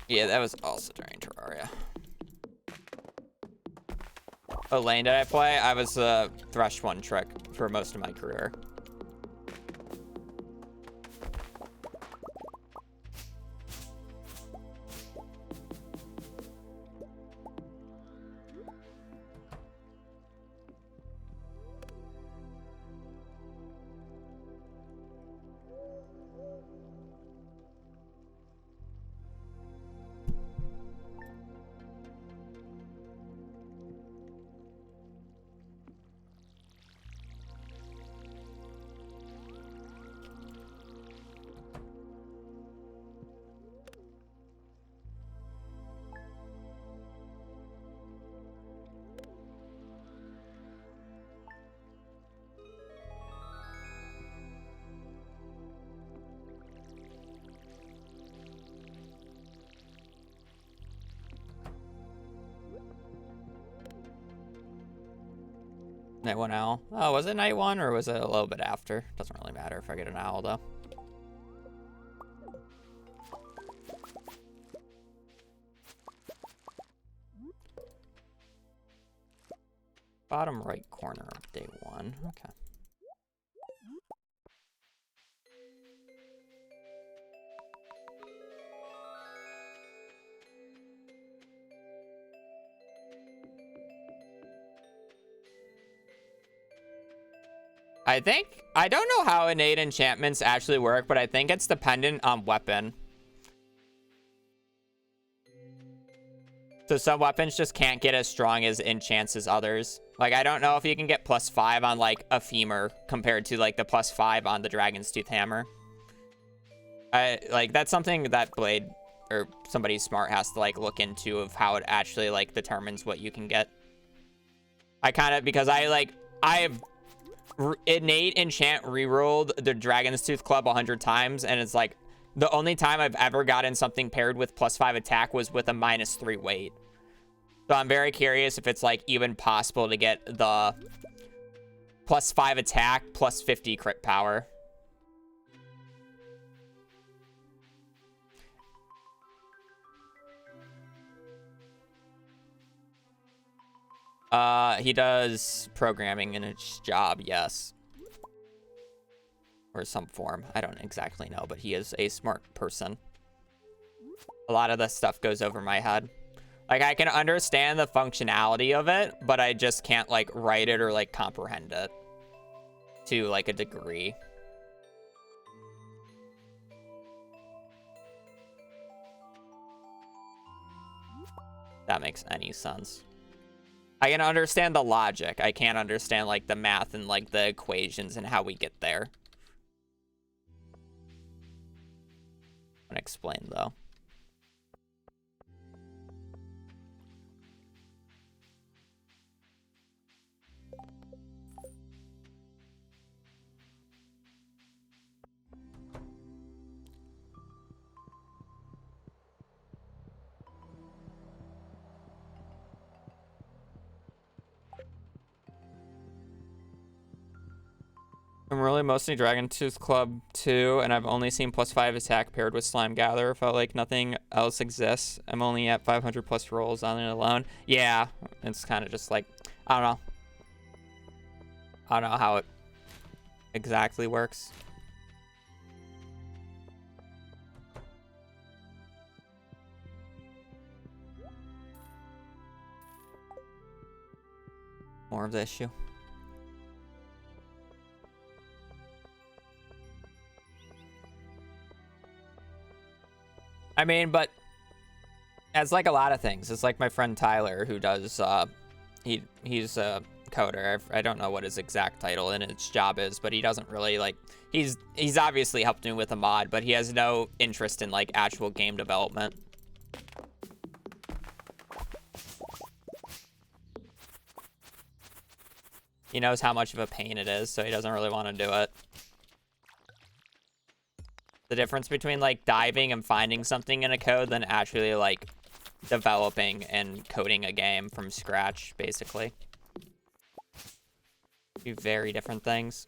Yeah, that was also during Terraria. What lane did I play? I was Thresh one trick for most of my career. Night 1 owl. Oh, was it night 1 or was it a little bit after? Doesn't really matter if I get an owl though. Bottom right corner of day 1. Okay. I don't know how innate enchantments actually work, but I think it's dependent on weapon. So some weapons just can't get as strong as enchants as others. Like, I don't know if you can get +5 on, like, a femur compared to, like, the +5 on the Dragon's Tooth Hammer. Like, that's something that Blade or somebody smart has to, like, look into of how it actually, like, determines what you can get. Because I have innate enchant rerolled the Dragon's Tooth Club 100 times, and it's like the only time I've ever gotten something paired with +5 attack was with a -3 weight. So I'm very curious if it's like even possible to get the +5 attack +50 crit power. He does programming in his job, yes. Or some form. I don't exactly know, but he is a smart person. A lot of this stuff goes over my head. Like, I can understand the functionality of it, but I just can't, like, write it or, like, comprehend it to, like, a degree. That makes any sense. I can understand the logic. I can't understand, like, the math and, like, the equations and how we get there. Unexplained, though. I'm really mostly Dragon Tooth Club 2, and I've only seen +5 attack paired with Slime Gatherer. Felt like nothing else exists. I'm only at 500 plus rolls on it alone. Yeah, it's kind of just like, I don't know. I don't know how it exactly works. More of the issue. I mean, but it's like a lot of things. It's like my friend Tyler, who does, he's a coder. I don't know what his exact title and his job is, but he doesn't really, like, he's obviously helped me with a mod, but he has no interest in, like, actual game development. He knows how much of a pain it is, so he doesn't really want to do it. The difference between, like, diving and finding something in a code than actually, like, developing and coding a game from scratch, basically. Two very different things.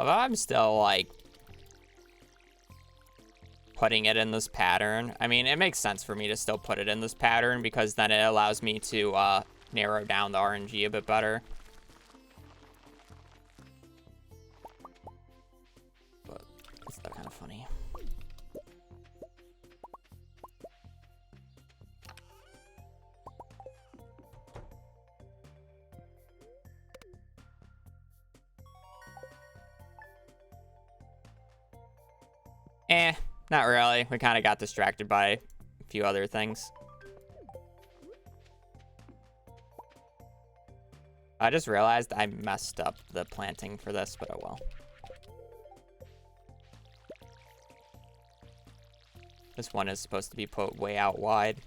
I'm still, like, putting it in this pattern. I mean, it makes sense for me to still put it in this pattern because then it allows me to narrow down the RNG a bit better. But it's still kind of funny. Not really. We kind of got distracted by a few other things. I just realized I messed up the planting for this, but oh well. This one is supposed to be put way out wide.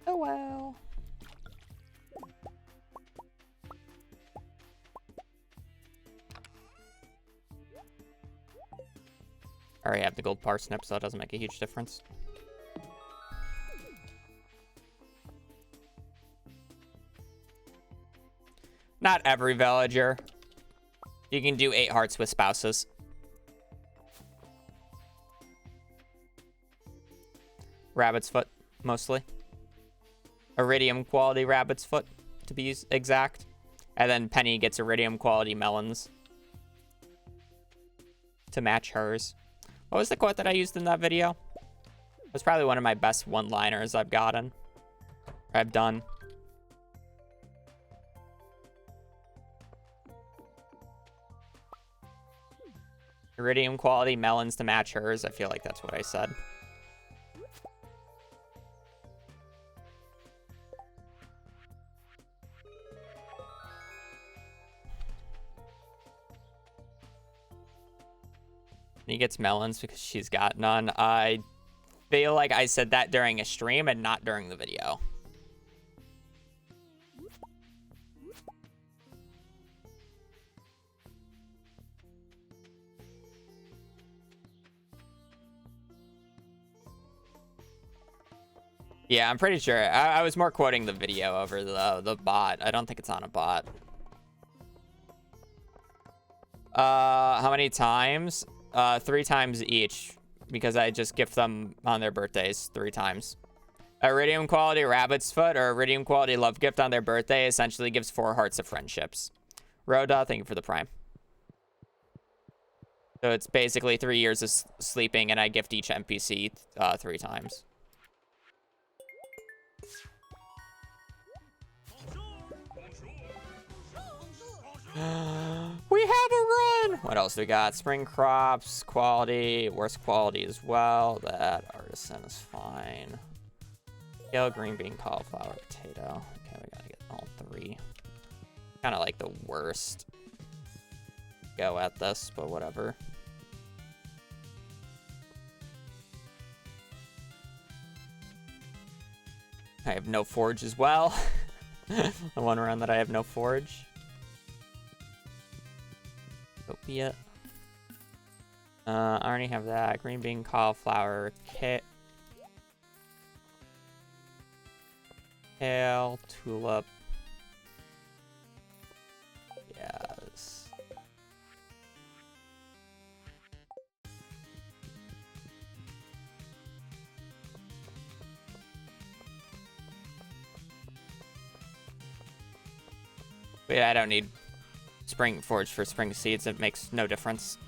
Oh well. I already have the gold parsnip, so it doesn't make a huge difference. Not every villager. You can do 8 hearts with spouses. Rabbit's foot, mostly. Iridium quality rabbit's foot, to be exact. And then Penny gets iridium quality melons to match hers. What was the quote that I used in that video? It was probably one of my best one-liners I've gotten. Or I've done. Iridium quality melons to match hers. I feel like that's what I said. He gets melons because she's got none. I feel like I said that during a stream and not during the video. Yeah, I'm pretty sure. I was more quoting the video over the bot. I don't think it's on a bot. How many times? 3 times each, because I just gift them on their birthdays 3 times. Iridium quality rabbit's foot or iridium quality love gift on their birthday essentially gives 4 hearts of friendships. Rhoda, thank you for the prime. So it's basically 3 years of sleeping, and I gift each NPC 3 times. We have a run! What else do we got? Spring crops, quality, worst quality as well. That artisan is fine. Kale, green bean, cauliflower, potato. Okay, we gotta get all three. Kind of like the worst go at this, but whatever. I have no forge as well. The one round that I have no forge. So be it. I already have that. Green bean, cauliflower, kale, tulip. Yes. But yeah, I don't need spring forge for spring seeds. It makes no difference.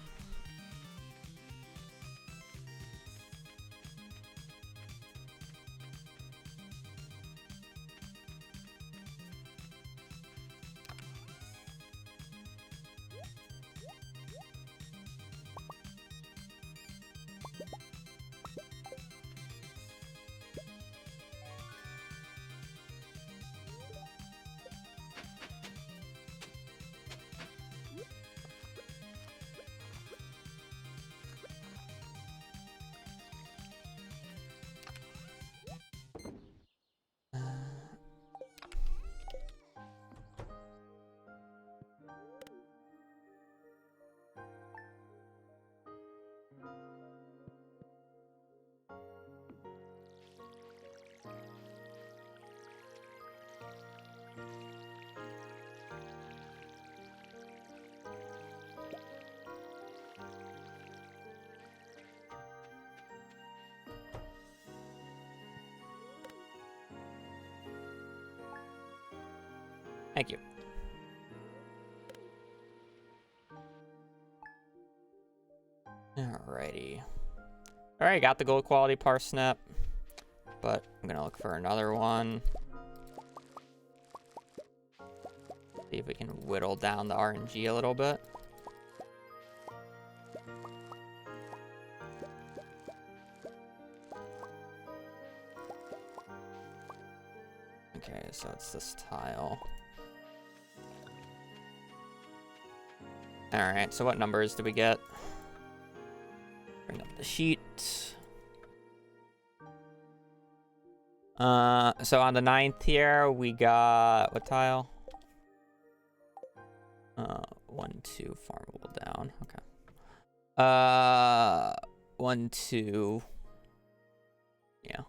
Thank you. Alrighty. Alright, got the gold quality parsnip. But I'm gonna look for another one. See if we can whittle down the RNG a little bit. Okay, so it's this tile. Alright, so what numbers did we get? Bring up the sheet. So on the 9th here, we got what tile? 1, 2, farmable down. Okay. 1, 2. Yeah.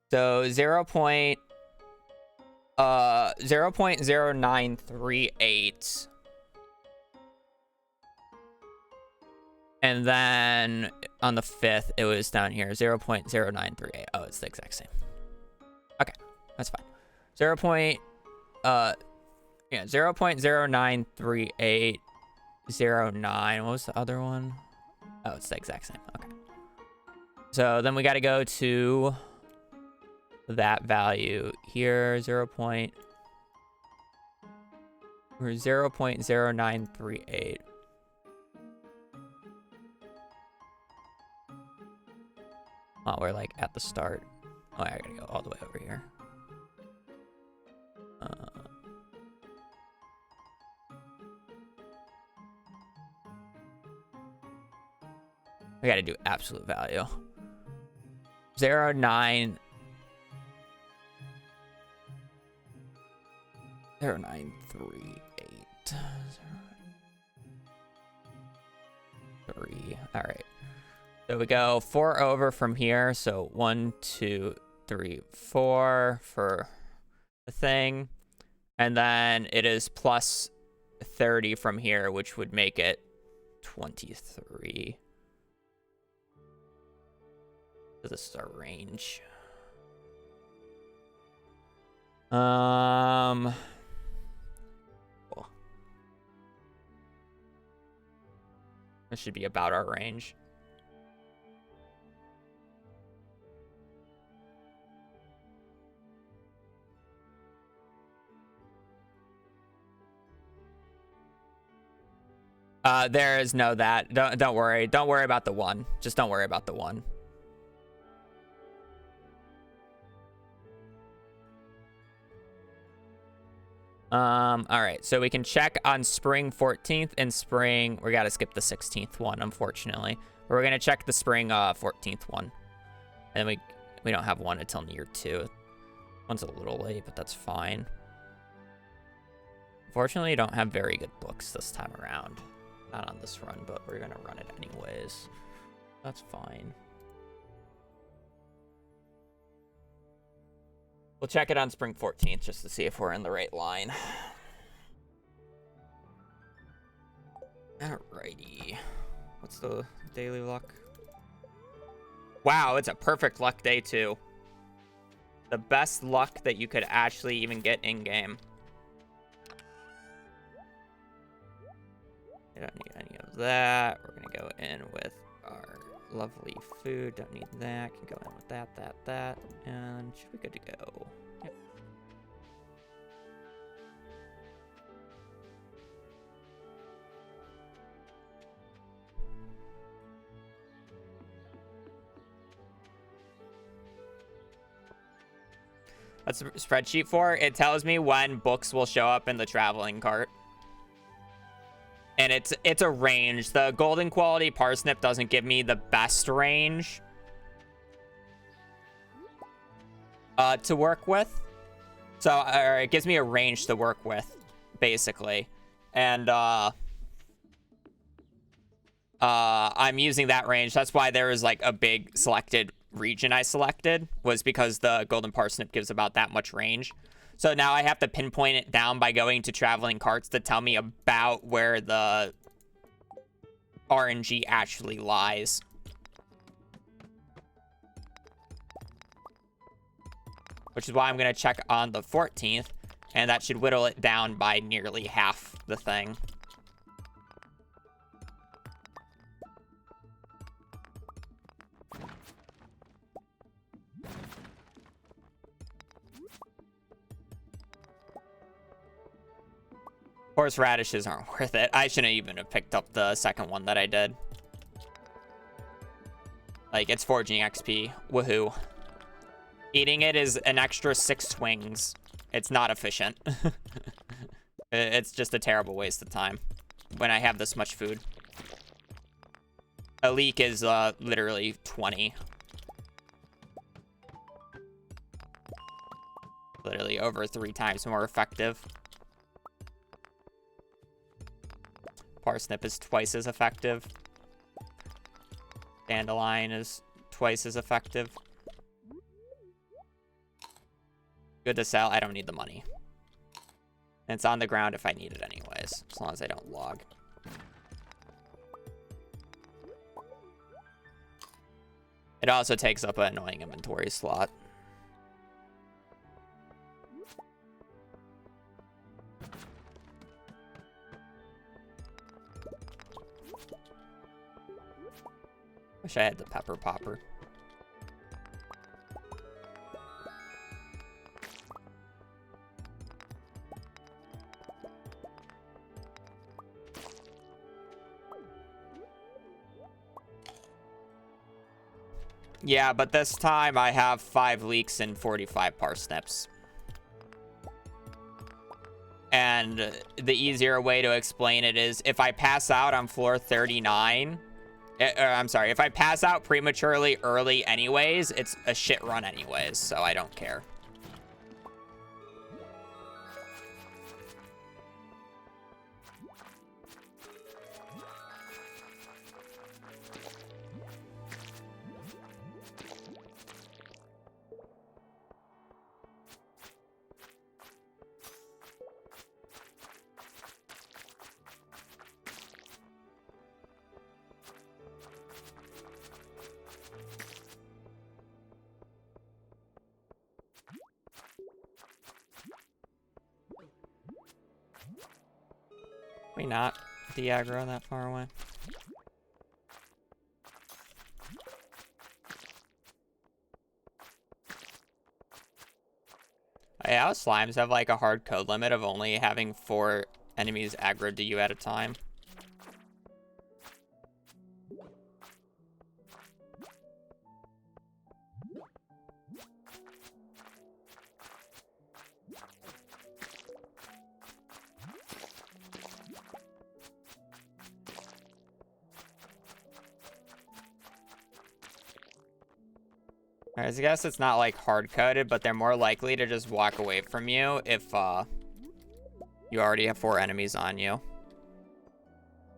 So 0.0938. And then on the 5th, it was down here, 0.0938. Oh, it's the exact same. Okay, that's fine. 0.093809. What was the other one? Oh, it's the exact same. Okay. So then we got to go to that value here, 0.0938. Oh, we're like at the start. Oh, I gotta go all the way over here. We gotta do absolute value. 0.9. 0.938. 3. All right. So we go 4 over from here. So 1, 2, 3, 4 for the thing. And then it is plus 30 from here, which would make it 23. So this is our range. Cool. This should be about our range. There is no that. Don't worry. Don't worry about the 1. Just don't worry about the 1. All right, so we can check on spring 14th and spring. We got to skip the 16th one, unfortunately. But we're gonna check the spring 14th one, and we don't have one until year 2. One's a little late, but that's fine. Unfortunately, you don't have very good books this time around. Not on this run, but we're gonna run it anyways. That's fine. We'll check it on spring 14th just to see if we're in the right line. Alrighty. What's the daily luck? Wow, it's a perfect luck day too. The best luck that you could actually even get in-game. I don't need any of that. We're gonna go in with our lovely food. Don't need that. Can go in with that. And should be good to go. Yep. What's the spreadsheet for? It tells me when books will show up in the traveling cart. And it's a range. The golden quality parsnip doesn't give me the best range to work with. So it gives me a range to work with, basically. And I'm using that range. That's why there is like a big selected region I selected, was because the golden parsnip gives about that much range. So now I have to pinpoint it down by going to traveling carts to tell me about where the RNG actually lies. Which is why I'm going to check on the 14th, and that should whittle it down by nearly half the thing. Horseradishes aren't worth it. I shouldn't even have picked up the second one that I did. Like, it's forging XP. Woohoo. Eating it is an extra 6 swings. It's not efficient. It's just a terrible waste of time when I have this much food. A leek is literally 20. Literally over 3 times more effective. Parsnip is twice as effective. Dandelion is twice as effective. Good to sell. I don't need the money. And it's on the ground if I need it anyways, as long as I don't log. It also takes up an annoying inventory slot. Wish I had the pepper popper. Yeah, but this time I have 5 leeks and 45 parsnips. And the easier way to explain it is if I pass out on floor 39... I'm sorry, if I pass out prematurely early anyways, it's a shit run anyways, so I don't care. We not de-aggro that far away. Yeah, slimes have like a hard code limit of only having 4 enemies aggroed to you at a time. I guess it's not like hard-coded, but they're more likely to just walk away from you if you already have 4 enemies on you.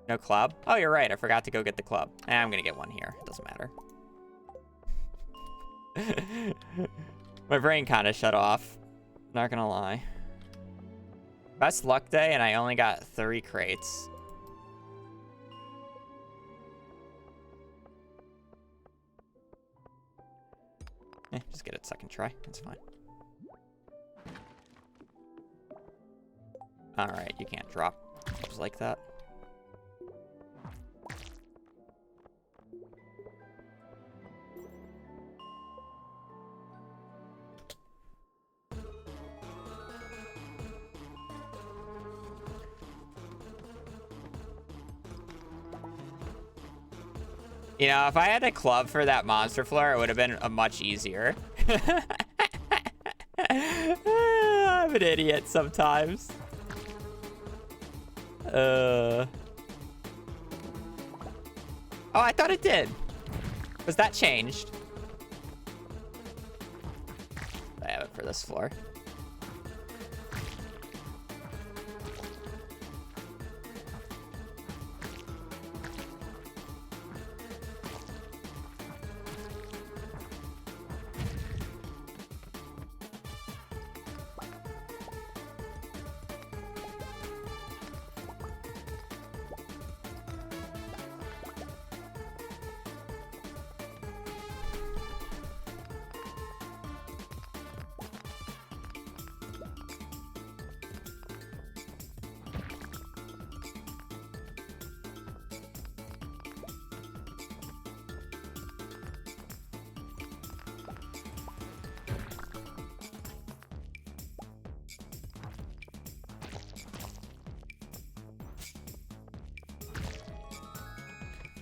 No club? Oh, you're right. I forgot to go get the club. I'm gonna get one here. It doesn't matter. My brain kind of shut off. Not gonna lie. Best luck day, and I only got 3 crates. Just get it second try. That's fine. Alright, you can't drop clubs like that. You know, if I had a club for that monster floor, it would have been much easier. I'm an idiot sometimes. Oh, I thought it did. Was that changed? I have it for this floor.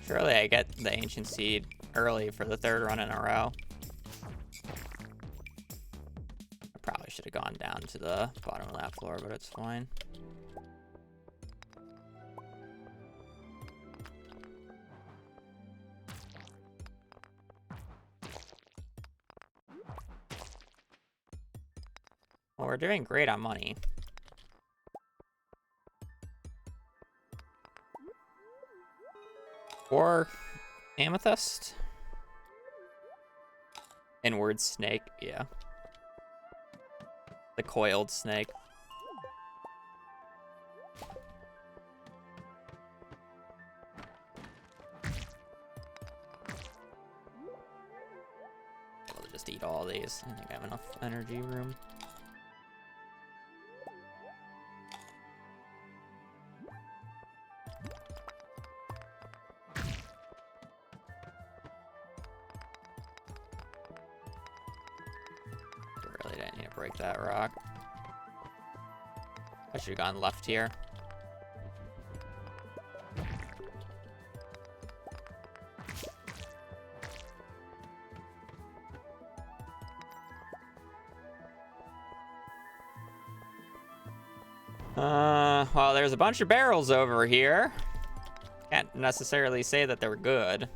Surely I get the ancient seed early for the 3rd run in a row. I probably should have gone down to the bottom of that floor, but it's fine. Well, we're doing great on money. Or amethyst? Inward snake, yeah. The coiled snake. I'll just eat all these. I think I have enough energy room. Break that rock. I should have gone left here. Well, there's a bunch of barrels over here. Can't necessarily say that they're good.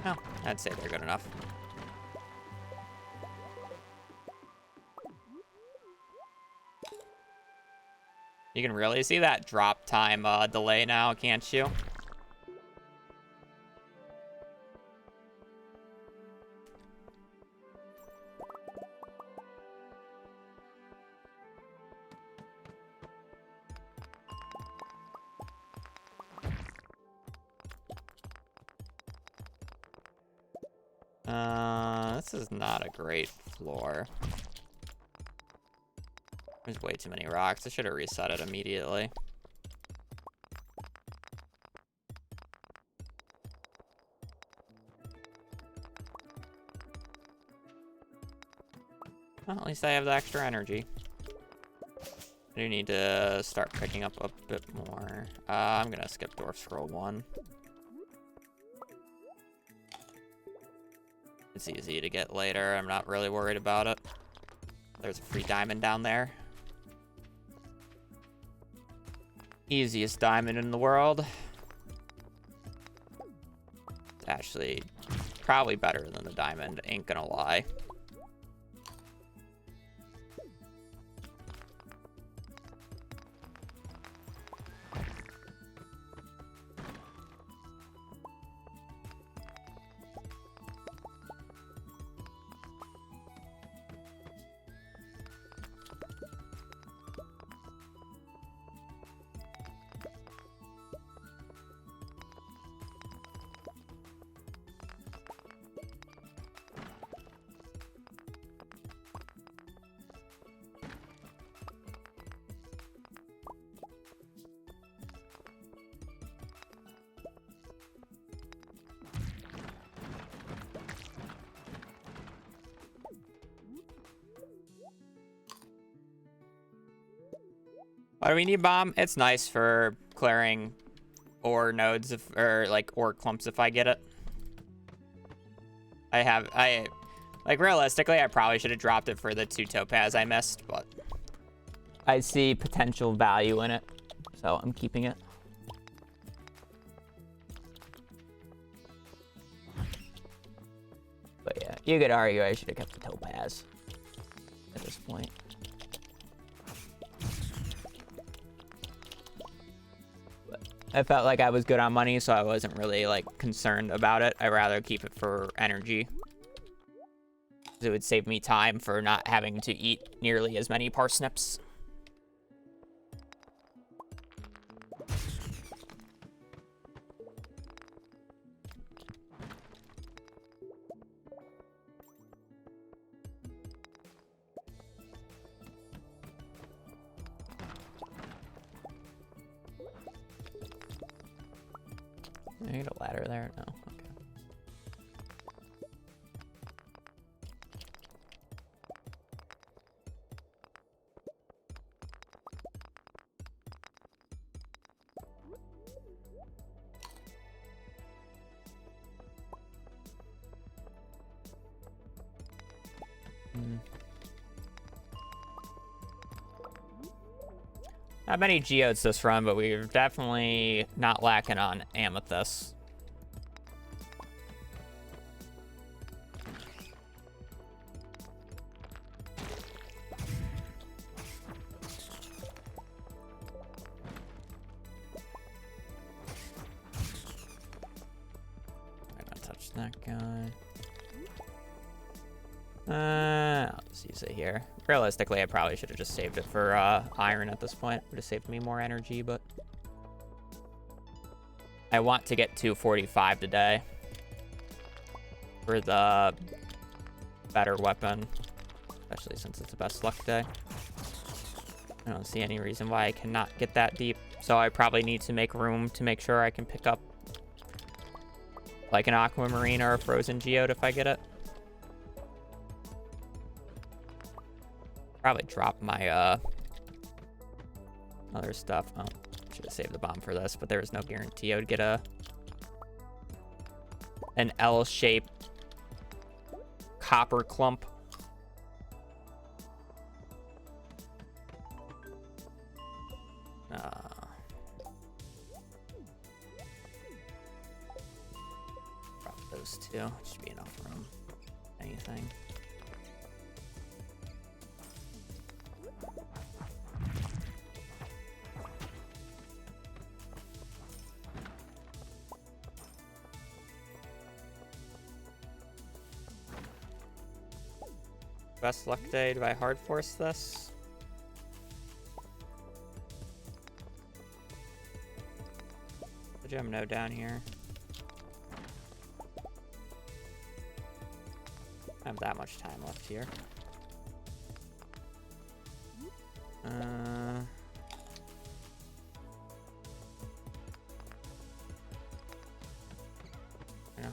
Oh, I'd say they're good enough. You can really see that drop time delay now, can't you? This is not a great floor. There's way too many rocks. I should have reset it immediately. Well, at least I have the extra energy. I do need to start picking up a bit more. I'm gonna skip Dwarf Scroll 1. It's easy to get later. I'm not really worried about it. There's a free diamond down there. Easiest diamond in the world. actually probably better than the diamond, ain't gonna lie. Why do we need bomb? It's nice for clearing ore nodes or like ore clumps if I get it. Like realistically, I probably should have dropped it for the 2 topaz I missed, but I see potential value in it, so I'm keeping it. But yeah, you could argue I should have kept the topaz at this point. I felt like I was good on money, so I wasn't really, like, concerned about it. I'd rather keep it for energy. It would save me time for not having to eat nearly as many parsnips. I need a ladder there? No. Okay. Not many geodes this run, but we're definitely not lacking on amethyst. I'm gonna touch that guy. I'll just use it here. Realistically, I probably should have just saved it for iron at this point. Would have saved me more energy, but I want to get 245 today for the better weapon, especially since it's the best luck day. I don't see any reason why I cannot get that deep, so I probably need to make room to make sure I can pick up like an aquamarine or a frozen geode if I get it. Probably drop my other stuff. Oh, should have saved the bomb for this, but there was no guarantee I would get an L-shaped copper clump. Drop those two. Should be enough room. Anything. Best luck day. Do I hard force this? The gem node down here. I have that much time left here.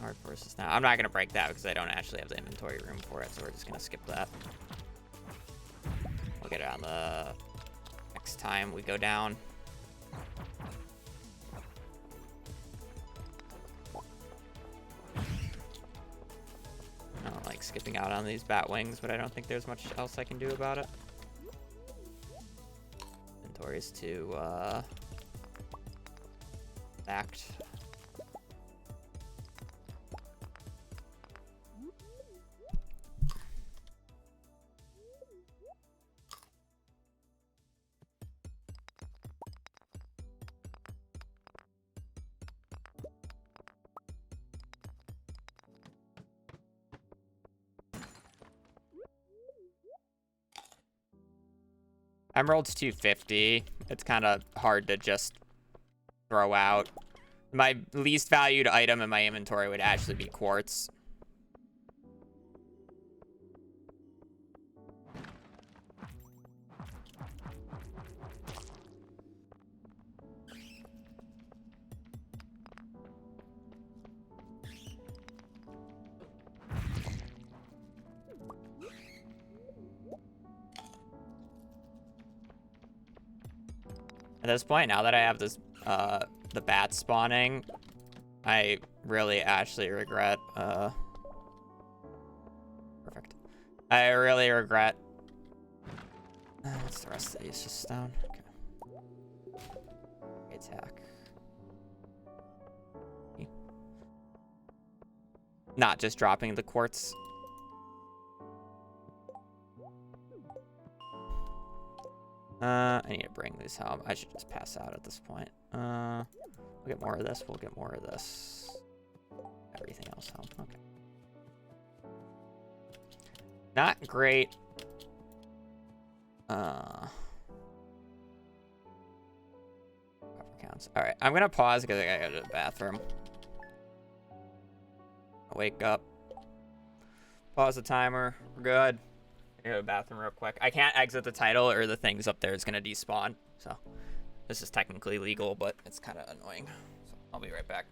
Hard forces now. I'm not gonna break that because I don't actually have the inventory room for it, so we're just gonna skip that. We'll get it on the next time we go down. I don't like skipping out on these bat wings, but I don't think there's much else I can do about it. Inventory's too backed. Emerald's 250. It's kind of hard to just throw out. My least valued item in my inventory would actually be quartz. At this point, now that I have this, the bats spawning, I really actually regret, perfect. I really regret. What's the rest of these? Just stone? Okay. Attack. Not just dropping the quartz. I need to bring these home. I should just pass out at this point. We'll get more of this. We'll get more of this. Everything else home. Okay. Not great. Counts. All right, I'm gonna pause because I gotta go to the bathroom. I'll wake up. Pause the timer. We're good. Go to the bathroom real quick. I can't exit the title or the things up there is gonna despawn. So this is technically legal, but it's kind of annoying. So I'll be right back.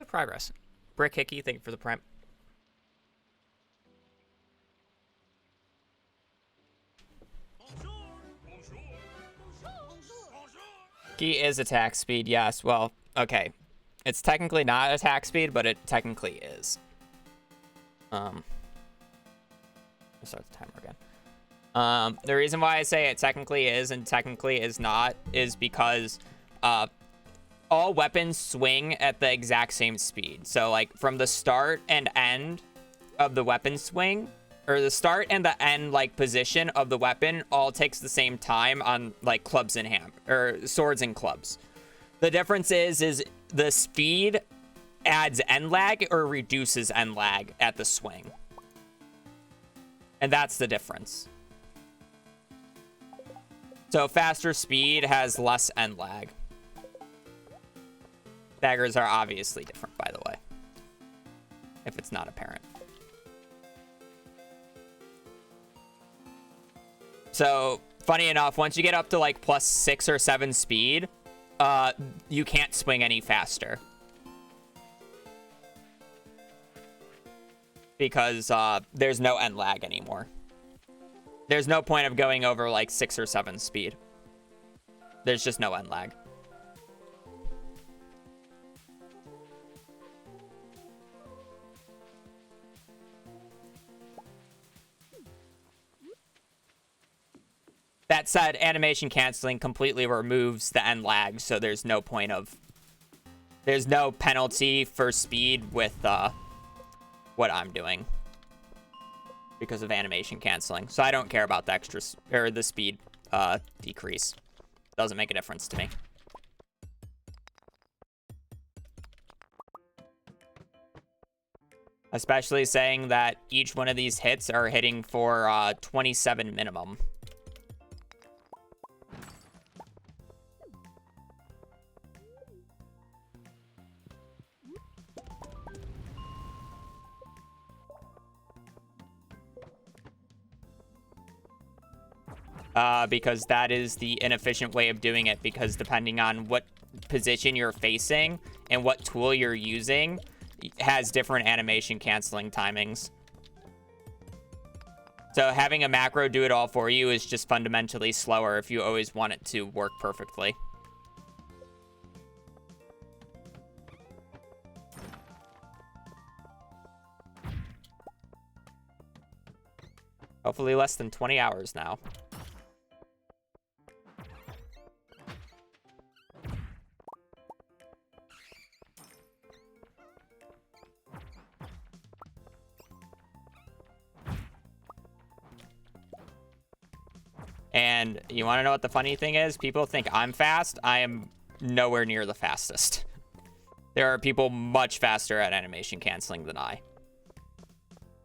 Progress. Brick Hickey, thank you for the prime. Key is attack speed, yes. Well, okay. It's technically not attack speed, but it technically is. I'll start the timer again. The reason why I say it technically is and technically is not is because all weapons swing at the exact same speed. So like from the start and end of the weapon swing, or the start and the end like position of the weapon all takes the same time on like clubs and or swords and clubs. The difference is the speed adds end lag or reduces end lag at the swing. And that's the difference. So faster speed has less end lag. Daggers are obviously different, by the way, if it's not apparent. So, funny enough, once you get up to like +6 or 7 speed, you can't swing any faster. Because there's no end lag anymore. There's no point of going over like 6 or 7 speed. There's just no end lag. That said, animation canceling completely removes the end lag, so there's no point of... There's no penalty for speed with what I'm doing because of animation canceling. So I don't care about the extra or the speed decrease. Doesn't make a difference to me. Especially saying that each one of these hits are hitting for 27 minimum. Because that is the inefficient way of doing it, because depending on what position you're facing and what tool you're using has different animation canceling timings. So having a macro do it all for you is just fundamentally slower if you always want it to work perfectly. Hopefully less than 20 hours now. And you want to know what the funny thing is? People think I'm fast. I am nowhere near the fastest. There are people much faster at animation canceling than I.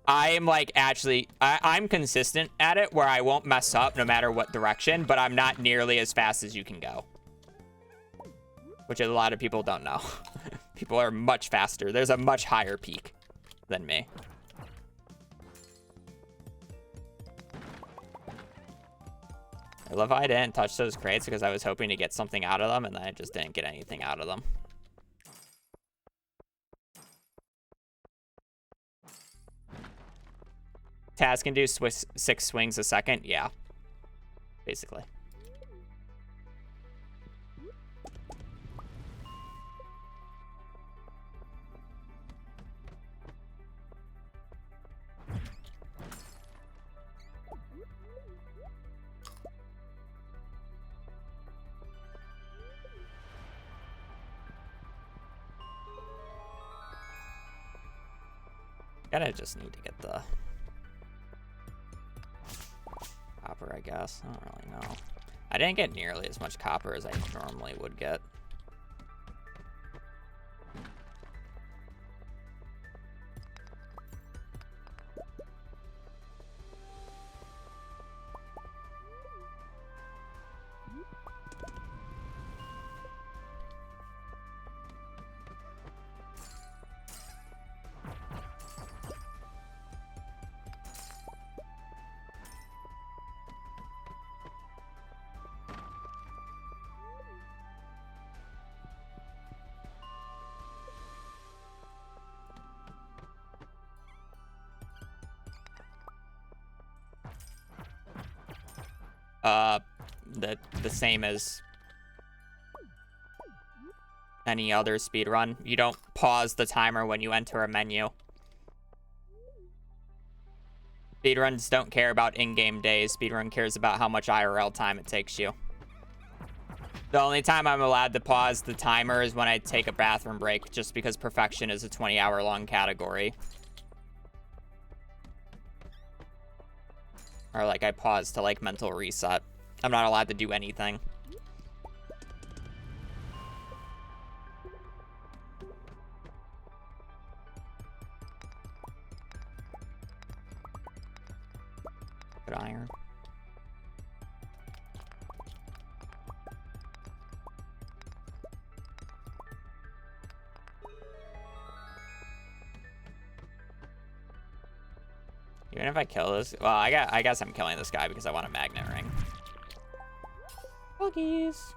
I am like actually, I'm consistent at it where I won't mess up no matter what direction, but I'm not nearly as fast as you can go. Which a lot of people don't know. People are much faster. There's a much higher peak than me. I love how I didn't touch those crates because I was hoping to get something out of them, and then I just didn't get anything out of them. Taz can do 6 swings a second? Yeah. Basically. Gotta just need to get the copper, I guess. I don't really know. I didn't get nearly as much copper as I normally would get. The same as any other speedrun. You don't pause the timer when you enter a menu. Speedruns don't care about in-game days. Speedrun cares about how much IRL time it takes you. The only time I'm allowed to pause the timer is when I take a bathroom break, just because perfection is a 20-hour-long category. Or like I pause to like mental reset. I'm not allowed to do anything. Good iron. Even if I kill this, well, I guess I'm killing this guy because I want a magnet ring. Buggies.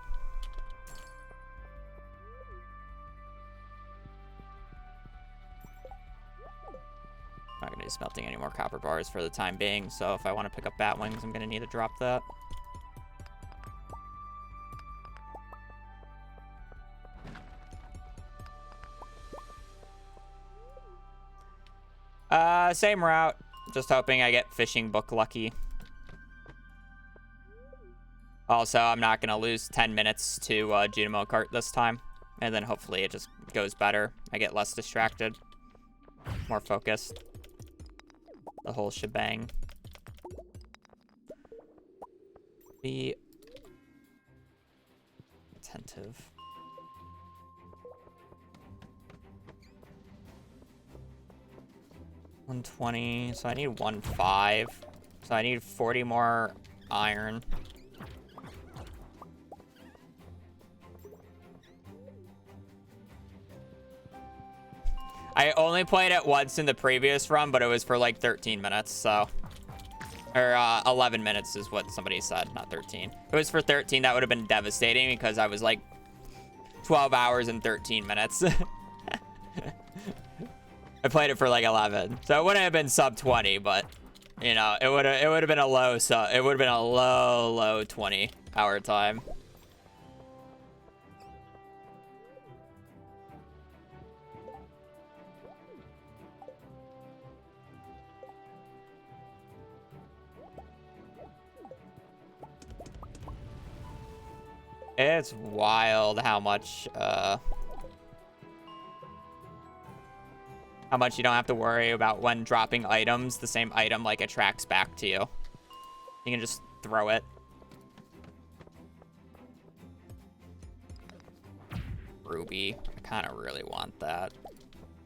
I'm not gonna be smelting any more copper bars for the time being, so if I want to pick up bat wings, I'm gonna need to drop that. Same route. Just hoping I get fishing book lucky. Also, I'm not going to lose 10 minutes to Junimo Kart this time. And then hopefully it just goes better. I get less distracted. More focused. The whole shebang. Be attentive. $120, so I need 1.5. So I need 40 more iron. I only played it once in the previous run, but it was for like 13 minutes, so... Or 11 minutes is what somebody said, not 13. If it was for 13, that would have been devastating because I was like 12 hours and 13 minutes. I played it for like 11, so it wouldn't have been sub 20, but you know, it would have been a low, so it would have been a low 20-hour time. It's wild how much you don't have to worry about when dropping items, the same item like attracts back to you. You can just throw it. Ruby. I kind of really want that.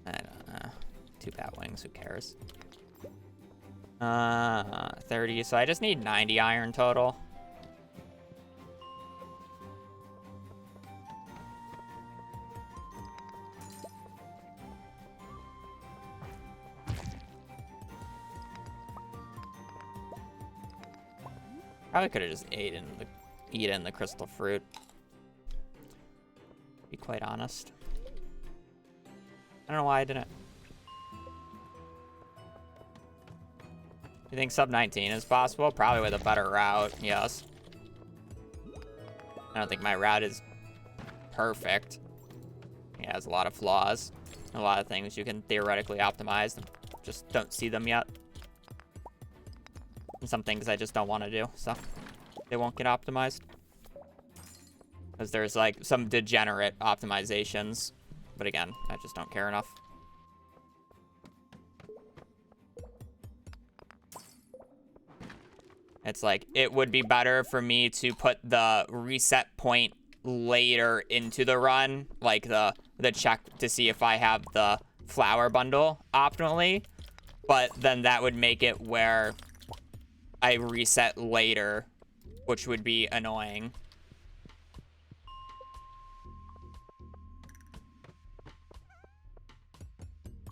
I don't know. 2 bat wings, who cares? 30, so I just need 90 iron total. Probably could have just eaten the crystal fruit. To be quite honest. I don't know why I didn't. You think sub 19 is possible? Probably with a better route, yes. I don't think my route is perfect. It has a lot of flaws. A lot of things you can theoretically optimize. Just don't see them yet. And some things I just don't want to do, so they won't get optimized. Because there's like some degenerate optimizations. But again, I just don't care enough. It's like, it would be better for me to put the reset point later into the run. Like the check to see if I have the flower bundle optimally. But then that would make it where I reset later, which would be annoying.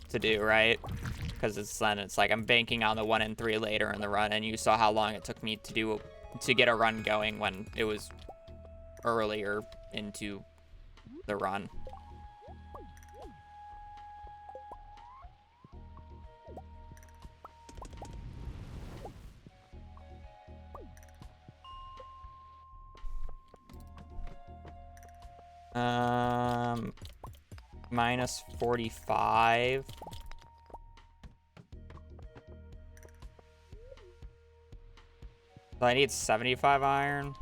To do, right? Because it's like I'm banking on the 1 and 3 later in the run, and you saw how long it took me to get a run going when it was earlier into the run. Minus 45. So I need 75 iron.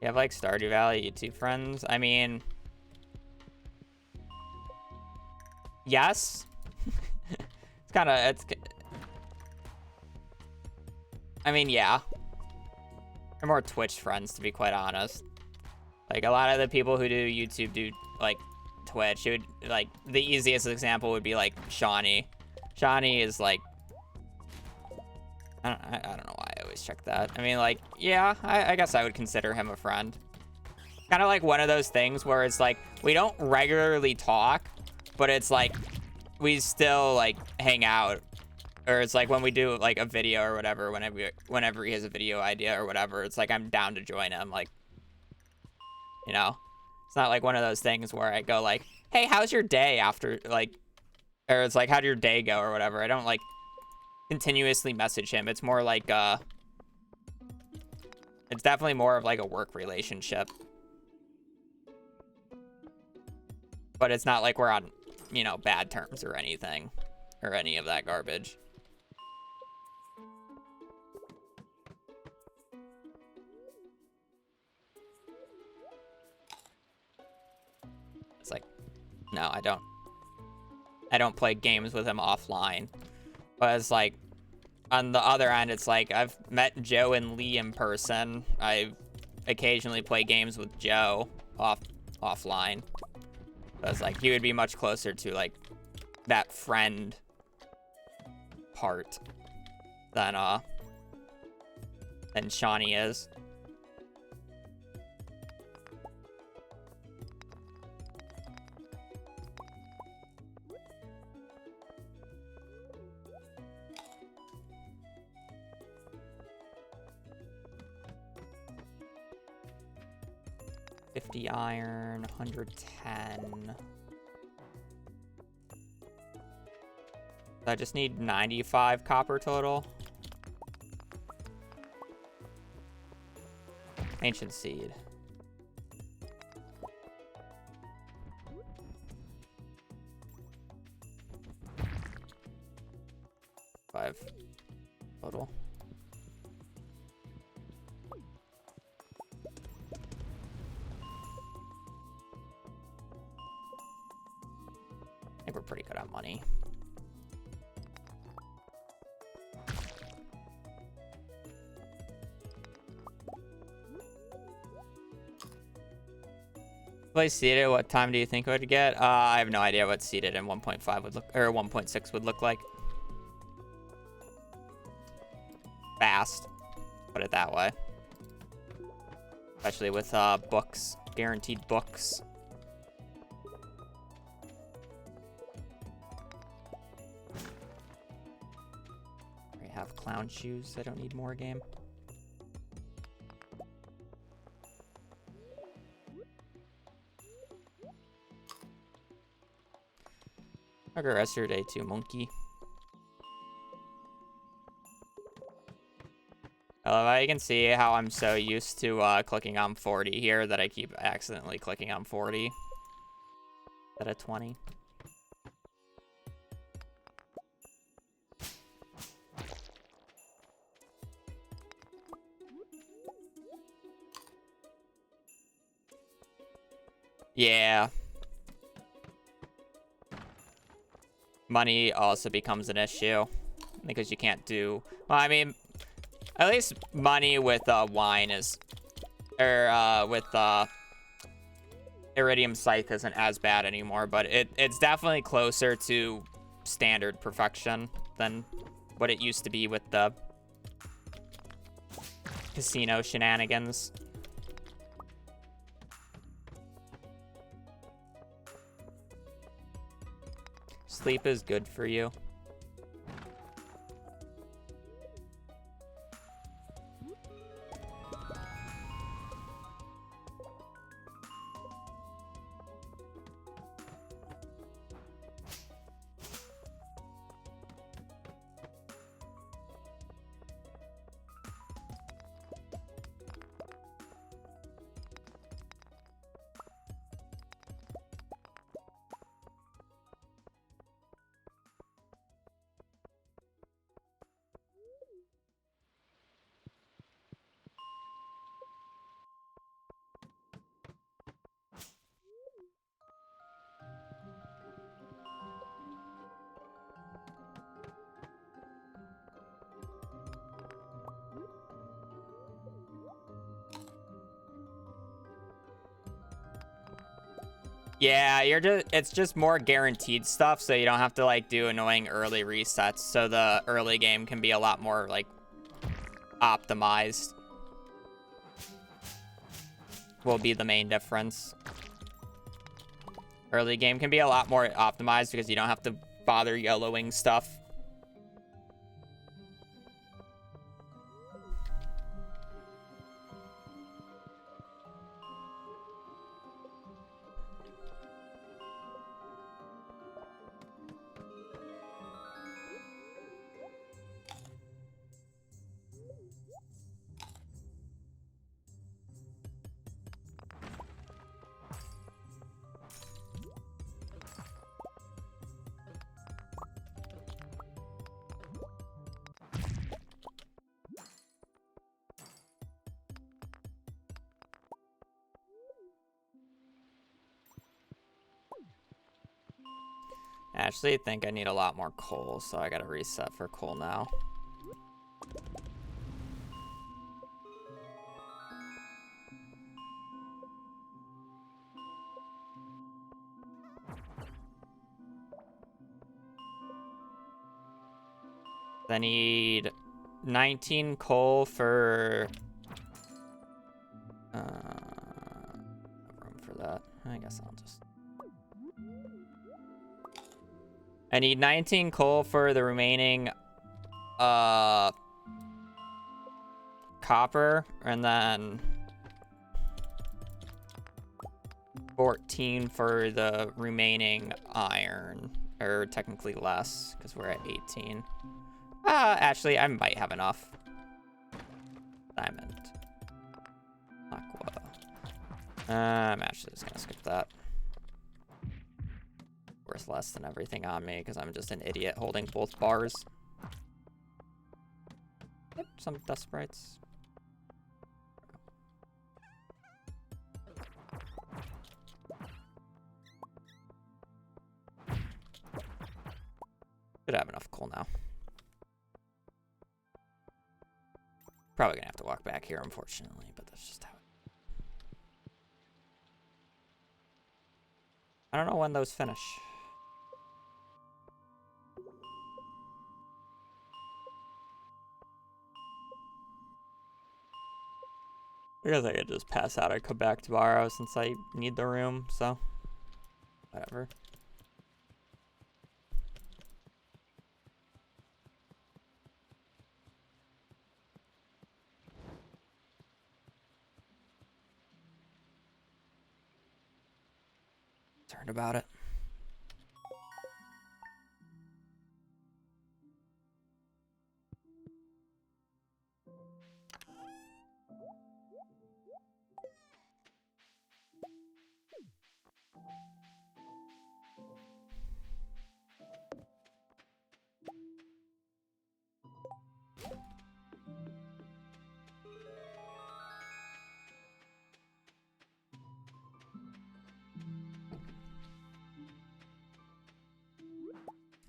You have like Stardew Valley YouTube friends? I mean, yes. I mean, yeah. They're more Twitch friends, to be quite honest. Like, a lot of the people who do YouTube do, like, Twitch. It would, like, the easiest example would be, like, Shawnee. Shawnee is, like... I don't know why I always check that. I mean, like, yeah, I guess I would consider him a friend. Kind of like one of those things where it's, like, we don't regularly talk, but it's, like, we still, like, hang out. Or it's, like, when we do, like, a video or whatever, whenever he has a video idea or whatever, it's, like, I'm down to join him, like... You know, it's not like one of those things where I go like, hey, how's your day after, like, or it's like, how'd your day go or whatever. I don't, like, continuously message him. It's more like, it's definitely more of, like, a work relationship. But it's not like we're on, you know, bad terms or anything, or any of that garbage. No, I don't. I don't play games with him offline. But it's like, on the other end, it's like, I've met Joe and Lee in person. I occasionally play games with Joe offline. But it's like, he would be much closer to, like, that friend part than Shawnee is. $50 iron, 110. I just need 95 copper total. Ancient seed. $5 total. I think we're pretty good on money. Play seeded, what time do you think it would get? I have no idea what seeded in 1.5 would look, or 1.6 would look like. Fast, put it that way. Especially with books, guaranteed books. We have clown shoes. I don't need more game. I got rest of your day too, monkey. You can see how I'm so used to clicking on 40 here that I keep accidentally clicking on 40 instead of 20. Yeah. Money also becomes an issue because you can't do, well, I mean, at least money with wine is, or with Iridium Scythe isn't as bad anymore, but it's definitely closer to standard perfection than what it used to be with the casino shenanigans. Sleep is good for you. Yeah, it's just more guaranteed stuff, so you don't have to like do annoying early resets, so the early game can be a lot more like optimized. Will be the main difference. Early game can be a lot more optimized because you don't have to bother yellowing stuff. actually think I need a lot more coal, so I gotta reset for coal now. I need 19 coal for room for that. I guess I'll just. I need 19 coal for the remaining copper, and then 14 for the remaining iron, or technically less because we're at 18. Actually, I might have enough. Diamond. Aqua. I'm actually just gonna skip that. Worth less than everything on me because I'm just an idiot holding both bars. Yep, some dust sprites. Should have enough coal now. Probably gonna have to walk back here, unfortunately, but that's just how it. I don't know when those finish. I guess I could just pass out and come back tomorrow since I need the room, so whatever. Concerned about it.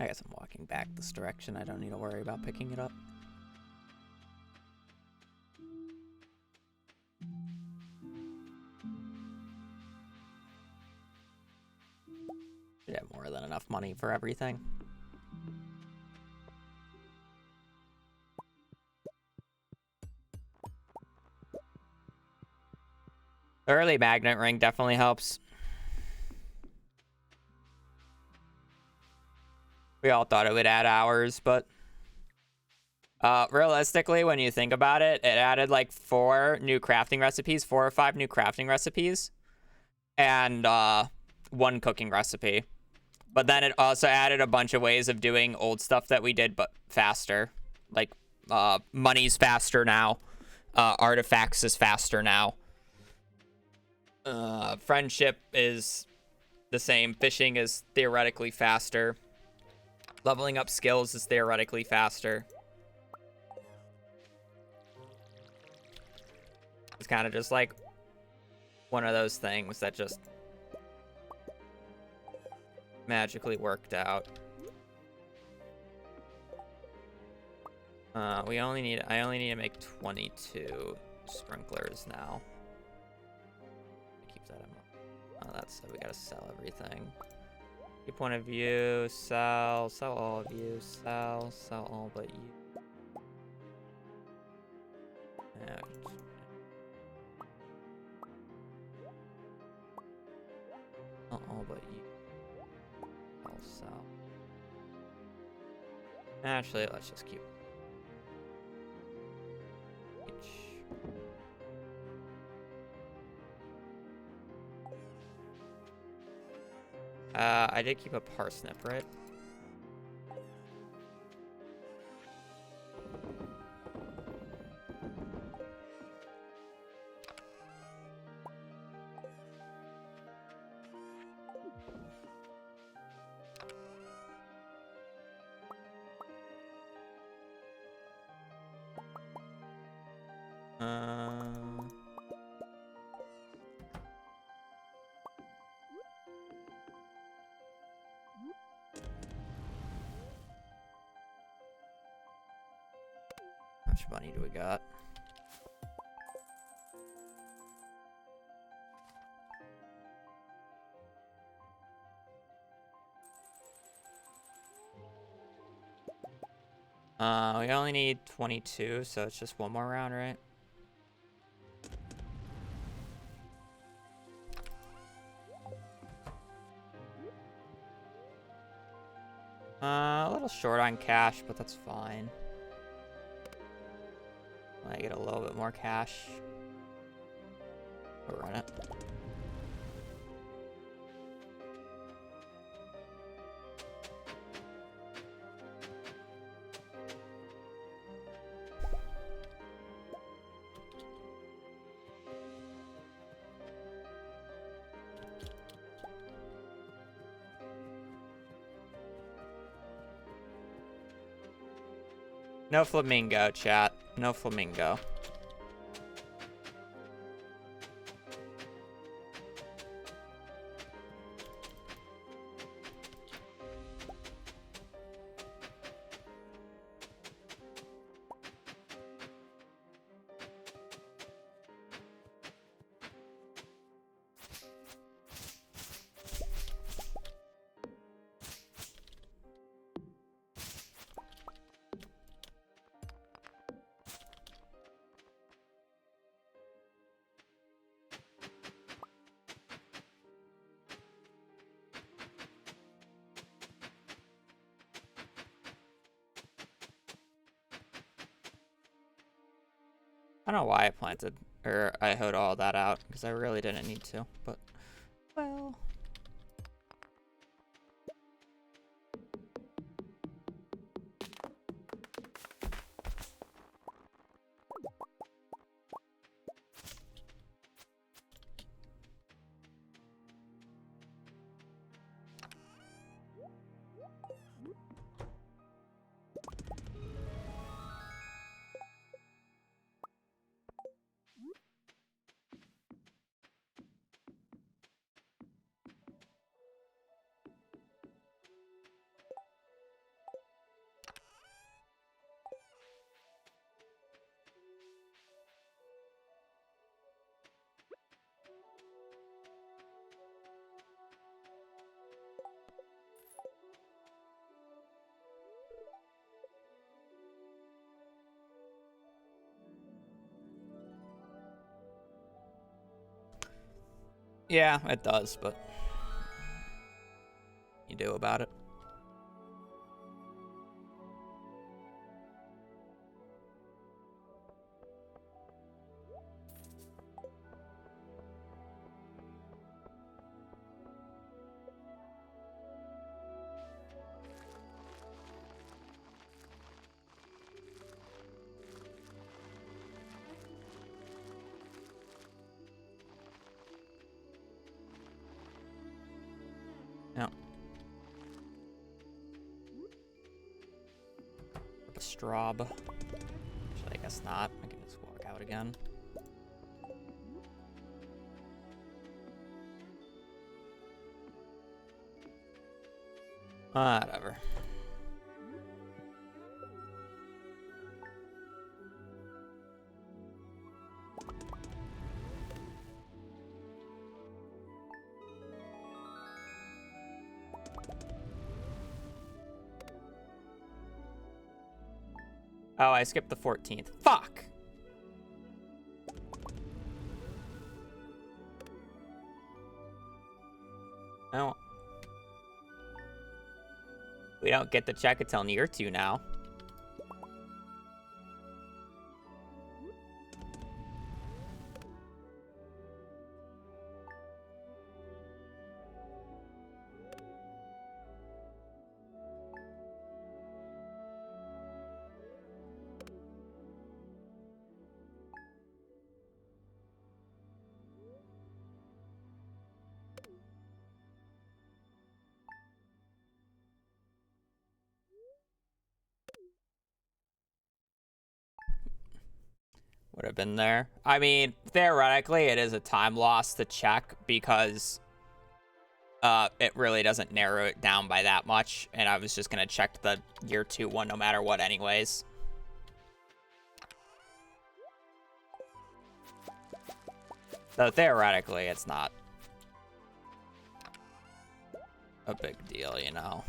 I guess I'm walking back this direction. I don't need to worry about picking it up. Should have more than enough money for everything. The early magnet ring definitely helps. We all thought it would add hours, but realistically, when you think about it, it added like 4 new crafting recipes, 4 or 5 new crafting recipes, and 1 cooking recipe. But then it also added a bunch of ways of doing old stuff that we did, but faster. Like money's faster now, artifacts is faster now. Friendship is the same. Fishing is theoretically faster. Leveling up skills is theoretically faster. It's kind of just like one of those things that just magically worked out. I only need to make 22 sprinklers now. Keep that in mind. Oh, that's we gotta sell everything. Your point of view, sell all of you, sell all but you. Ouch. All but you. I'll sell. Actually, let's just keep. I did keep a parsnip, right? much money do we got? We only need 22, so it's just one more round, right? A little short on cash, but that's fine. I get a little bit more cash. We'll run it. No flamingo, chat. No flamingo. I don't know why I planted, or I hoed all that out, because I really didn't need to, but, well. Yeah, it does, but you do about it. No. The straub. Actually, I guess not. I can just walk out again. Whatever. Oh, I skipped the 14th. Fuck! No. We don't get to check until near 2 now. Would have been there. I mean, theoretically, it is a time loss to check because it really doesn't narrow it down by that much. And I was just going to check the year 2 one no matter what anyways. So theoretically, it's not a big deal, you know.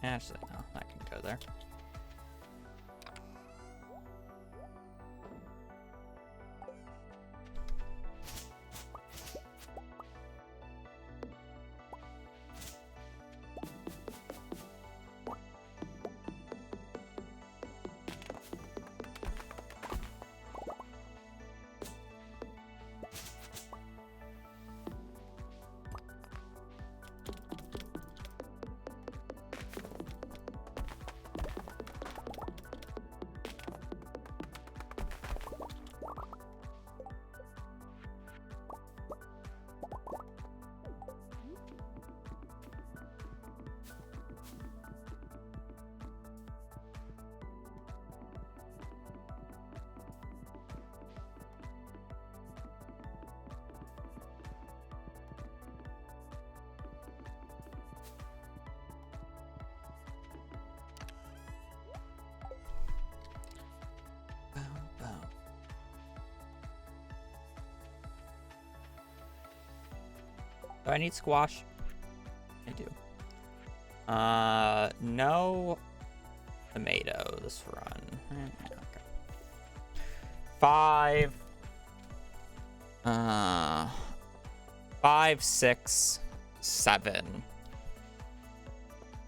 Actually, no, that can go there. Do I need squash? I do. No tomato this run. Okay. 5. 5, 6, 7.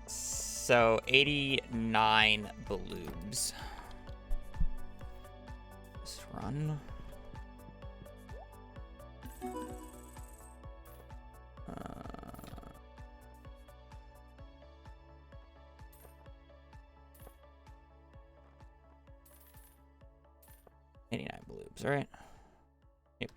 So 89 bloobs. This run. 89 bloobs, right? Yep.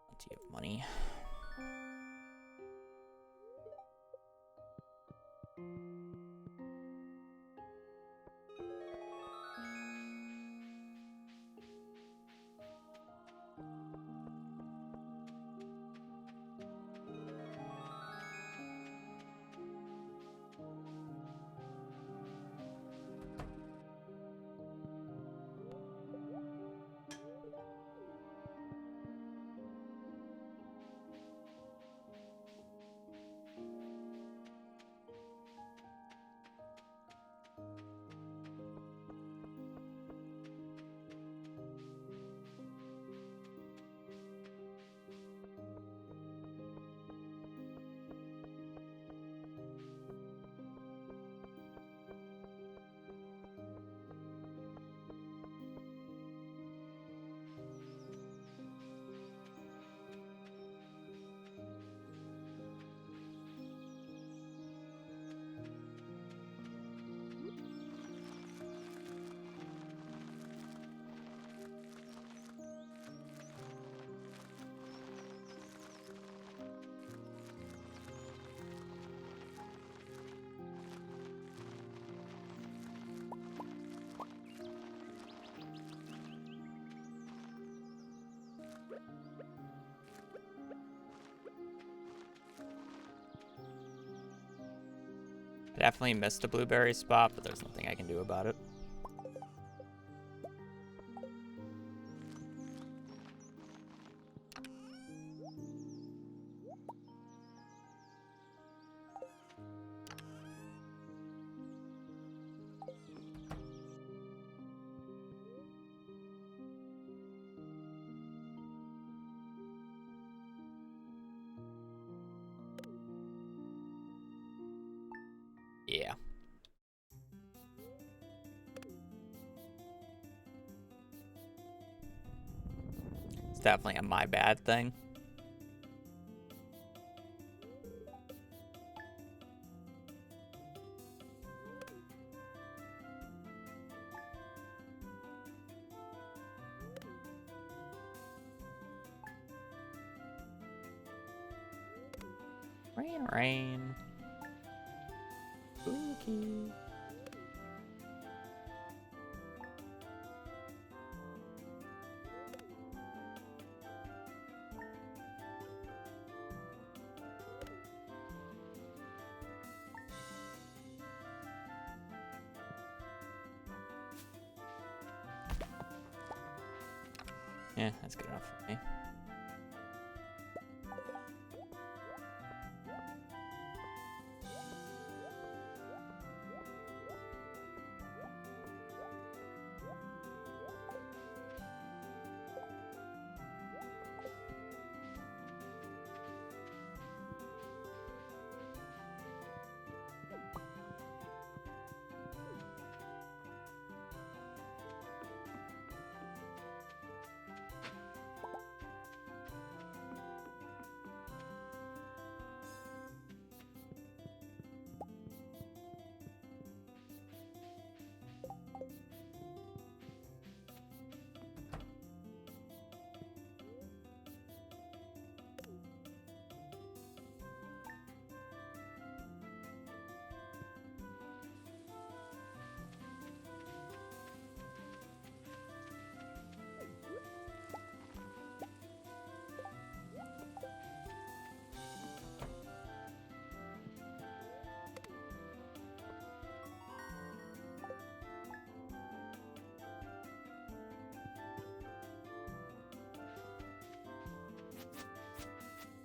Plenty of money. Definitely missed a blueberry spot, but there's nothing I can do about it. Yeah. It's definitely a my bad thing. Rain, rain. Spooky. Yeah, that's good enough for me.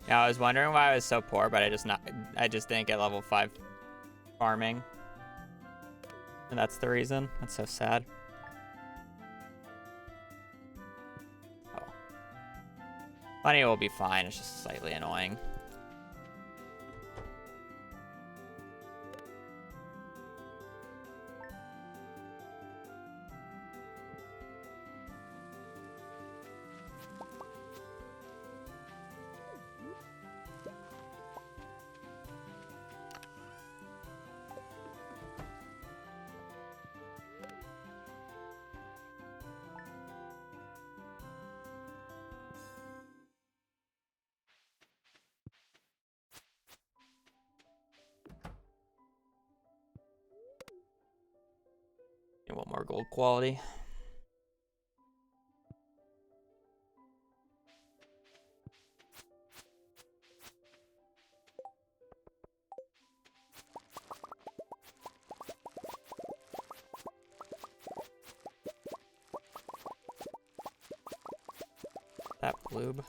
Yeah, I was wondering why I was so poor, but I just didn't get level 5 farming. And that's the reason. That's so sad. Oh. Money will be fine, it's just slightly annoying. You want more gold quality? That bloob.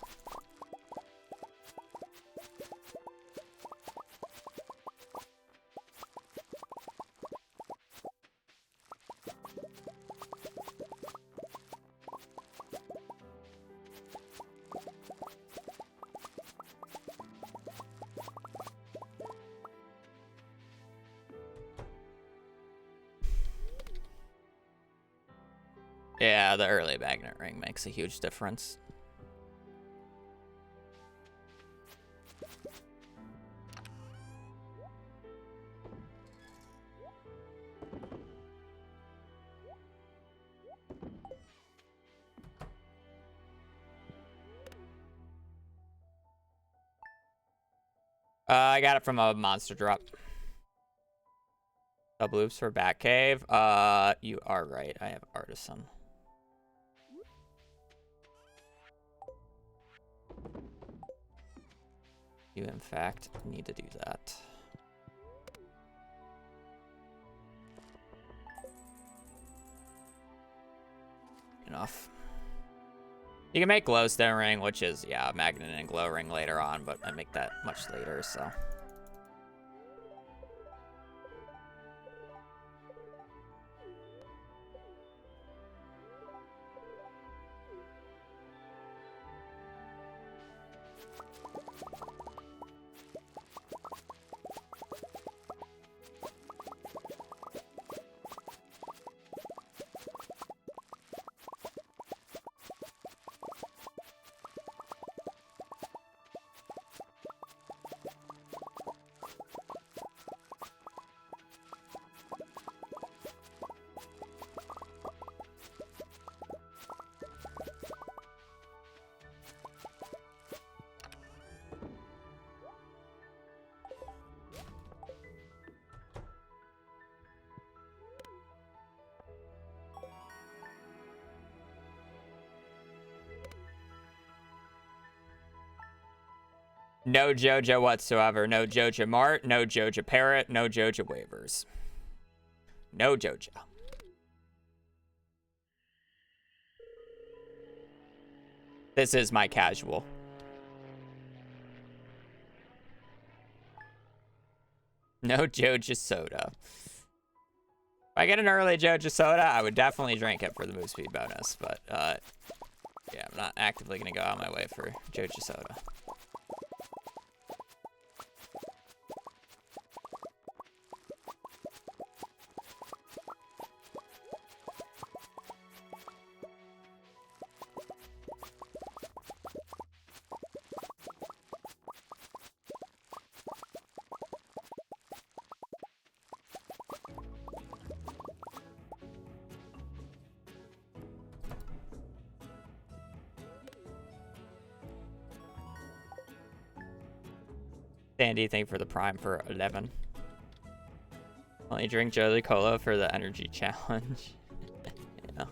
Yeah, the early magnet ring makes a huge difference. I got it from a monster drop. Double loops for Batcave. You are right. I have Artisan. You, in fact, need to do that. enough. You can make glowstone ring, which is, yeah, magnet and glow ring later on, but I make that much later, so. No Joja whatsoever. No Joja Mart, no Joja Parrot, no Joja waivers. No Joja. This is my casual. No Joja soda. If I get an early Joja soda, I would definitely drink it for the move speed bonus, but yeah, I'm not actively gonna go out of my way for Joja soda. Sandy, thank you for the prime for 11. Only drink Jolly Cola for the energy challenge. Yeah.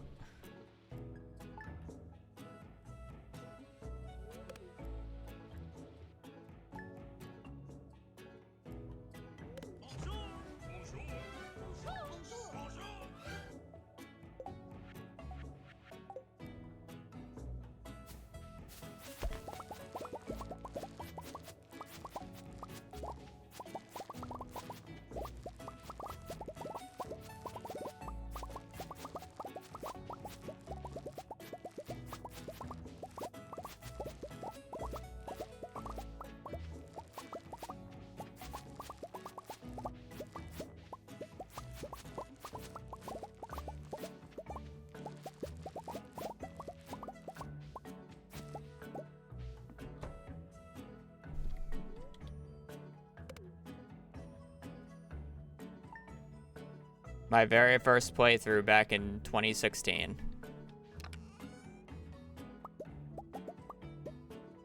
My very first playthrough back in 2016.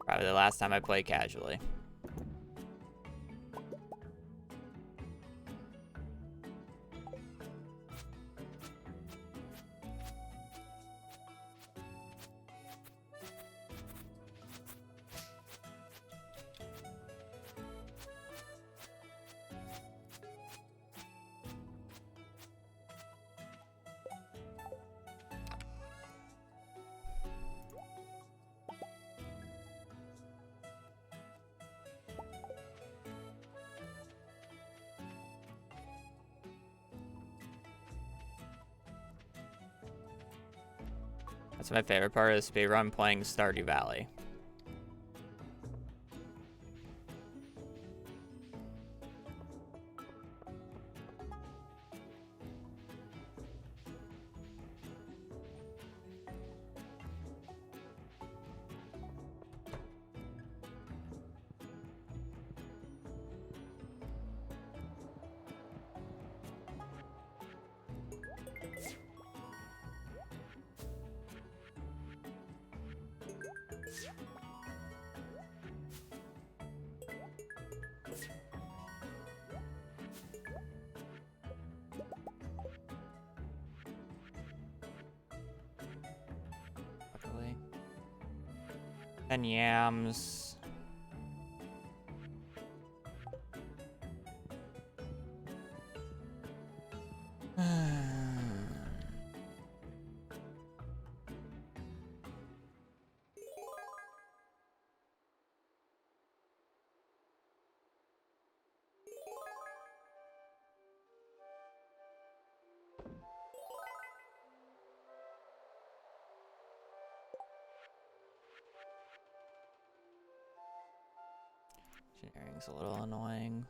Probably the last time I played casually. That's my favorite part of the speedrun, playing Stardew Valley. And yams. Engineering's a little annoying.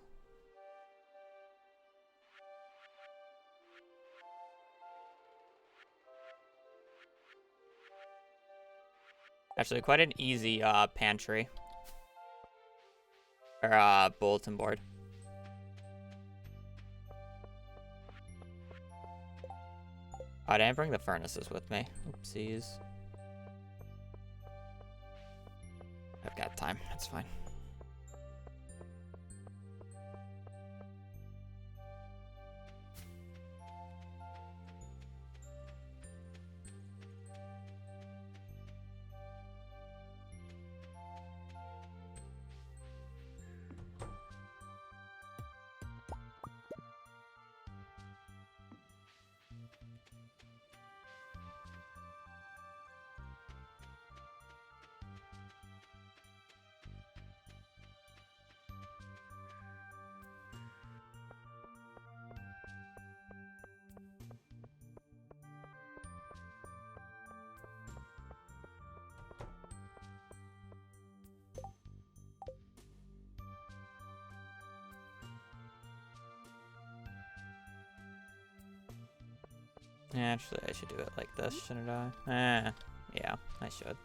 Actually, quite an easy pantry. Or bulletin board. I didn't bring the furnaces with me. Oopsies. I've got time. That's fine. Yeah, actually, I should do it like this, shouldn't I? Yeah, I should.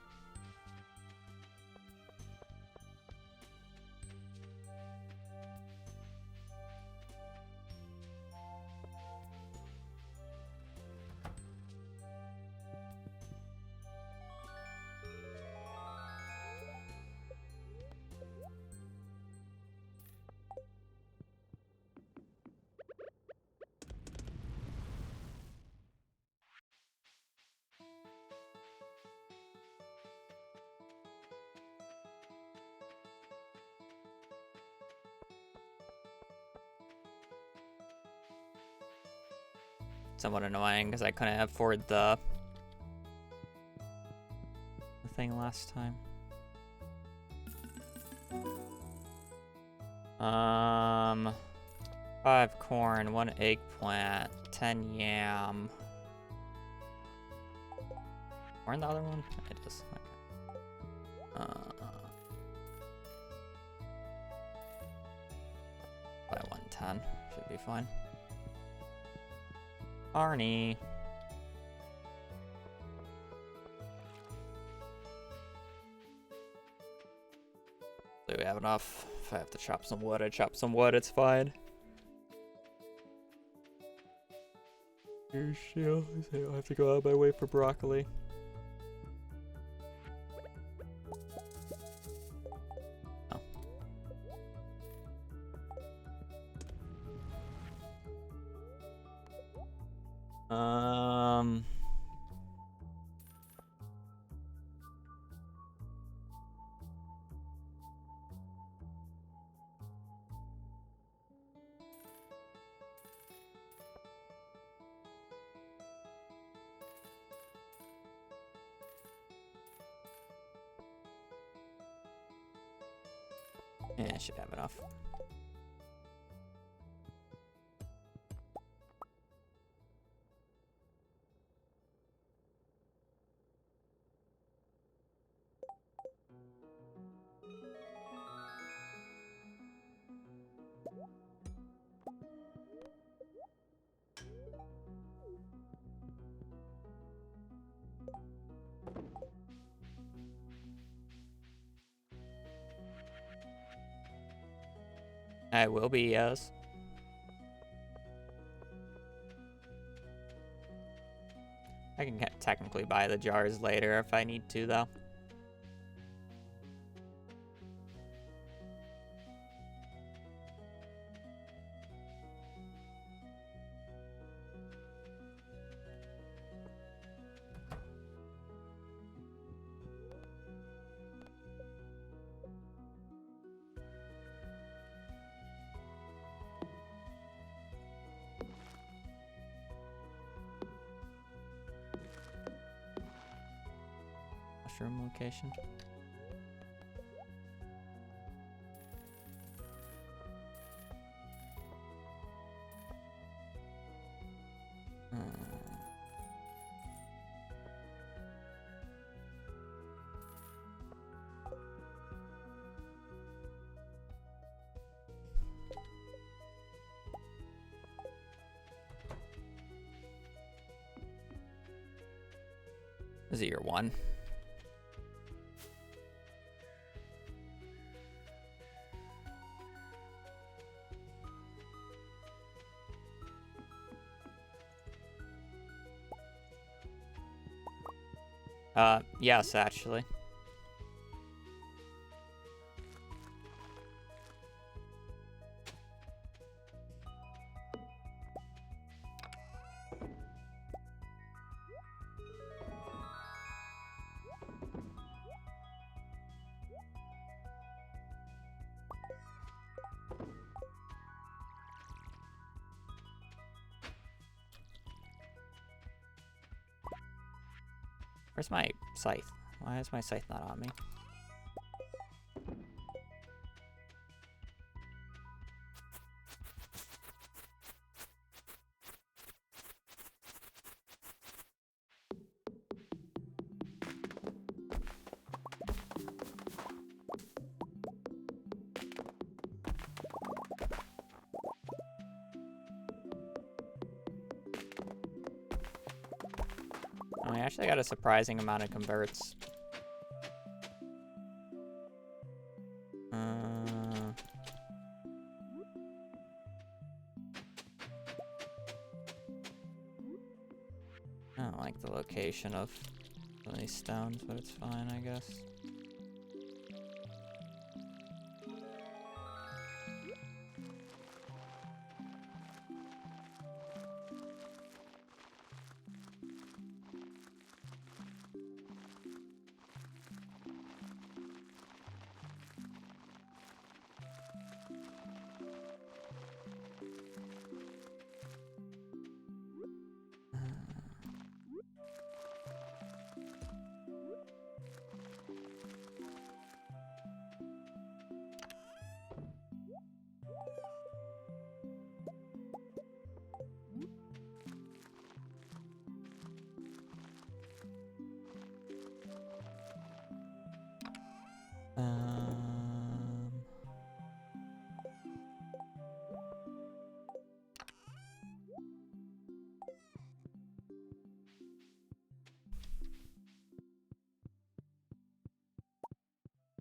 Somewhat annoying because I couldn't afford the thing last time. 5 corn, 1 eggplant, 10 yam. Corn the other one? It is. Okay. By 110 should be fine. Arnie. Do we have enough? If I have to chop some wood, I chop some wood, it's fine. Here's shield. I have to go out of my way for broccoli. Yeah, I should have enough. I will be, yes. I can technically buy the jars later if I need to, though. Mushroom location. Is it your 1? Yes, actually. Where's my scythe? Why is my scythe not on me? Oh, I actually got a surprising amount of converts. I don't like the location of these stones, but it's fine, I guess.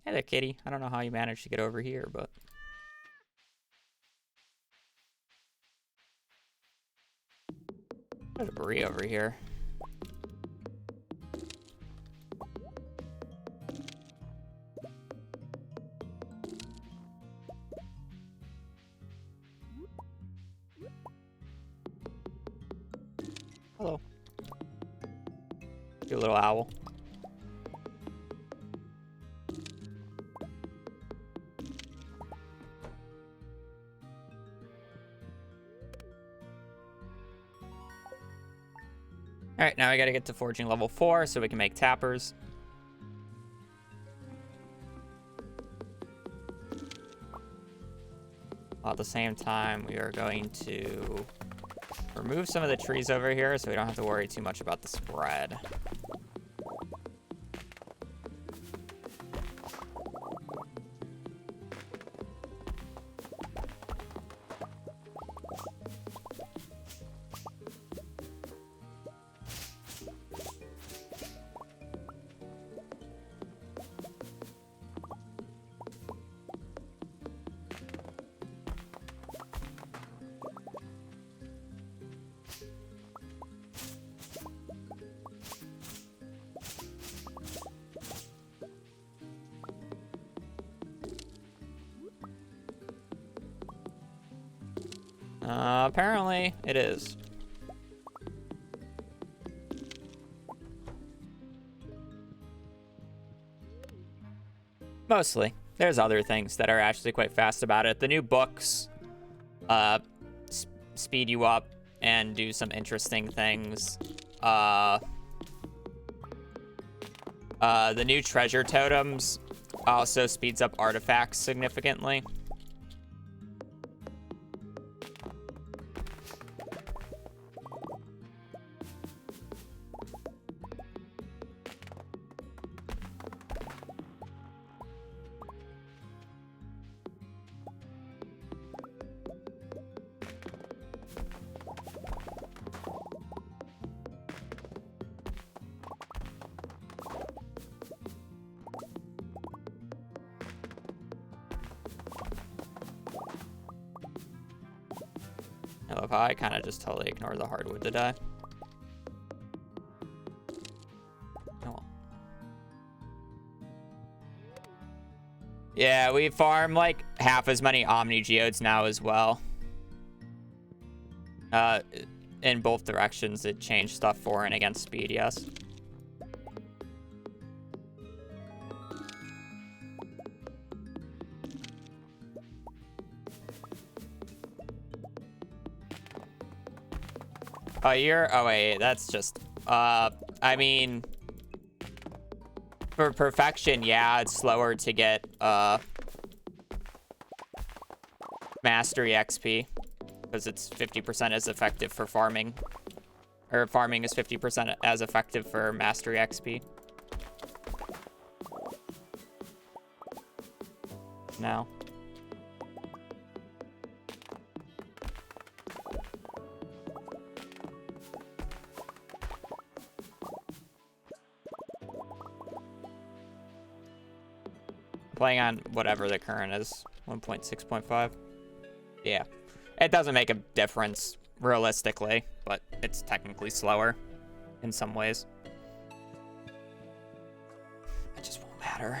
Hey there, kitty. I don't know how you managed to get over here, but... There's a Brie over here. Hello. You little owl. Alright, now we gotta get to forging level 4 so we can make tappers. While at the same time, we are going to remove some of the trees over here so we don't have to worry too much about the spread. Apparently, it is. Mostly. There's other things that are actually quite fast about it. The new books speed you up and do some interesting things. The new treasure totems also speeds up artifacts significantly. I love how I kind of just totally ignore the hardwood today. Oh. Yeah, we farm like half as many Omni Geodes now as well. In both directions, it changed stuff for and against speed, yes. Oh, oh wait, that's just, I mean, for perfection, yeah, it's slower to get, mastery XP, because it's 50% as effective for farming, or farming is 50% as effective for mastery XP. Now. Playing on whatever the current is, 1.6.5. Yeah, it doesn't make a difference realistically, but it's technically slower in some ways. It just won't matter.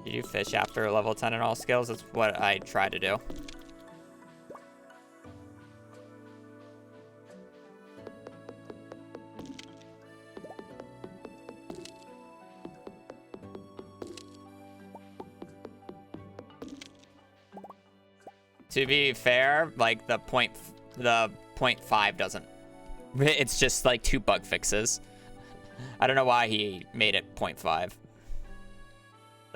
Did you fish after level 10 in all skills? That's what I try to do. To be fair, like the 0.5 doesn't. It's just like 2 bug fixes. I don't know why he made it 0.5.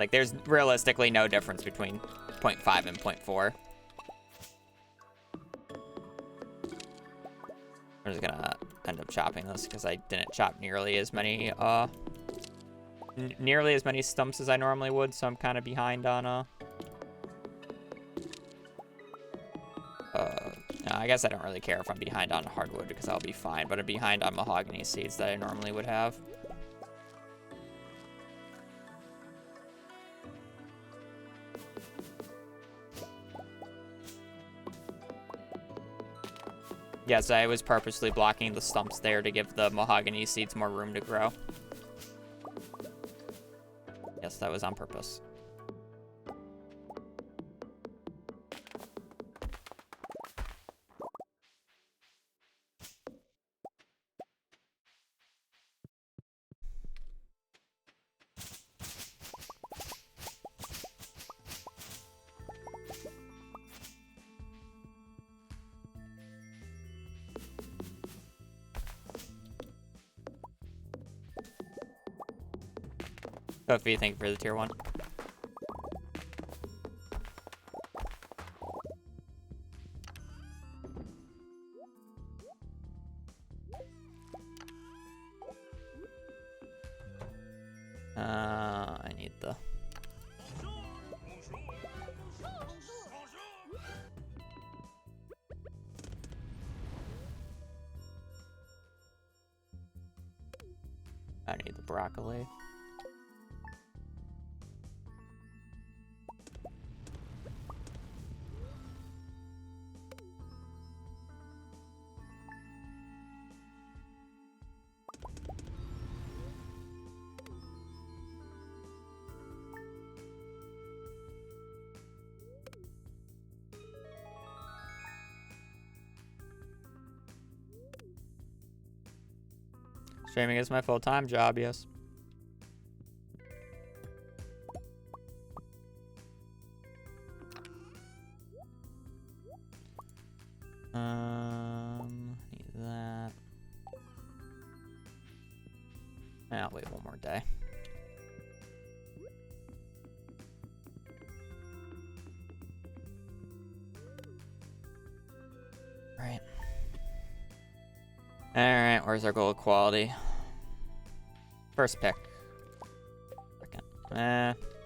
Like there's realistically no difference between 0.5 and 0.4. I'm just gonna end up chopping this because I didn't chop nearly as many stumps as I normally would, so I'm kind of behind on no, I guess I don't really care if I'm behind on hardwood because I'll be fine, but I'm behind on mahogany seeds that I normally would have. Yes, I was purposely blocking the stumps there to give the mahogany seeds more room to grow. Yes, that was on purpose. Sophie, thank you for the tier 1. I need the... I need the broccoli. Streaming is my full-time job, yes. Need that. I'll wait one more day. Right. Alright, where's our gold quality? First pick. Second.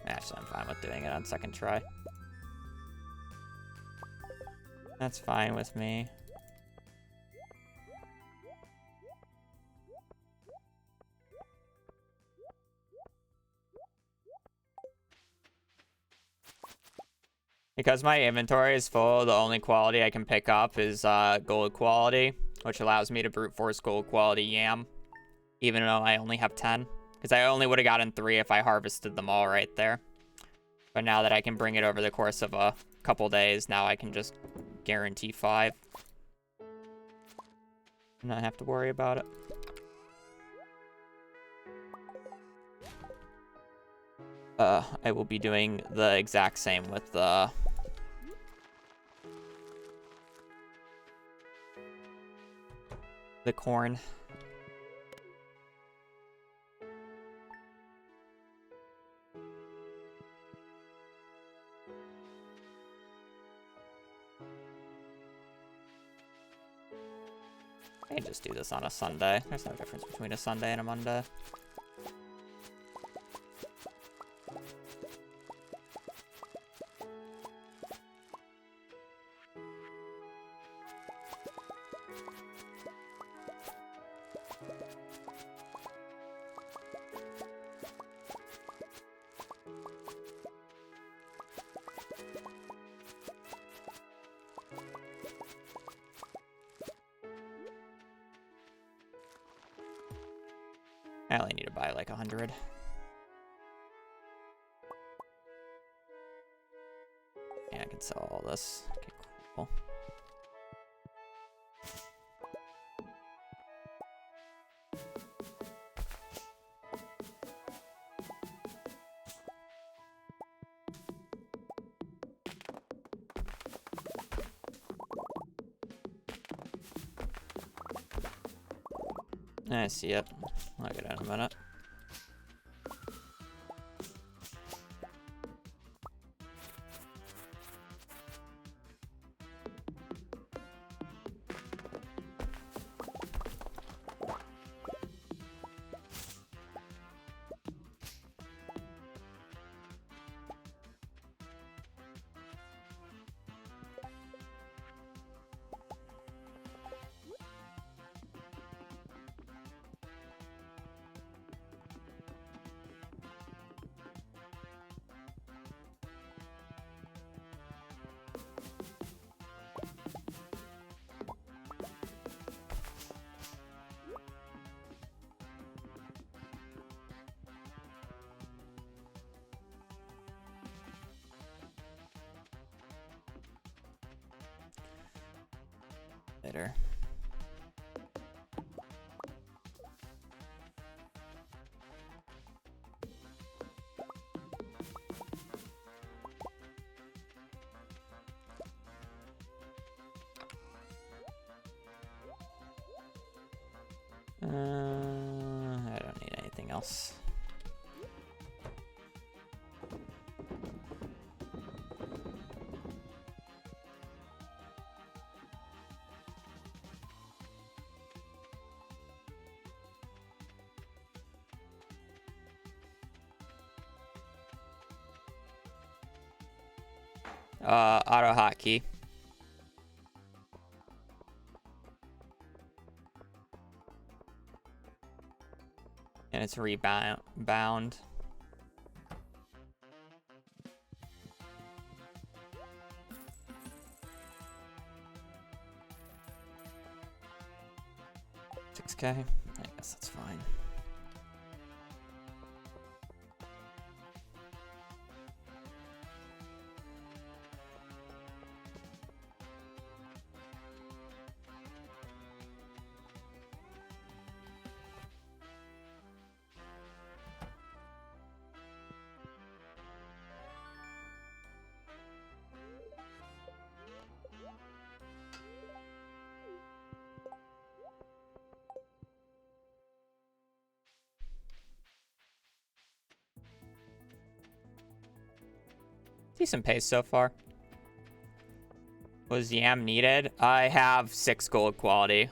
Actually, I'm fine with doing it on second try. That's fine with me. Because my inventory is full, the only quality I can pick up is gold quality, which allows me to brute force gold quality yam, even though I only have 10. Because I only would have gotten 3 if I harvested them all right there. But now that I can bring it over the course of a couple days, now I can just guarantee 5. And not have to worry about it. I will be doing the exact same with the corn. I can just do this on a Sunday. There's no difference between a Sunday and a Monday. I only need to buy like 100. Yeah, I can sell all this. Okay, cool. I see it. I'll get it in a minute. Later. I don't need anything else. Auto hotkey. And it's rebound. $6K. I guess that's fine. Decent pace so far. Was yam needed? I have 6 gold quality.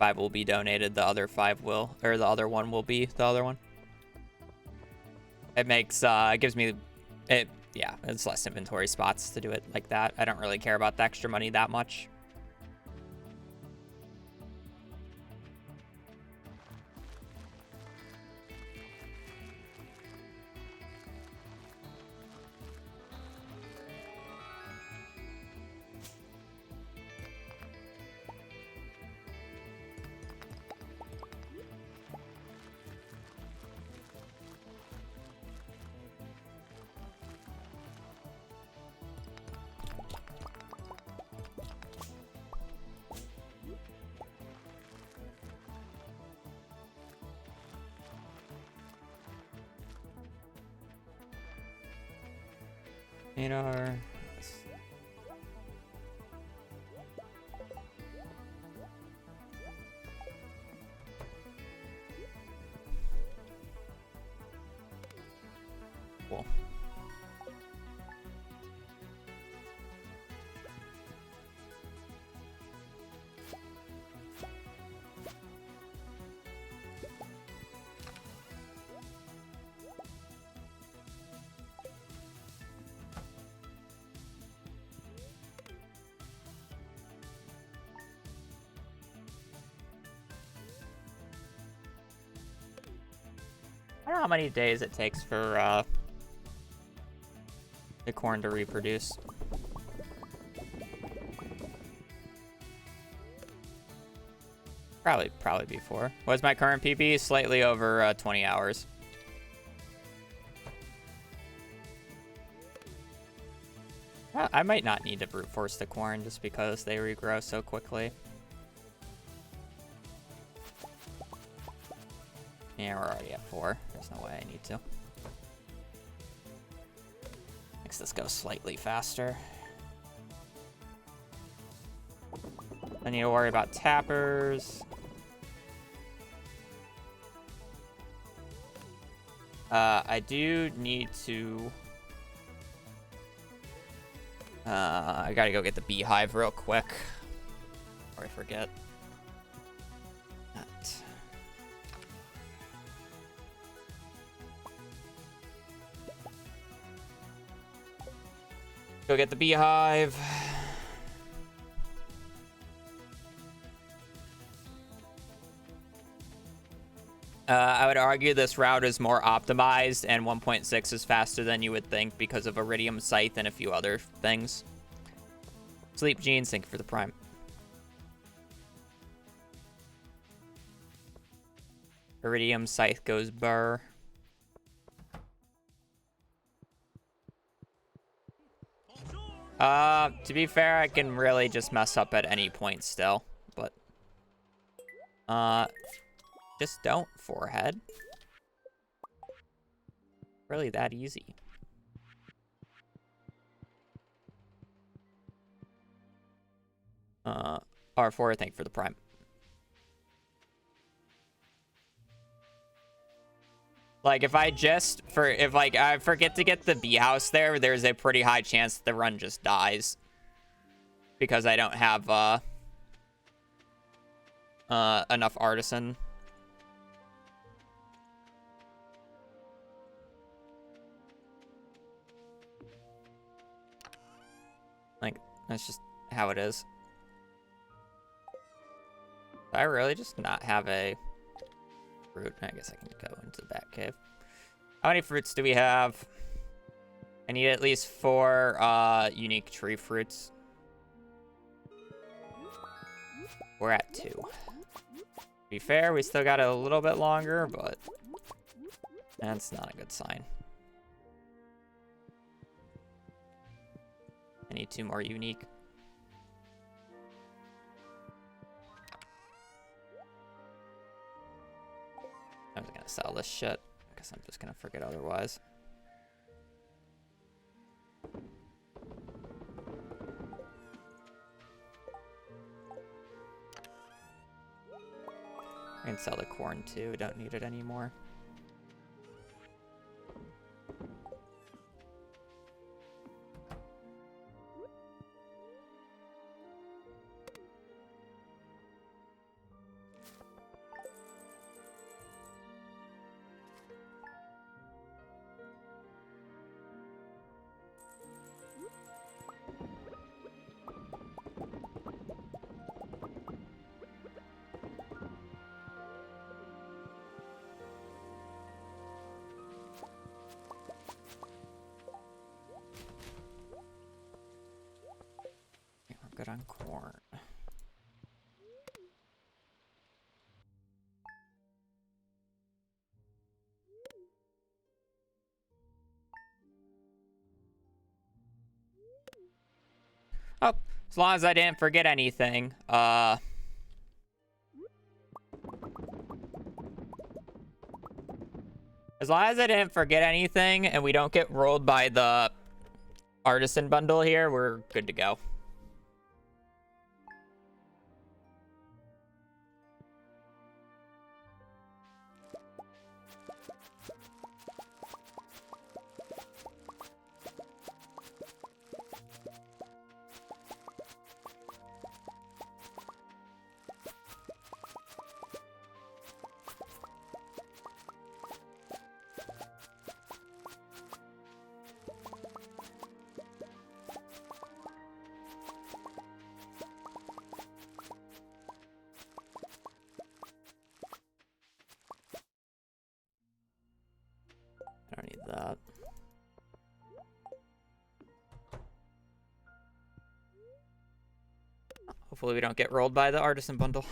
Five will be donated. The other 5 will, or the other one will be the other one. It makes, it gives me, it, yeah, it's less inventory spots to do it like that. I don't really care about the extra money that much. Radar. Cool. I don't know how many days it takes for the corn to reproduce. Probably before. What's my current PB? Slightly over 20 hours. I might not need to brute force the corn just because they regrow so quickly. Yeah, we're already at 4. There's no way I need to. Makes this go slightly faster. I need to worry about tappers. I do need to... I gotta go get the beehive real quick. Before I forget. That. Go get the beehive. I would argue this route is more optimized, and 1.6 is faster than you would think because of Iridium Scythe and a few other things. Sleep Jeans, thank you for the prime. Iridium Scythe goes burr. To be fair, I can really just mess up at any point still, but just don't forehead. Really that easy. R4, thank you for the prime. Like, if I forget to get the bee house there, there's a pretty high chance the run just dies. Because I don't have, enough artisan. Like, that's just how it is. Do I really just not have a fruit? I guess I can go into the back cave. How many fruits do we have? I need at least 4 unique tree fruits. We're at 2. To be fair, we still got a little bit longer, but that's not a good sign. I need 2 more unique. I was gonna sell this shit, because I'm just gonna forget otherwise. I can sell the corn too, don't need it anymore. Good on corn. Oh, as long as I didn't forget anything. As long as I didn't forget anything and we don't get rolled by the artisan bundle here, we're good to go. I don't need that. Hopefully we don't get rolled by the artisan bundle.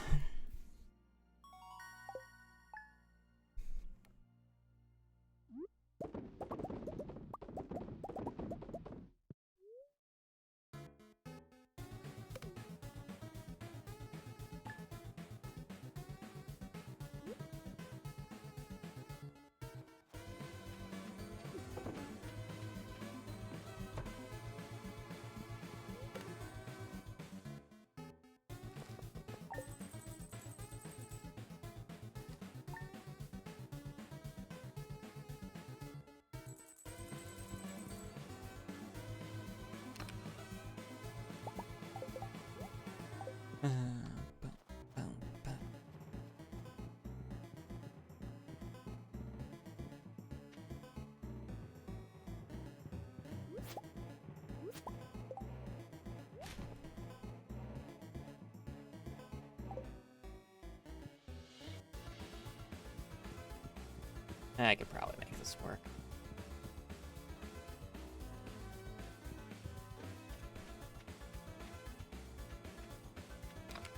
I could probably make this work.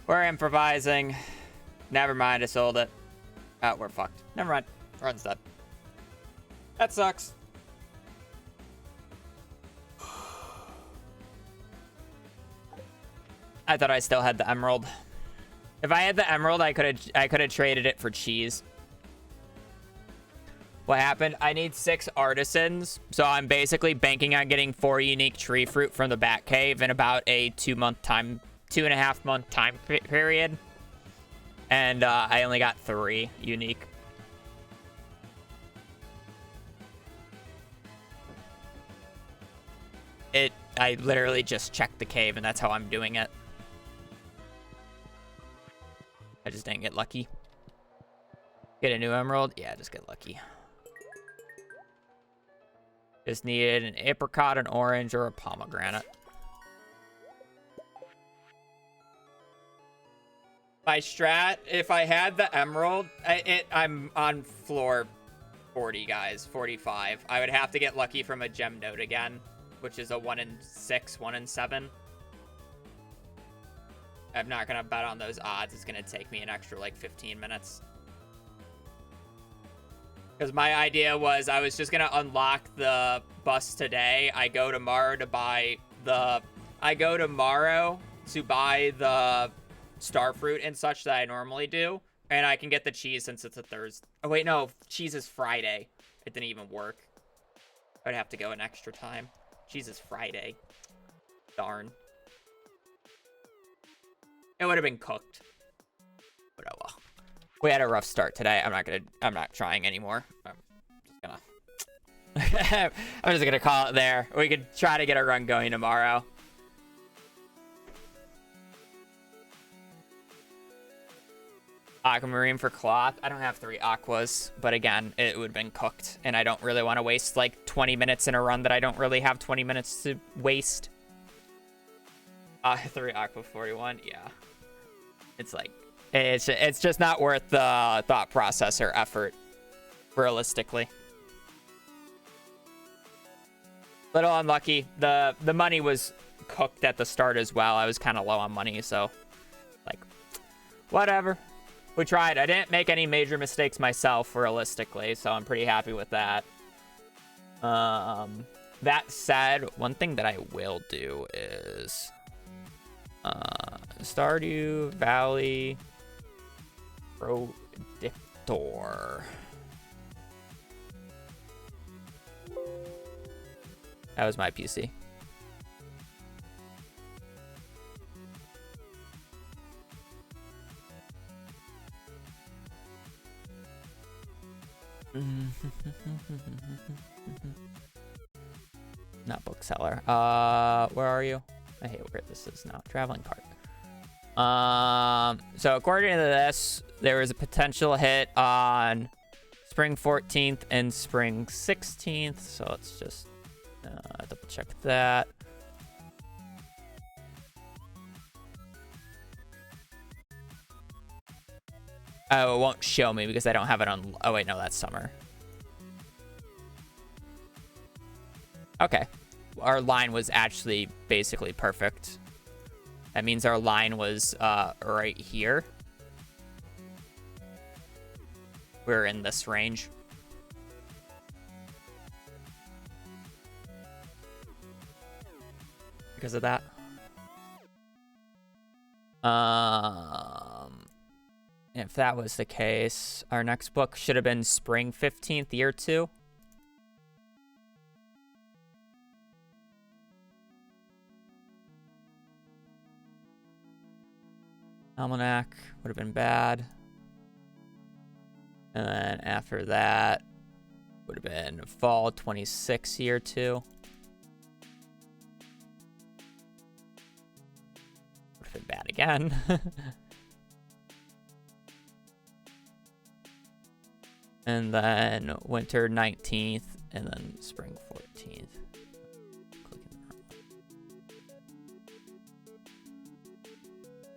We're improvising. Never mind, I sold it. Oh, we're fucked. Never mind. Run's dead. That sucks. I thought I still had the emerald. If I had the emerald, I could have traded it for cheese. What happened? I need 6 artisans, so I'm basically banking on getting 4 unique tree fruit from the Bat Cave in about a 2.5 month time period. And I only got 3 unique. I literally just checked the cave, and that's how I'm doing it. I just didn't get lucky. Get a new emerald? Yeah, just get lucky. Just needed an apricot, an orange, or a pomegranate. My strat, if I had the emerald, I'm on floor 40, guys, 45. I would have to get lucky from a gem node again, which is a 1 in 6, 1 in 7. I'm not going to bet on those odds. It's going to take me an extra, like, 15 minutes. Because my idea was I was just going to unlock the bus today. I go tomorrow to buy the starfruit and such that I normally do. And I can get the cheese since it's a Thursday. Oh, wait, no. Cheese is Friday. It didn't even work. I'd have to go an extra time. Cheese is Friday. Darn. It would have been cooked. But oh well. We had a rough start today. I'm not trying anymore. I'm just gonna call it there. We could try to get a run going tomorrow. Aquamarine for cloth. I don't have 3 aquas, but again, it would have been cooked, and I don't really want to waste like 20 minutes in a run that I don't really have 20 minutes to waste. 3 aqua 41. Yeah, it's like it's just not worth the thought process or effort, realistically. Little unlucky. The money was cooked at the start as well. I was kind of low on money, so like whatever. We tried. I didn't make any major mistakes myself, realistically, so I'm pretty happy with that. That said, one thing that I will do is Stardew Valley Predictor. That was my PC. Not bookseller. Where are you? I hate where this is now. Traveling cart. So according to this, there was a potential hit on spring 14th and spring 16th. So let's just double check that. Oh, it won't show me because I don't have it on. Oh, wait, no, that's summer. Okay. Our line was actually basically perfect. That means our line was right here. We're in this range. Because of that. If that was the case, our next book should have been spring 15th, year 2. Almanac would have been bad. And then after that would have been fall 26, year 2. Would have been bad again. And then winter 19th, and then spring 14th.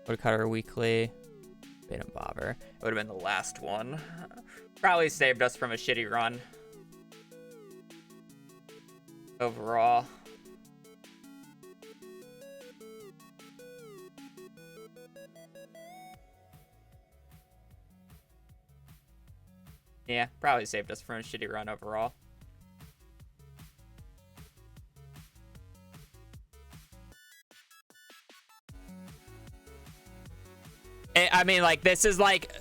Woodcutter Weekly. Bait and Bobber. It would have been the last one. Probably saved us from a shitty run. Overall. Yeah, probably saved us from a shitty run overall. I mean, like, this is like,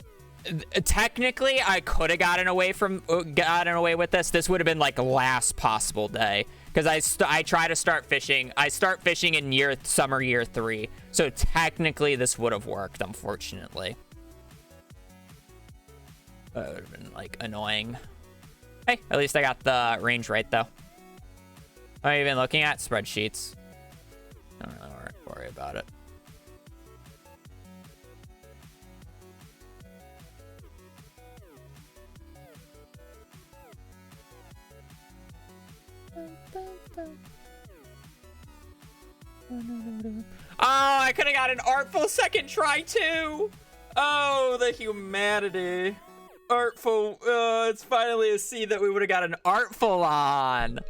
technically, I could have gotten away with this. This would have been like last possible day, because I try to start fishing. I start fishing in summer year 3, so technically this would have worked. Unfortunately, that would have been like annoying. Hey, at least I got the range right though. I'm even looking at spreadsheets. I don't really worry about it. Oh, I could have got an artful second try too. Oh, the humanity. Artful. It's finally a seed that we would have got an artful on.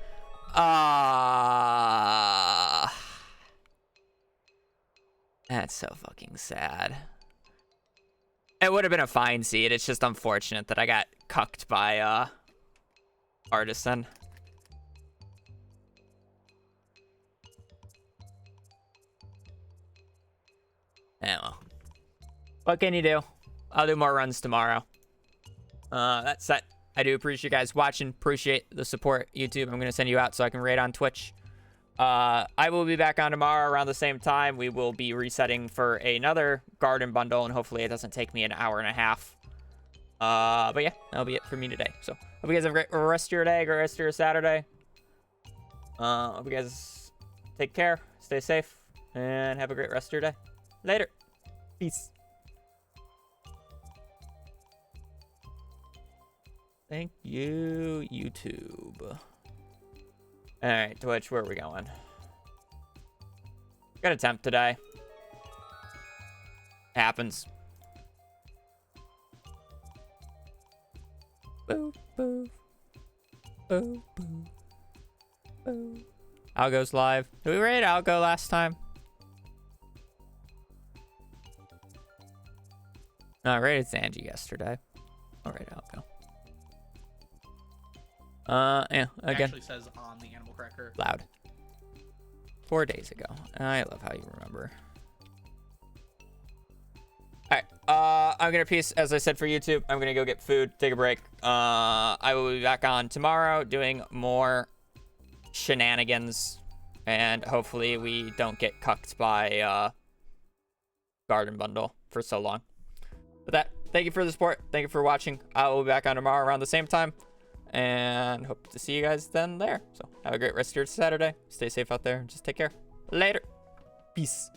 That's so fucking sad. It would have been a fine seed. It's just unfortunate that I got cucked by Artisan. Yeah, well. What can you do? I'll do more runs tomorrow. That's it. I do appreciate you guys watching. Appreciate the support, YouTube. I'm going to send you out so I can raid on Twitch. I will be back on tomorrow around the same time. We will be resetting for another garden bundle, and hopefully it doesn't take me an hour and a half. But yeah, that'll be it for me today. So hope you guys have a great rest of your day, great rest of your Saturday. Hope you guys take care, stay safe, and have a great rest of your day. Later. Peace. Thank you, YouTube. All right, Twitch, where are we going? Got a temp today. Happens. Boo, boo. Boo, boo. Boo. Algo's live. Did we raid Algo last time? No, I raided Zanji yesterday. All right, Algo. Yeah, again. It actually says on the animal cracker. Loud. 4 days ago. I love how you remember. Alright, I'm gonna peace, as I said, for YouTube. I'm gonna go get food, take a break. I will be back on tomorrow doing more shenanigans. And hopefully we don't get cucked by, Garden Bundle for so long. With that, thank you for the support. Thank you for watching. I will be back on tomorrow around the same time. and hope to see you guys then there. So have a great rest of your Saturday. Stay safe out there. Just take care. Later. Peace.